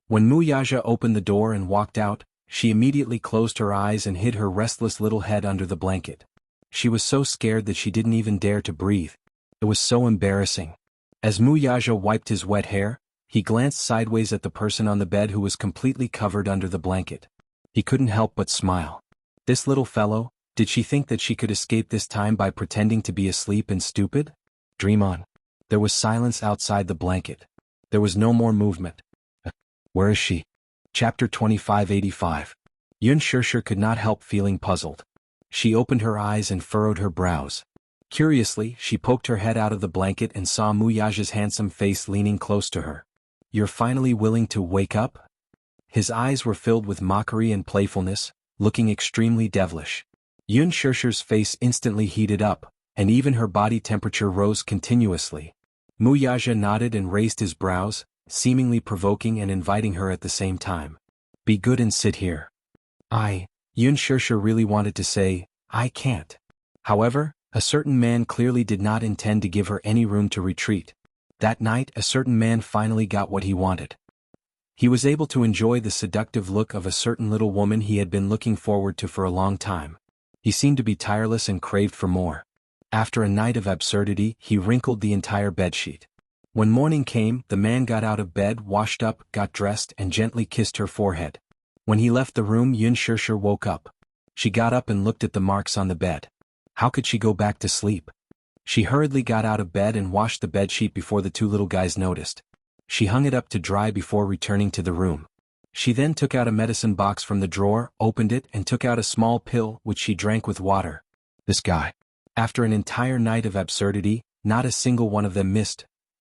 When Muyaja opened the door and walked out, she immediately closed her eyes and hid her restless little head under the blanket. She was so scared that she didn't even dare to breathe. It was so embarrassing. As Muyaja wiped his wet hair, he glanced sideways at the person on the bed who was completely covered under the blanket. He couldn't help but smile. This little fellow, did she think that she could escape this time by pretending to be asleep and stupid? Dream on. There was silence outside the blanket. There was no more movement. Where is she? Chapter 2585. Yun Shirshir could not help feeling puzzled. She opened her eyes and furrowed her brows. Curiously, she poked her head out of the blanket and saw Muyaja's handsome face leaning close to her. You're finally willing to wake up? His eyes were filled with mockery and playfulness, looking extremely devilish. Yun Shirshir's face instantly heated up, and even her body temperature rose continuously. Muyaja nodded and raised his brows, seemingly provoking and inviting her at the same time. Be good and sit here. Yun Shirshir really wanted to say, I can't. However, a certain man clearly did not intend to give her any room to retreat. That night, a certain man finally got what he wanted. He was able to enjoy the seductive look of a certain little woman he had been looking forward to for a long time. He seemed to be tireless and craved for more. After a night of absurdity, he wrinkled the entire bedsheet. When morning came, the man got out of bed, washed up, got dressed, and gently kissed her forehead. When he left the room, Yun Shirshir woke up. She got up and looked at the marks on the bed. How could she go back to sleep? She hurriedly got out of bed and washed the bedsheet before the two little guys noticed. She hung it up to dry before returning to the room. She then took out a medicine box from the drawer, opened it, and took out a small pill, which she drank with water. This guy. After an entire night of absurdity, not a single one of them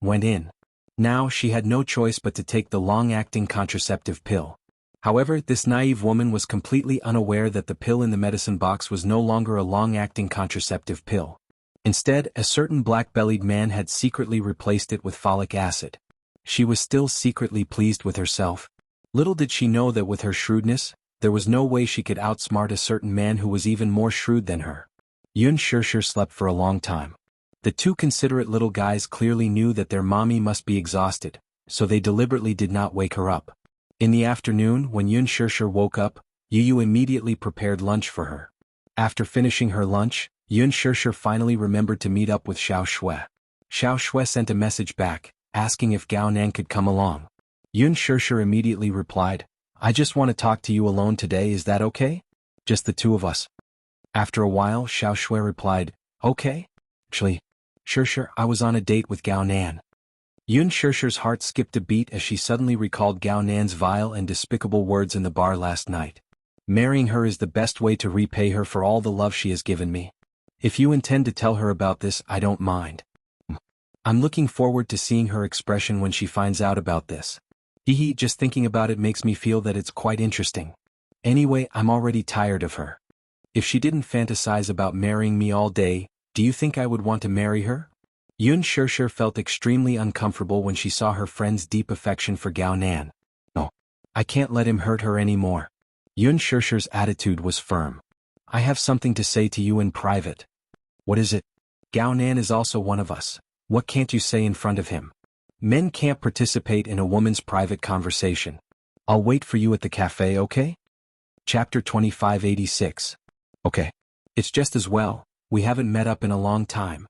went in. Now she had no choice but to take the long-acting contraceptive pill. However, this naive woman was completely unaware that the pill in the medicine box was no longer a long-acting contraceptive pill. Instead, a certain black-bellied man had secretly replaced it with folic acid. She was still secretly pleased with herself. Little did she know that with her shrewdness, there was no way she could outsmart a certain man who was even more shrewd than her. Yun Shirshir slept for a long time. The two considerate little guys clearly knew that their mommy must be exhausted, so they deliberately did not wake her up. In the afternoon, when Yun Shirshir woke up, Yu immediately prepared lunch for her. After finishing her lunch, Yun Shirshir finally remembered to meet up with Xiao Shui. Xiao Shui sent a message back, asking if Gao Nan could come along. Yun Shirshir immediately replied, I just want to talk to you alone today, is that okay? Just the two of us. After a while, Xiao Shui replied, okay. Actually, Shirshir, I was on a date with Gao Nan. Yun Shirshir's heart skipped a beat as she suddenly recalled Gao Nan's vile and despicable words in the bar last night. Marrying her is the best way to repay her for all the love she has given me. If you intend to tell her about this, I don't mind. I'm looking forward to seeing her expression when she finds out about this. Just thinking about it makes me feel that it's quite interesting. Anyway, I'm already tired of her. If she didn't fantasize about marrying me all day, do you think I would want to marry her? Yun Shirshir felt extremely uncomfortable when she saw her friend's deep affection for Gao Nan. No, I can't let him hurt her anymore. Yun Shirshir's attitude was firm. I have something to say to you in private. What is it? Gao Nan is also one of us. What can't you say in front of him? Men can't participate in a woman's private conversation. I'll wait for you at the cafe, okay? Chapter 2586. Okay. It's just as well, we haven't met up in a long time.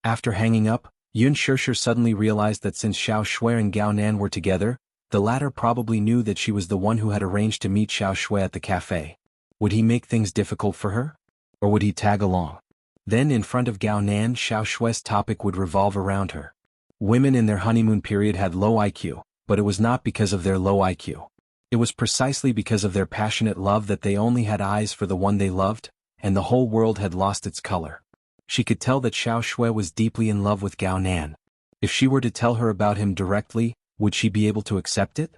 After hanging up, Yun Shirshir suddenly realized that since Xiao Shui and Gao Nan were together, the latter probably knew that she was the one who had arranged to meet Xiao Shui at the cafe. Would he make things difficult for her? Or would he tag along? Then in front of Gao Nan, Xiao Shui's topic would revolve around her. Women in their honeymoon period had low IQ, but it was not because of their low IQ. It was precisely because of their passionate love that they only had eyes for the one they loved, and the whole world had lost its color. She could tell that Xiao Shui was deeply in love with Gao Nan. If she were to tell her about him directly, would she be able to accept it?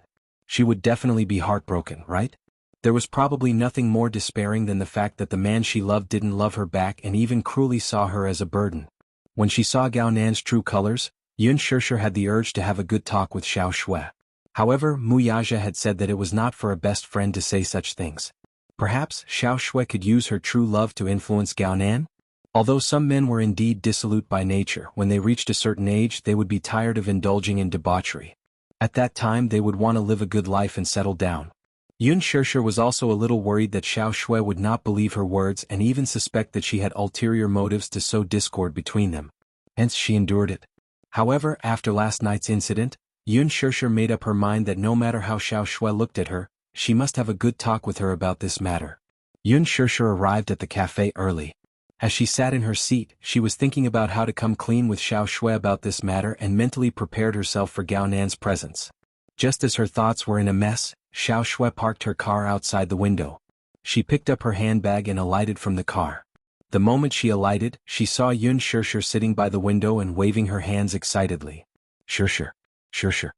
She would definitely be heartbroken, right? There was probably nothing more despairing than the fact that the man she loved didn't love her back and even cruelly saw her as a burden. When she saw Gao Nan's true colors, Yun Shishir had the urge to have a good talk with Xiao Shui. However, Mu Yaja had said that it was not for a best friend to say such things. Perhaps Xiao Shui could use her true love to influence Gao Nan? Although some men were indeed dissolute by nature, when they reached a certain age they would be tired of indulging in debauchery. At that time they would want to live a good life and settle down. Yun Shishir was also a little worried that Xiao Shui would not believe her words and even suspect that she had ulterior motives to sow discord between them. Hence she endured it. However, after last night's incident, Yun Shishir made up her mind that no matter how Xiao Shui looked at her, she must have a good talk with her about this matter. Yun Shishir arrived at the cafe early. As she sat in her seat, she was thinking about how to come clean with Xiao Shui about this matter and mentally prepared herself for Gao Nan's presence. Just as her thoughts were in a mess, Xiao Shui parked her car outside the window. She picked up her handbag and alighted from the car. The moment she alighted, she saw Yun Shishir sitting by the window and waving her hands excitedly. Shishir. Shishir.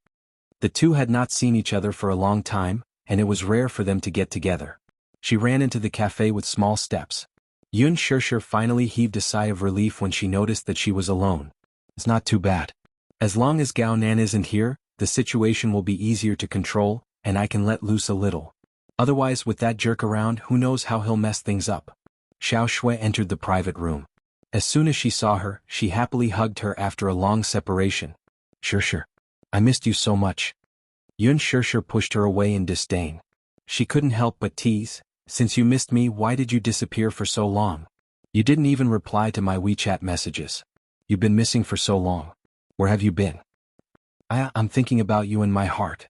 The two had not seen each other for a long time, and it was rare for them to get together. She ran into the cafe with small steps. Yun Shishir finally heaved a sigh of relief when she noticed that she was alone. It's not too bad. As long as Gao Nan isn't here, the situation will be easier to control, and I can let loose a little. Otherwise, with that jerk around, who knows how he'll mess things up. Xiao Shui entered the private room. As soon as she saw her, she happily hugged her after a long separation. Shishir. I missed you so much. Yun Shishir pushed her away in disdain. She couldn't help but tease. Since you missed me, why did you disappear for so long? You didn't even reply to my WeChat messages. You've been missing for so long. Where have you been? I'm thinking about you in my heart.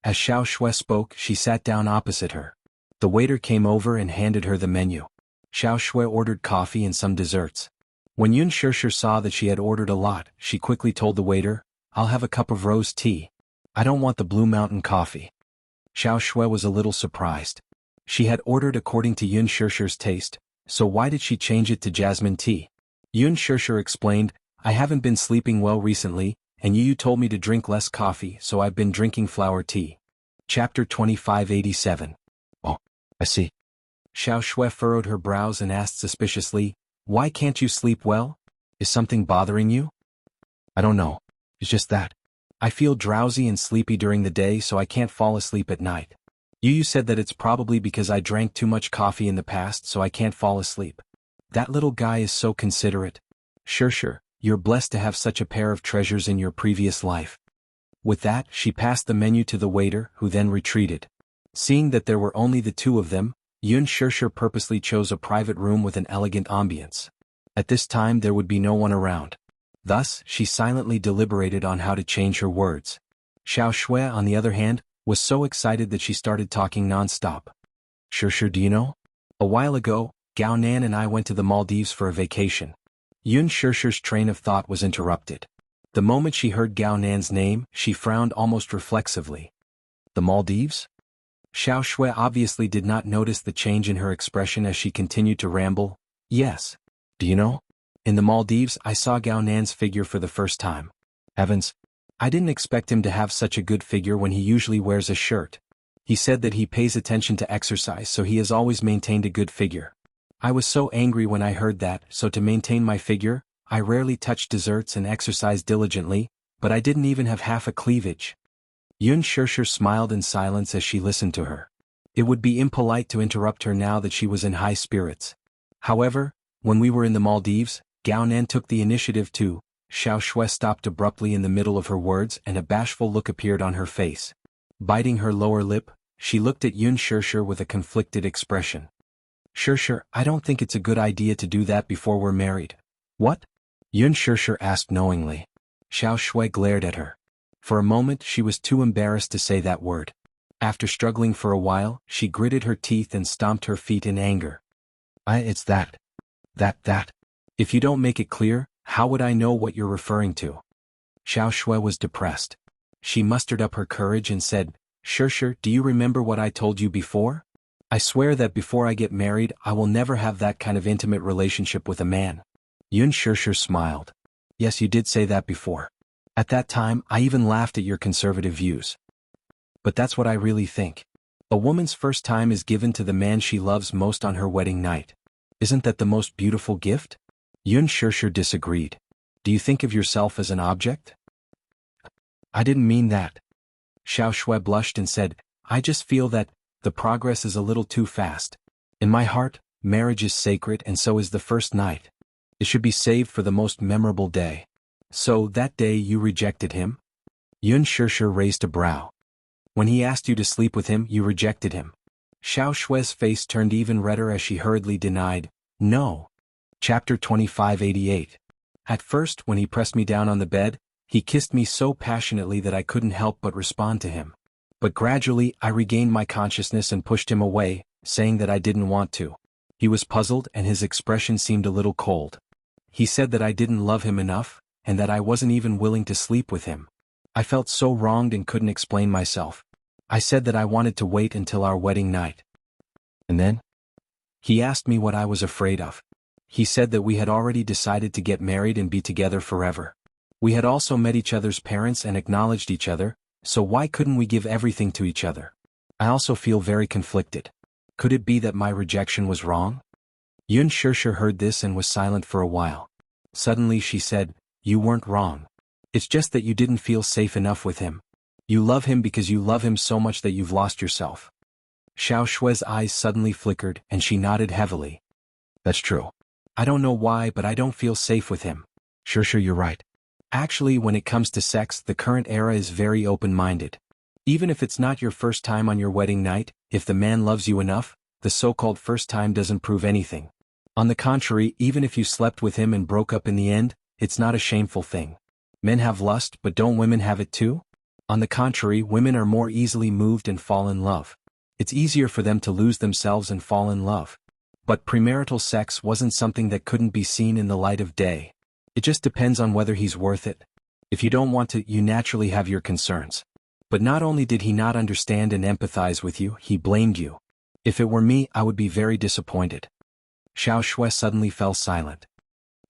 As Xiao Shui spoke, she sat down opposite her. The waiter came over and handed her the menu. Xiao Shui ordered coffee and some desserts. When Yun Shishir saw that she had ordered a lot, she quickly told the waiter, I'll have a cup of rose tea. I don't want the Blue Mountain coffee. Xiao Shui was a little surprised. She had ordered according to Yun Shishir's taste, so why did she change it to jasmine tea? Yun Shishir explained, I haven't been sleeping well recently, and you told me to drink less coffee, so I've been drinking flower tea. Chapter 2587. Oh, I see. Xiao Shui furrowed her brows and asked suspiciously, Why can't you sleep well? Is something bothering you? I don't know. It's just that. I feel drowsy and sleepy during the day, so I can't fall asleep at night. You said that it's probably because I drank too much coffee in the past, so I can't fall asleep. That little guy is so considerate. Shishir, you're blessed to have such a pair of treasures in your previous life. With that, she passed the menu to the waiter, who then retreated. Seeing that there were only the two of them, Yun Shishir purposely chose a private room with an elegant ambience. At this time there would be no one around. Thus, she silently deliberated on how to change her words. Xiao Shui, on the other hand, was so excited that she started talking non-stop. Shishir, do you know? A while ago, Gao Nan and I went to the Maldives for a vacation. Yun Shishir's train of thought was interrupted. The moment she heard Gao Nan's name, she frowned almost reflexively. The Maldives? Xiao Shui obviously did not notice the change in her expression as she continued to ramble. Yes. Do you know? In the Maldives I saw Gao Nan's figure for the first time. Heavens. I didn't expect him to have such a good figure when he usually wears a shirt. He said that he pays attention to exercise, so he has always maintained a good figure. I was so angry when I heard that, so to maintain my figure, I rarely touched desserts and exercised diligently, but I didn't even have half a cleavage. Yun Shishir smiled in silence as she listened to her. It would be impolite to interrupt her now that she was in high spirits. However, when we were in the Maldives, Gao Nan took the initiative too. Xiao Shui stopped abruptly in the middle of her words and a bashful look appeared on her face. Biting her lower lip, she looked at Yun Shishir with a conflicted expression. Shishir, I don't think it's a good idea to do that before we're married. What? Yun Shishir asked knowingly. Xiao Shui glared at her. For a moment she was too embarrassed to say that word. After struggling for a while, she gritted her teeth and stomped her feet in anger. It's that. If you don't make it clear, how would I know what you're referring to? Xiao Shui was depressed. She mustered up her courage and said, Shishir, do you remember what I told you before? I swear that before I get married I will never have that kind of intimate relationship with a man. Yun Shishir smiled. Yes, you did say that before. At that time I even laughed at your conservative views. But that's what I really think. A woman's first time is given to the man she loves most on her wedding night. Isn't that the most beautiful gift? Yun Shishir disagreed. Do you think of yourself as an object? I didn't mean that. Xiao Shui blushed and said, I just feel that the progress is a little too fast. In my heart, marriage is sacred and so is the first night. It should be saved for the most memorable day. So that day you rejected him? Yun Shishir raised a brow. When he asked you to sleep with him, you rejected him. Xiao Shui's face turned even redder as she hurriedly denied, no. Chapter 2588. At first, when he pressed me down on the bed, he kissed me so passionately that I couldn't help but respond to him. But gradually, I regained my consciousness and pushed him away, saying that I didn't want to. He was puzzled and his expression seemed a little cold. He said that I didn't love him enough, and that I wasn't even willing to sleep with him. I felt so wronged and couldn't explain myself. I said that I wanted to wait until our wedding night. And then? He asked me what I was afraid of. He said that we had already decided to get married and be together forever. We had also met each other's parents and acknowledged each other, so why couldn't we give everything to each other? I also feel very conflicted. Could it be that my rejection was wrong? Yun Shishir heard this and was silent for a while. Suddenly she said, you weren't wrong. It's just that you didn't feel safe enough with him. You love him because you love him so much that you've lost yourself. Xiao Shui's eyes suddenly flickered and she nodded heavily. That's true. I don't know why, but I don't feel safe with him. Shishir, you're right. Actually, when it comes to sex, the current era is very open-minded. Even if it's not your first time on your wedding night, if the man loves you enough, the so-called first time doesn't prove anything. On the contrary, even if you slept with him and broke up in the end, it's not a shameful thing. Men have lust, but don't women have it too? On the contrary, women are more easily moved and fall in love. It's easier for them to lose themselves and fall in love. But premarital sex wasn't something that couldn't be seen in the light of day. It just depends on whether he's worth it. If you don't want to, you naturally have your concerns. But not only did he not understand and empathize with you, he blamed you. If it were me, I would be very disappointed. Xiao Shui suddenly fell silent.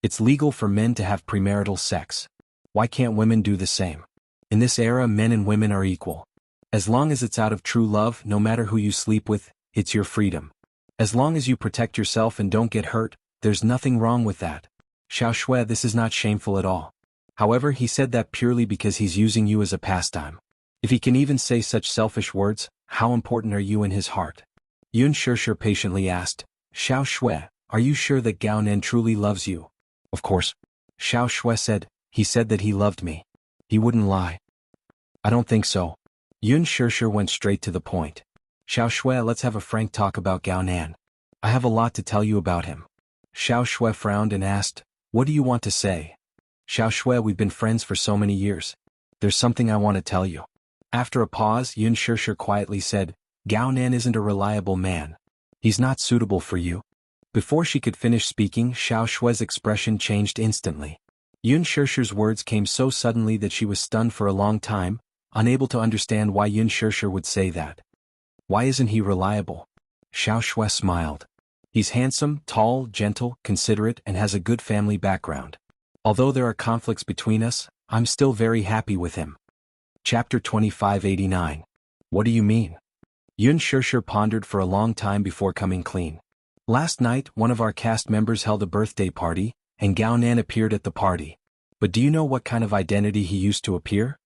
It's legal for men to have premarital sex. Why can't women do the same? In this era, men and women are equal. As long as it's out of true love, no matter who you sleep with, it's your freedom. As long as you protect yourself and don't get hurt, there's nothing wrong with that. Xiao Shui, this is not shameful at all. However, he said that purely because he's using you as a pastime. If he can even say such selfish words, how important are you in his heart? Yun Shishir patiently asked, Xiao Shui, are you sure that Gao Nen truly loves you? Of course. Xiao Shui said, he said that he loved me. He wouldn't lie. I don't think so. Yun Shishir went straight to the point. Xiao Shui, let's have a frank talk about Gao Nan. I have a lot to tell you about him. Xiao Shui frowned and asked, what do you want to say? Xiao Shui, we've been friends for so many years. There's something I want to tell you. After a pause, Yun Shishir quietly said, Gao Nan isn't a reliable man. He's not suitable for you. Before she could finish speaking, Xiao Shui's expression changed instantly. Yun Shishir's words came so suddenly that she was stunned for a long time, unable to understand why Yun Shishir would say that. Why isn't he reliable? Xiao Shui smiled. He's handsome, tall, gentle, considerate, and has a good family background. Although there are conflicts between us, I'm still very happy with him. Chapter 2589. What do you mean? Yun Shishir pondered for a long time before coming clean. Last night, one of our cast members held a birthday party, and Gao Nan appeared at the party. But do you know what kind of identity he used to appear?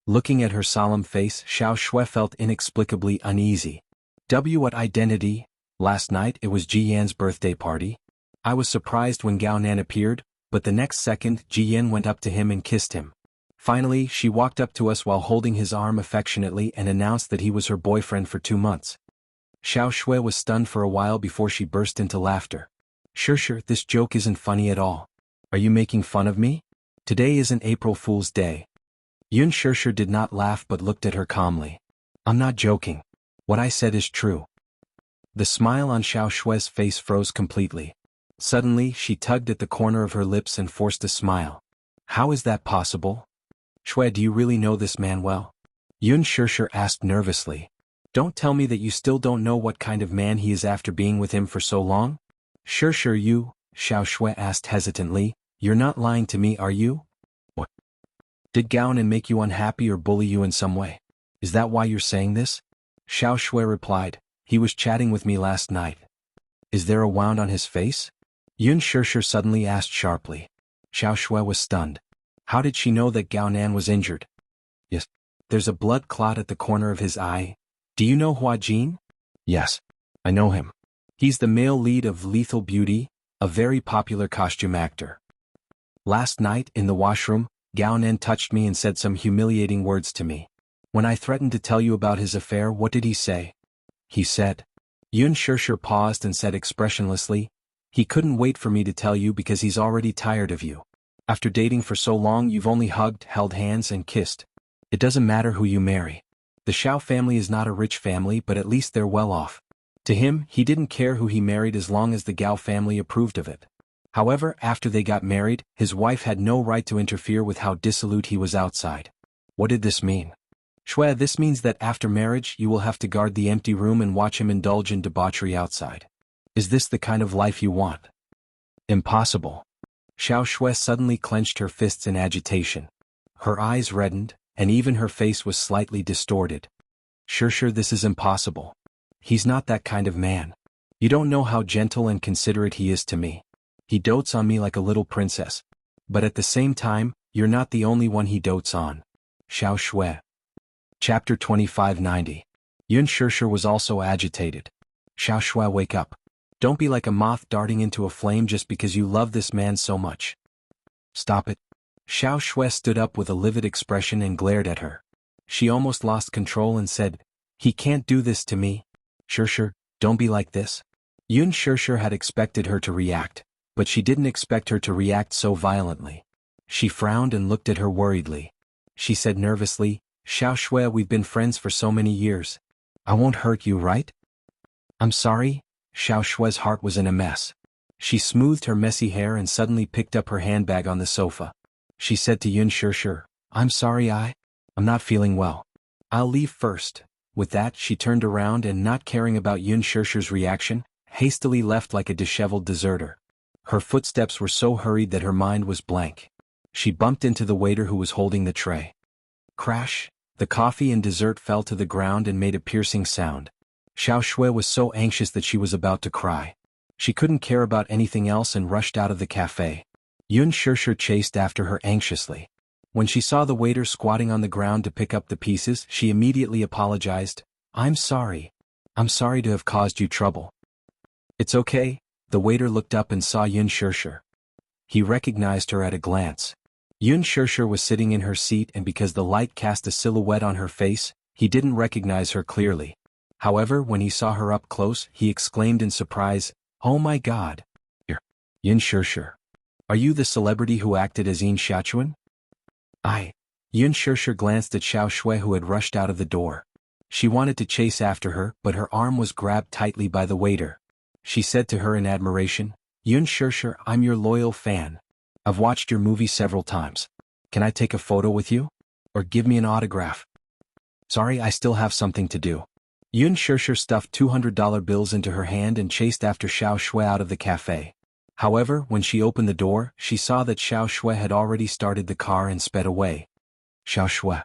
Looking at her solemn face, Xiao Shui felt inexplicably uneasy. What identity? Last night it was Ji Yan's birthday party. I was surprised when Gao Nan appeared, but the next second Ji Yan went up to him and kissed him. Finally, she walked up to us while holding his arm affectionately and announced that he was her boyfriend for 2 months. Xiao Shui was stunned for a while before she burst into laughter. Shishir, this joke isn't funny at all. Are you making fun of me? Today isn't April Fool's Day. Yun Shishir did not laugh but looked at her calmly. I'm not joking. What I said is true. The smile on Xiao Shui's face froze completely. Suddenly, she tugged at the corner of her lips and forced a smile. How is that possible? Shui, do you really know this man well? Yun Shishir asked nervously. Don't tell me that you still don't know what kind of man he is after being with him for so long? Shishir, you, Xiao Shui asked hesitantly, you're not lying to me, are you? What? Did Gao Nan make you unhappy or bully you in some way? Is that why you're saying this? Xiao Shui replied, he was chatting with me last night. Is there a wound on his face? Yun Shishir suddenly asked sharply. Xiao Shui was stunned. How did she know that Gao Nan was injured? Yes. There's a blood clot at the corner of his eye. Do you know Hua Jin? Yes. I know him. He's the male lead of Lethal Beauty, a very popular costume actor. Last night, in the washroom, Gao Nan touched me and said some humiliating words to me. When I threatened to tell you about his affair, what did he say? He said. Yun Shishir paused and said expressionlessly, he couldn't wait for me to tell you because he's already tired of you. After dating for so long, you've only hugged, held hands and kissed. It doesn't matter who you marry. The Xiao family is not a rich family, but at least they're well off. To him, he didn't care who he married as long as the Gao family approved of it. However, after they got married, his wife had no right to interfere with how dissolute he was outside. What did this mean? Shui, this means that after marriage you will have to guard the empty room and watch him indulge in debauchery outside. Is this the kind of life you want? Impossible. Xiao Shui suddenly clenched her fists in agitation. Her eyes reddened, and even her face was slightly distorted. Sure, this is impossible. He's not that kind of man. You don't know how gentle and considerate he is to me. He dotes on me like a little princess. But at the same time, you're not the only one he dotes on. Xiao Shui. Chapter 2590. Yun Shishir was also agitated. Xiao Shui, wake up. Don't be like a moth darting into a flame just because you love this man so much. Stop it. Xiao Shui stood up with a livid expression and glared at her. She almost lost control and said, he can't do this to me. Shishir, don't be like this. Yun Shishir had expected her to react, but she didn't expect her to react so violently. She frowned and looked at her worriedly. She said nervously, Xiao Shui, we've been friends for so many years. I won't hurt you, right? I'm sorry. Xiao Shui's heart was in a mess. She smoothed her messy hair and suddenly picked up her handbag on the sofa. She said to Yun Shishir, I'm sorry, I'm not feeling well. I'll leave first. With that, she turned around and, not caring about Yun Shishir's reaction, hastily left like a disheveled deserter. Her footsteps were so hurried that her mind was blank. She bumped into the waiter who was holding the tray. Crash! The coffee and dessert fell to the ground and made a piercing sound. Xiao Shui was so anxious that she was about to cry. She couldn't care about anything else and rushed out of the cafe. Yun Shishir chased after her anxiously. When she saw the waiter squatting on the ground to pick up the pieces, she immediately apologized. I'm sorry. I'm sorry to have caused you trouble. It's okay. The waiter looked up and saw Yun Shishir. He recognized her at a glance. Yun Shishir was sitting in her seat, and because the light cast a silhouette on her face, he didn't recognize her clearly. However, when he saw her up close, he exclaimed in surprise, Oh my God! Yun Shishir. Are you the celebrity who acted as Yin Xiaochuan? Yun Shishir glanced at Xiao Shui, who had rushed out of the door. She wanted to chase after her, but her arm was grabbed tightly by the waiter. She said to her in admiration, Yun Shishir, I'm your loyal fan. I've watched your movie several times. Can I take a photo with you? Or give me an autograph? Sorry, I still have something to do. Yun Shishir stuffed $200 bills into her hand and chased after Xiao Shui out of the cafe. However, when she opened the door, she saw that Xiao Shui had already started the car and sped away. Xiao Shui.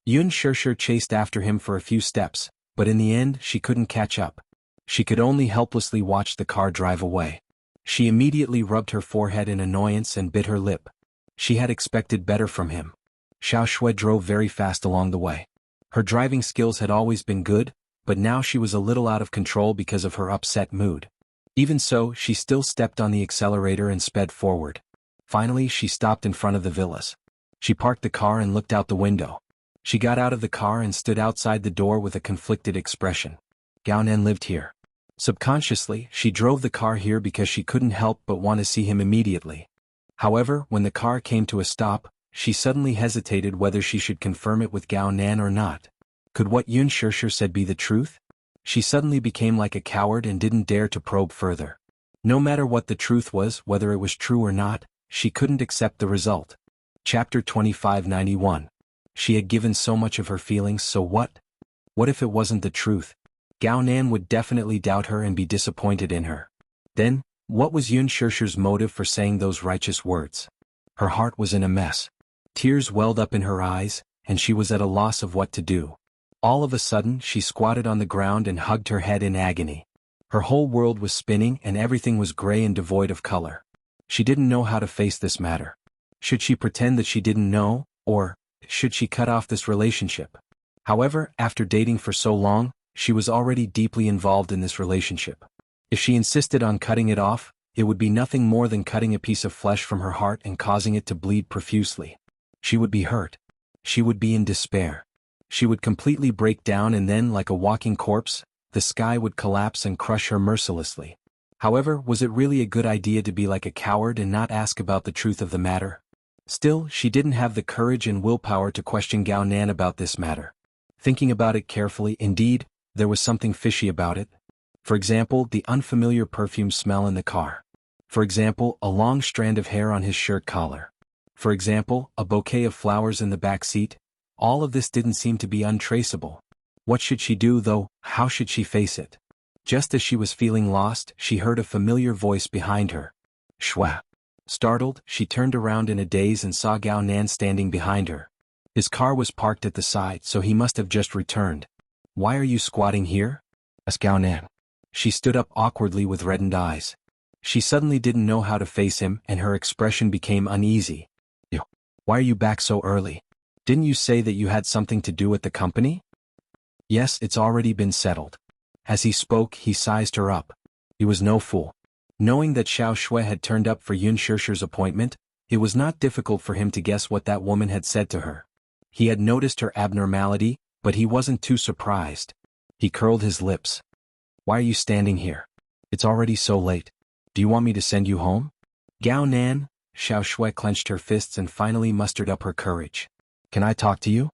Yun Shishir chased after him for a few steps, but in the end she couldn't catch up. She could only helplessly watch the car drive away. She immediately rubbed her forehead in annoyance and bit her lip. She had expected better from him. Xiao Shui drove very fast along the way. Her driving skills had always been good, but now she was a little out of control because of her upset mood. Even so, she still stepped on the accelerator and sped forward. Finally, she stopped in front of the villas. She parked the car and looked out the window. She got out of the car and stood outside the door with a conflicted expression. Gao Nan lived here. Subconsciously, she drove the car here because she couldn't help but want to see him immediately. However, when the car came to a stop, she suddenly hesitated whether she should confirm it with Gao Nan or not. Could what Yun Shishir said be the truth? She suddenly became like a coward and didn't dare to probe further. No matter what the truth was, whether it was true or not, she couldn't accept the result. Chapter 2591. She had given so much of her feelings, so what? What if it wasn't the truth? Gao Nan would definitely doubt her and be disappointed in her. Then, what was Yun Shishir's motive for saying those righteous words? Her heart was in a mess. Tears welled up in her eyes, and she was at a loss of what to do. All of a sudden she squatted on the ground and hugged her head in agony. Her whole world was spinning and everything was gray and devoid of color. She didn't know how to face this matter. Should she pretend that she didn't know, or should she cut off this relationship? However, after dating for so long, she was already deeply involved in this relationship. If she insisted on cutting it off, it would be nothing more than cutting a piece of flesh from her heart and causing it to bleed profusely. She would be hurt. She would be in despair. She would completely break down and then, like a walking corpse, the sky would collapse and crush her mercilessly. However, was it really a good idea to be like a coward and not ask about the truth of the matter? Still, she didn't have the courage and willpower to question Gao Nan about this matter. Thinking about it carefully, indeed, there was something fishy about it. For example, the unfamiliar perfume smell in the car. For example, a long strand of hair on his shirt collar. For example, a bouquet of flowers in the back seat. All of this didn't seem to be untraceable. What should she do though? How should she face it? Just as she was feeling lost, she heard a familiar voice behind her. Shwa. Startled, she turned around in a daze and saw Gao Nan standing behind her. His car was parked at the side, so he must have just returned. Why are you squatting here? Asked Gao Nan. She stood up awkwardly with reddened eyes. She suddenly didn't know how to face him and her expression became uneasy. Why are you back so early? Didn't you say that you had something to do at the company? Yes, it's already been settled. As he spoke, he sized her up. He was no fool. Knowing that Xiao Shui had turned up for Yun Shishir's appointment, it was not difficult for him to guess what that woman had said to her. He had noticed her abnormality, but he wasn't too surprised. He curled his lips. Why are you standing here? It's already so late. Do you want me to send you home? Gao Nan, Xiao Shui clenched her fists and finally mustered up her courage. Can I talk to you?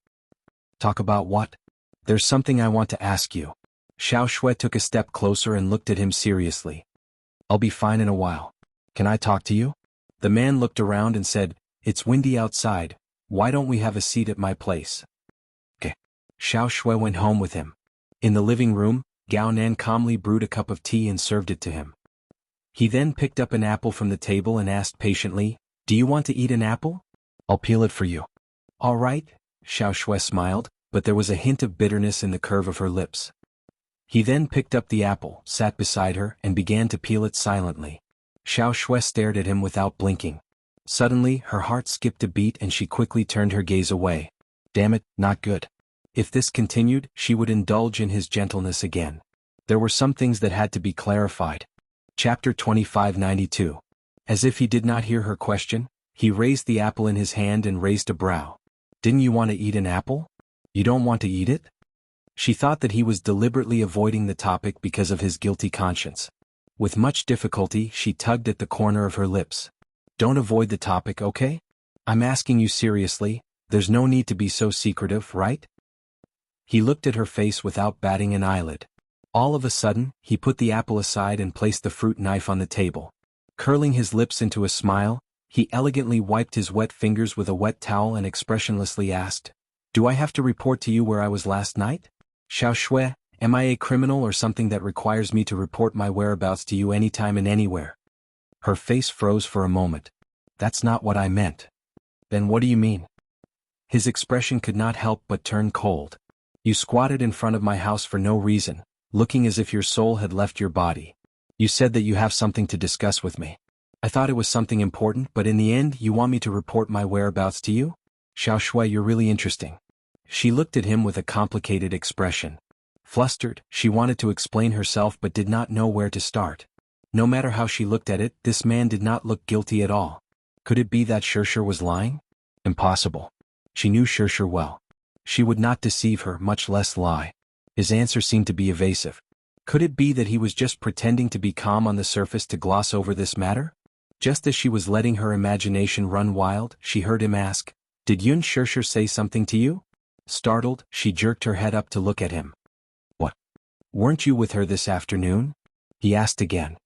Talk about what? There's something I want to ask you. Xiao Shui took a step closer and looked at him seriously. I'll be fine in a while. Can I talk to you? The man looked around and said, It's windy outside. Why don't we have a seat at my place? Okay. Xiao Shui went home with him. In the living room, Gao Nan calmly brewed a cup of tea and served it to him. He then picked up an apple from the table and asked patiently, Do you want to eat an apple? I'll peel it for you. All right, Xiao Shui smiled, but there was a hint of bitterness in the curve of her lips. He then picked up the apple, sat beside her, and began to peel it silently. Xiao Shui stared at him without blinking. Suddenly, her heart skipped a beat and she quickly turned her gaze away. Damn it, not good. If this continued, she would indulge in his gentleness again. There were some things that had to be clarified. Chapter 2592. As if he did not hear her question, he raised the apple in his hand and raised a brow. Didn't you want to eat an apple? You don't want to eat it? She thought that he was deliberately avoiding the topic because of his guilty conscience. With much difficulty, she tugged at the corner of her lips. Don't avoid the topic, okay? I'm asking you seriously, there's no need to be so secretive, right? He looked at her face without batting an eyelid. All of a sudden, he put the apple aside and placed the fruit knife on the table. Curling his lips into a smile, he elegantly wiped his wet fingers with a wet towel and expressionlessly asked, Do I have to report to you where I was last night? Xiao Shui, am I a criminal or something that requires me to report my whereabouts to you anytime and anywhere? Her face froze for a moment. That's not what I meant. Then what do you mean? His expression could not help but turn cold. You squatted in front of my house for no reason, looking as if your soul had left your body. You said that you have something to discuss with me. I thought it was something important, but in the end you want me to report my whereabouts to you? Xiao Shui, you're really interesting. She looked at him with a complicated expression. Flustered, she wanted to explain herself but did not know where to start. No matter how she looked at it, this man did not look guilty at all. Could it be that Shishir was lying? Impossible. She knew Shishir well. She would not deceive her, much less lie. His answer seemed to be evasive. Could it be that he was just pretending to be calm on the surface to gloss over this matter? Just as she was letting her imagination run wild, she heard him ask, Did Yun Shishir say something to you? Startled, she jerked her head up to look at him. What? Weren't you with her this afternoon? He asked again.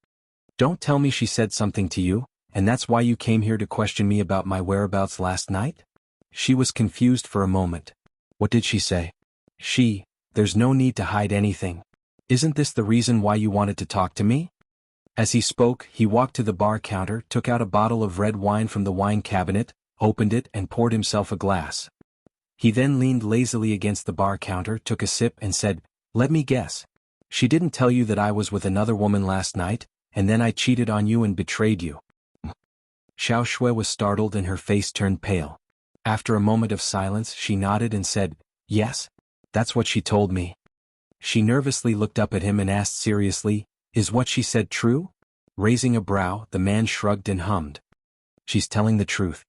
Don't tell me she said something to you, and that's why you came here to question me about my whereabouts last night? She was confused for a moment. What did she say? There's no need to hide anything. Isn't this the reason why you wanted to talk to me? As he spoke, he walked to the bar counter, took out a bottle of red wine from the wine cabinet, opened it and poured himself a glass. He then leaned lazily against the bar counter, took a sip and said, "Let me guess. She didn't tell you that I was with another woman last night, and then I cheated on you and betrayed you." Xiao Shui was startled and her face turned pale. After a moment of silence, she nodded and said, "Yes, that's what she told me." She nervously looked up at him and asked seriously, "Is what she said true?" Raising a brow, the man shrugged and hummed. "She's telling the truth."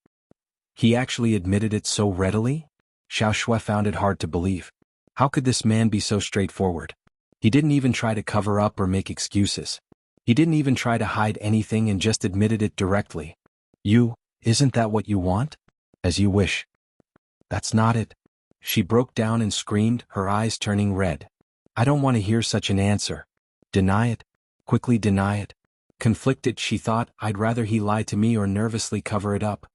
He actually admitted it so readily? Xiao Shui found it hard to believe. How could this man be so straightforward? He didn't even try to cover up or make excuses. He didn't even try to hide anything and just admitted it directly. Isn't that what you want? As you wish." "That's not it." She broke down and screamed, her eyes turning red. "I don't want to hear such an answer. Deny it. Quickly deny it." Conflicted, she thought, I'd rather he lie to me or nervously cover it up.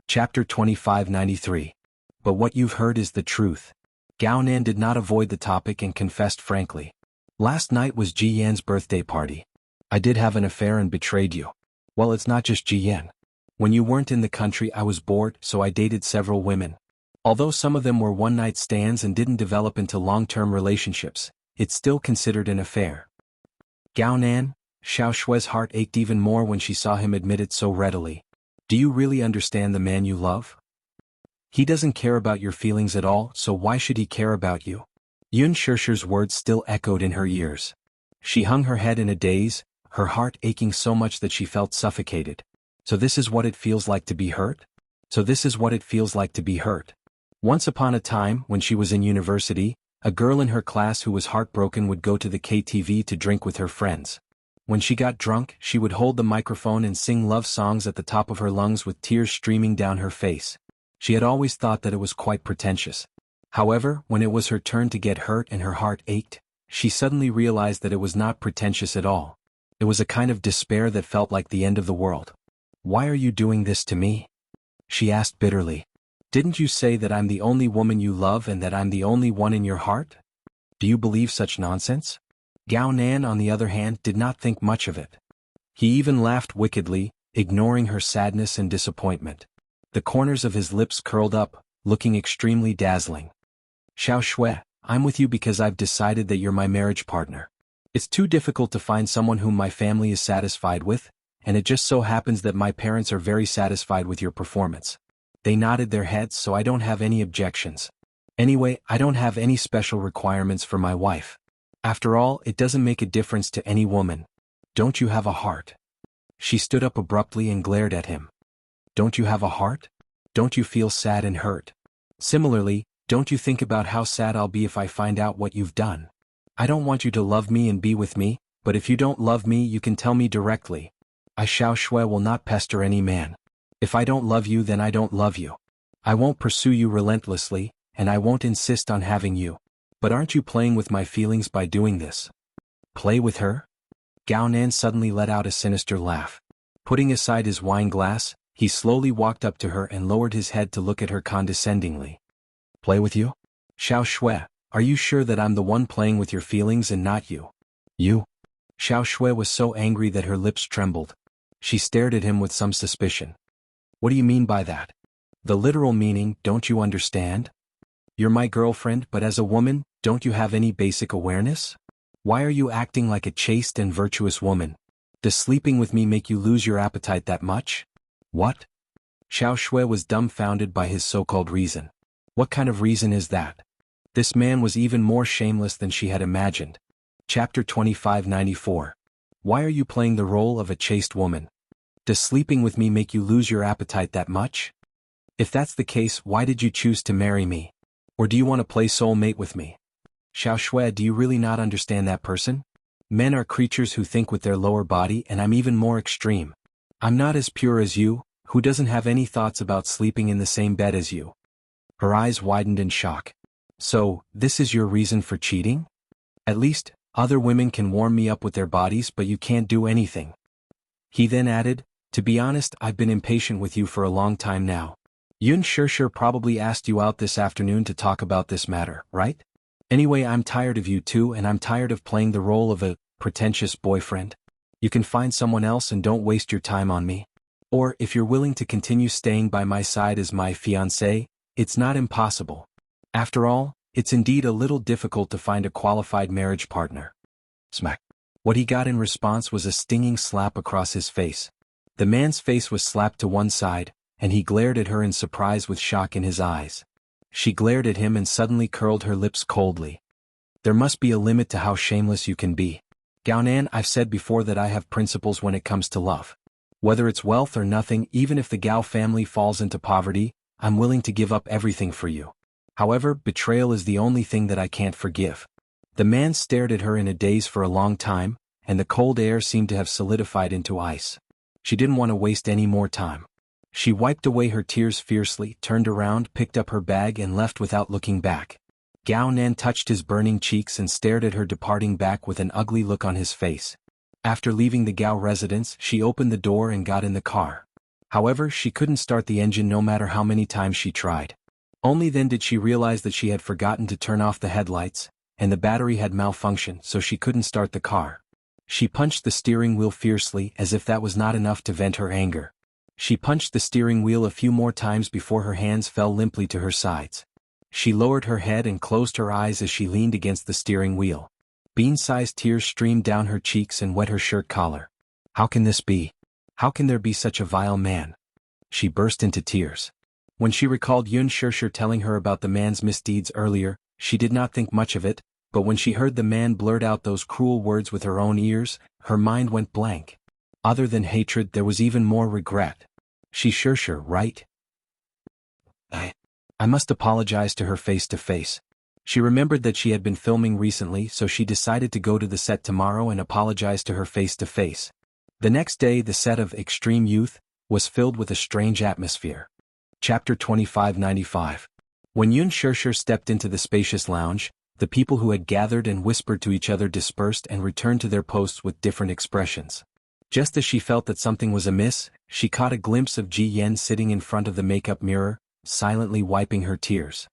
Chapter 2593. But what you've heard is the truth. Gao Nan did not avoid the topic and confessed frankly. "Last night was Ji Yan's birthday party. I did have an affair and betrayed you. Well, it's not just Ji Yan. When you weren't in the country, I was bored, so I dated several women. Although some of them were one-night stands and didn't develop into long-term relationships, it's still considered an affair." Gao Nan, Xiao Shui's heart ached even more when she saw him admit it so readily. "Do you really understand the man you love? He doesn't care about your feelings at all, so why should he care about you?" Yun Shishir's words still echoed in her ears. She hung her head in a daze, her heart aching so much that she felt suffocated. So this is what it feels like to be hurt? So this is what it feels like to be hurt. Once upon a time, when she was in university, a girl in her class who was heartbroken would go to the KTV to drink with her friends. When she got drunk, she would hold the microphone and sing love songs at the top of her lungs with tears streaming down her face. She had always thought that it was quite pretentious. However, when it was her turn to get hurt and her heart ached, she suddenly realized that it was not pretentious at all. It was a kind of despair that felt like the end of the world. "Why are you doing this to me?" she asked bitterly. "Didn't you say that I'm the only woman you love and that I'm the only one in your heart? Do you believe such nonsense?" Gao Nan, on the other hand, did not think much of it. He even laughed wickedly, ignoring her sadness and disappointment. The corners of his lips curled up, looking extremely dazzling. "Xiao Shui, I'm with you because I've decided that you're my marriage partner. It's too difficult to find someone whom my family is satisfied with, and it just so happens that my parents are very satisfied with your performance. They nodded their heads, so I don't have any objections. Anyway, I don't have any special requirements for my wife. After all, it doesn't make a difference to any woman. Don't you have a heart?" She stood up abruptly and glared at him. "Don't you have a heart? Don't you feel sad and hurt? Similarly, don't you think about how sad I'll be if I find out what you've done? I don't want you to love me and be with me, but if you don't love me, you can tell me directly. I, Xiao Shui, will not pester any man. If I don't love you, then I don't love you. I won't pursue you relentlessly, and I won't insist on having you. But aren't you playing with my feelings by doing this?" "Play with her?" Gao Nan suddenly let out a sinister laugh. Putting aside his wine glass, he slowly walked up to her and lowered his head to look at her condescendingly. "Play with you? Xiao Shui, are you sure that I'm the one playing with your feelings and not you?" "You?" Xiao Shui was so angry that her lips trembled. She stared at him with some suspicion. "What do you mean by that? The literal meaning, don't you understand? You're my girlfriend, but as a woman, don't you have any basic awareness? Why are you acting like a chaste and virtuous woman? Does sleeping with me make you lose your appetite that much?" "What?" Xiao Shui was dumbfounded by his so-called reason. What kind of reason is that? This man was even more shameless than she had imagined. Chapter 2594. Why are you playing the role of a chaste woman? Does sleeping with me make you lose your appetite that much? If that's the case, why did you choose to marry me? Or do you want to play soulmate with me? Xiao Shui, do you really not understand that person? Men are creatures who think with their lower body, and I'm even more extreme. I'm not as pure as you, who doesn't have any thoughts about sleeping in the same bed as you. Her eyes widened in shock. So, this is your reason for cheating? At least, other women can warm me up with their bodies, but you can't do anything. He then added, to be honest, I've been impatient with you for a long time now. Yun Shishir probably asked you out this afternoon to talk about this matter, right? Anyway, I'm tired of you too, and I'm tired of playing the role of a pretentious boyfriend. You can find someone else and don't waste your time on me. Or, if you're willing to continue staying by my side as my fiancé, it's not impossible. After all, it's indeed a little difficult to find a qualified marriage partner. Smack. What he got in response was a stinging slap across his face. The man's face was slapped to one side, and he glared at her in surprise with shock in his eyes. She glared at him and suddenly curled her lips coldly. There must be a limit to how shameless you can be. Gao Nan, I've said before that I have principles when it comes to love. Whether it's wealth or nothing, even if the Gao family falls into poverty, I'm willing to give up everything for you. However, betrayal is the only thing that I can't forgive. The man stared at her in a daze for a long time, and the cold air seemed to have solidified into ice. She didn't want to waste any more time. She wiped away her tears fiercely, turned around, picked up her bag and left without looking back. Gao Nan touched his burning cheeks and stared at her departing back with an ugly look on his face. After leaving the Gao residence, she opened the door and got in the car. However, she couldn't start the engine no matter how many times she tried. Only then did she realize that she had forgotten to turn off the headlights, and the battery had malfunctioned, so she couldn't start the car. She punched the steering wheel fiercely as if that was not enough to vent her anger. She punched the steering wheel a few more times before her hands fell limply to her sides. She lowered her head and closed her eyes as she leaned against the steering wheel. Bean-sized tears streamed down her cheeks and wet her shirt collar. How can this be? How can there be such a vile man? She burst into tears. When she recalled Yun Shishir telling her about the man's misdeeds earlier, she did not think much of it, but when she heard the man blurt out those cruel words with her own ears, her mind went blank. Other than hatred, there was even more regret. She Shishir, right? I must apologize to her face to face. She remembered that she had been filming recently, so she decided to go to the set tomorrow and apologize to her face to face. The next day, the set of Extreme Youth was filled with a strange atmosphere. Chapter 2595. When Yun Shishir stepped into the spacious lounge, the people who had gathered and whispered to each other dispersed and returned to their posts with different expressions. Just as she felt that something was amiss, she caught a glimpse of Ji Yen sitting in front of the makeup mirror, silently wiping her tears.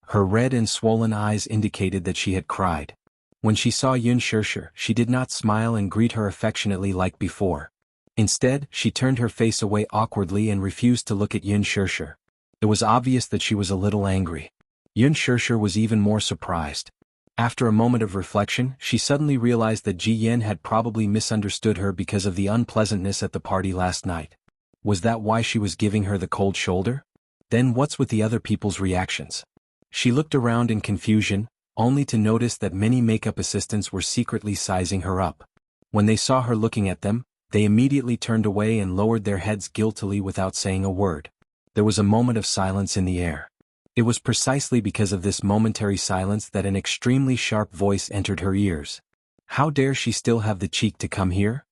Her red and swollen eyes indicated that she had cried. When she saw Yun Shishir, she did not smile and greet her affectionately like before. Instead, she turned her face away awkwardly and refused to look at Yun Shishir. It was obvious that she was a little angry. Yun Shishir was even more surprised. After a moment of reflection, she suddenly realized that Ji Yen had probably misunderstood her because of the unpleasantness at the party last night. Was that why she was giving her the cold shoulder? Then what's with the other people's reactions? She looked around in confusion, only to notice that many makeup assistants were secretly sizing her up. When they saw her looking at them, they immediately turned away and lowered their heads guiltily without saying a word. There was a moment of silence in the air. It was precisely because of this momentary silence that an extremely sharp voice entered her ears. How dare she still have the cheek to come here?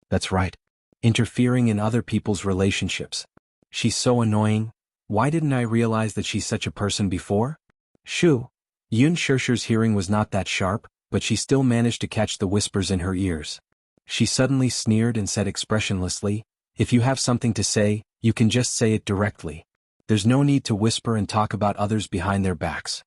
That's right. Interfering in other people's relationships. She's so annoying. Why didn't I realize that she's such a person before? Shoo. Yun Shishir's hearing was not that sharp, but she still managed to catch the whispers in her ears. She suddenly sneered and said expressionlessly, "If you have something to say, you can just say it directly. There's no need to whisper and talk about others behind their backs."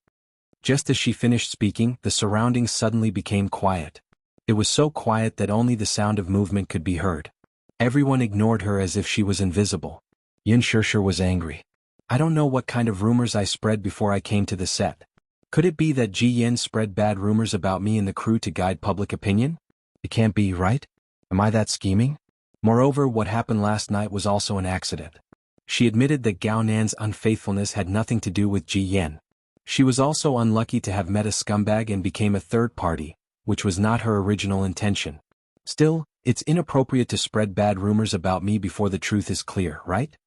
Just as she finished speaking, the surroundings suddenly became quiet. It was so quiet that only the sound of movement could be heard. Everyone ignored her as if she was invisible. Yun Shishir was angry. I don't know what kind of rumors I spread before I came to the set. Could it be that Ji Yen spread bad rumors about me and the crew to guide public opinion? It can't be, right? Am I that scheming? Moreover, what happened last night was also an accident. She admitted that Gao Nan's unfaithfulness had nothing to do with Ji Yen. She was also unlucky to have met a scumbag and became a third party, which was not her original intention. Still, it's inappropriate to spread bad rumors about me before the truth is clear, right?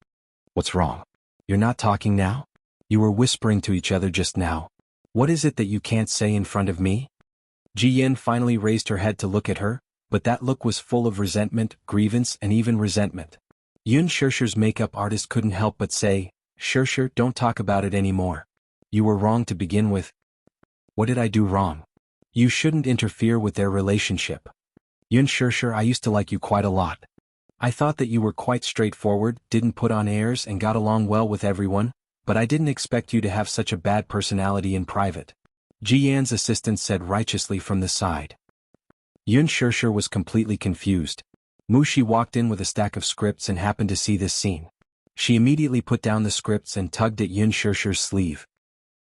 What's wrong? You're not talking now? You were whispering to each other just now. What is it that you can't say in front of me? Ji Yen finally raised her head to look at her, but that look was full of resentment, grievance, and even resentment. Yun Shishir's makeup artist couldn't help but say, "Shishir, don't talk about it anymore. You were wrong to begin with." What did I do wrong? You shouldn't interfere with their relationship. Yun Shishir, I used to like you quite a lot. I thought that you were quite straightforward, didn't put on airs and got along well with everyone, but I didn't expect you to have such a bad personality in private. Ji Yan's assistant said righteously from the side. Yun Shishir was completely confused. Mushi walked in with a stack of scripts and happened to see this scene. She immediately put down the scripts and tugged at Yun Shishir's sleeve.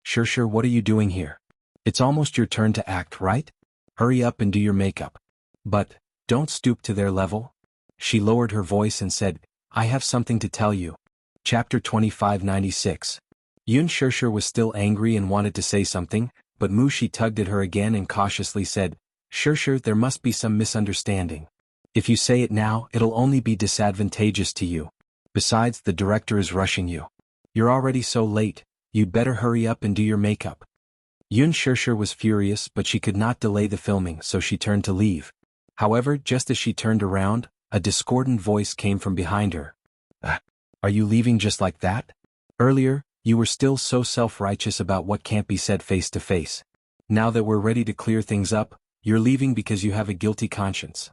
Sure, what are you doing here? It's almost your turn to act, right? Hurry up and do your makeup. But, don't stoop to their level. She lowered her voice and said, I have something to tell you. Chapter 2596. Yun Shishir was still angry and wanted to say something, but Mushi tugged at her again and cautiously said, Shishir, there must be some misunderstanding. If you say it now, it'll only be disadvantageous to you. Besides, the director is rushing you. You're already so late, you'd better hurry up and do your makeup. Yun Shishir was furious, but she could not delay the filming, so she turned to leave. However, just as she turned around, a discordant voice came from behind her. Are you leaving just like that? Earlier, you were still so self-righteous about what can't be said face to face. Now that we're ready to clear things up, you're leaving because you have a guilty conscience.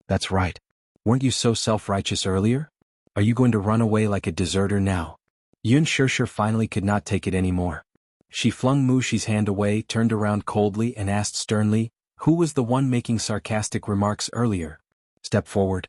That's right. Weren't you so self-righteous earlier? Are you going to run away like a deserter now? Yun Shishir finally could not take it anymore. She flung Mushi's hand away, turned around coldly and asked sternly, who was the one making sarcastic remarks earlier? Step forward.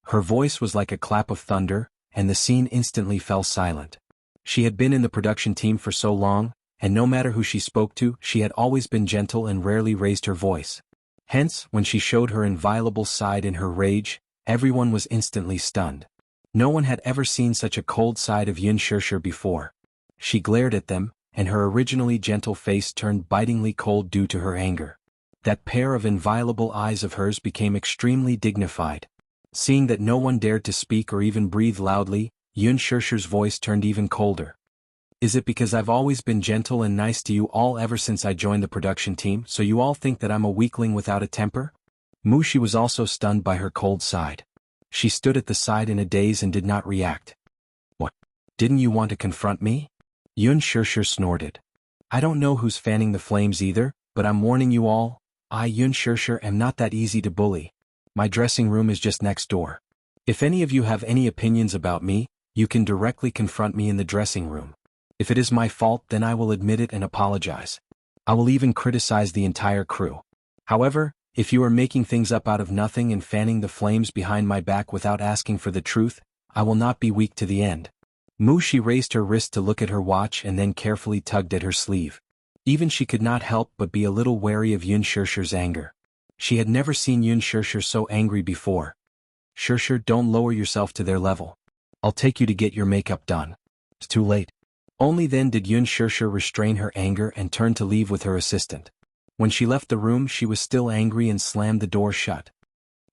Her voice was like a clap of thunder, and the scene instantly fell silent. She had been in the production team for so long, and no matter who she spoke to, she had always been gentle and rarely raised her voice. Hence, when she showed her inviolable side in her rage, everyone was instantly stunned. No one had ever seen such a cold side of Yun Shishir before. She glared at them, and her originally gentle face turned bitingly cold due to her anger. That pair of inviolable eyes of hers became extremely dignified. Seeing that no one dared to speak or even breathe loudly, Yun Shishir's voice turned even colder. Is it because I've always been gentle and nice to you all ever since I joined the production team, so you all think that I'm a weakling without a temper? Mushi was also stunned by her cold side. She stood at the side in a daze and did not react. What? Didn't you want to confront me? Yun Shishir snorted. I don't know who's fanning the flames either, but I'm warning you all, I, Yun Shishir, am not that easy to bully. My dressing room is just next door. If any of you have any opinions about me, you can directly confront me in the dressing room. If it is my fault, then I will admit it and apologize. I will even criticize the entire crew. However, if you are making things up out of nothing and fanning the flames behind my back without asking for the truth, I will not be weak to the end. Mushi raised her wrist to look at her watch and then carefully tugged at her sleeve. Even she could not help but be a little wary of Yun Shishir's anger. She had never seen Yun Shishir so angry before. Shishir, don't lower yourself to their level. I'll take you to get your makeup done. It's too late. Only then did Yun Shishir restrain her anger and turn to leave with her assistant. When she left the room, she was still angry and slammed the door shut.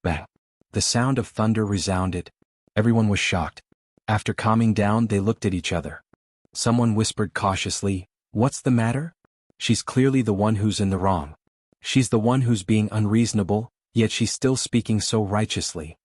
Bang! The sound of thunder resounded. Everyone was shocked. After calming down, they looked at each other. Someone whispered cautiously, "What's the matter?" She's clearly the one who's in the wrong. She's the one who's being unreasonable, yet she's still speaking so righteously.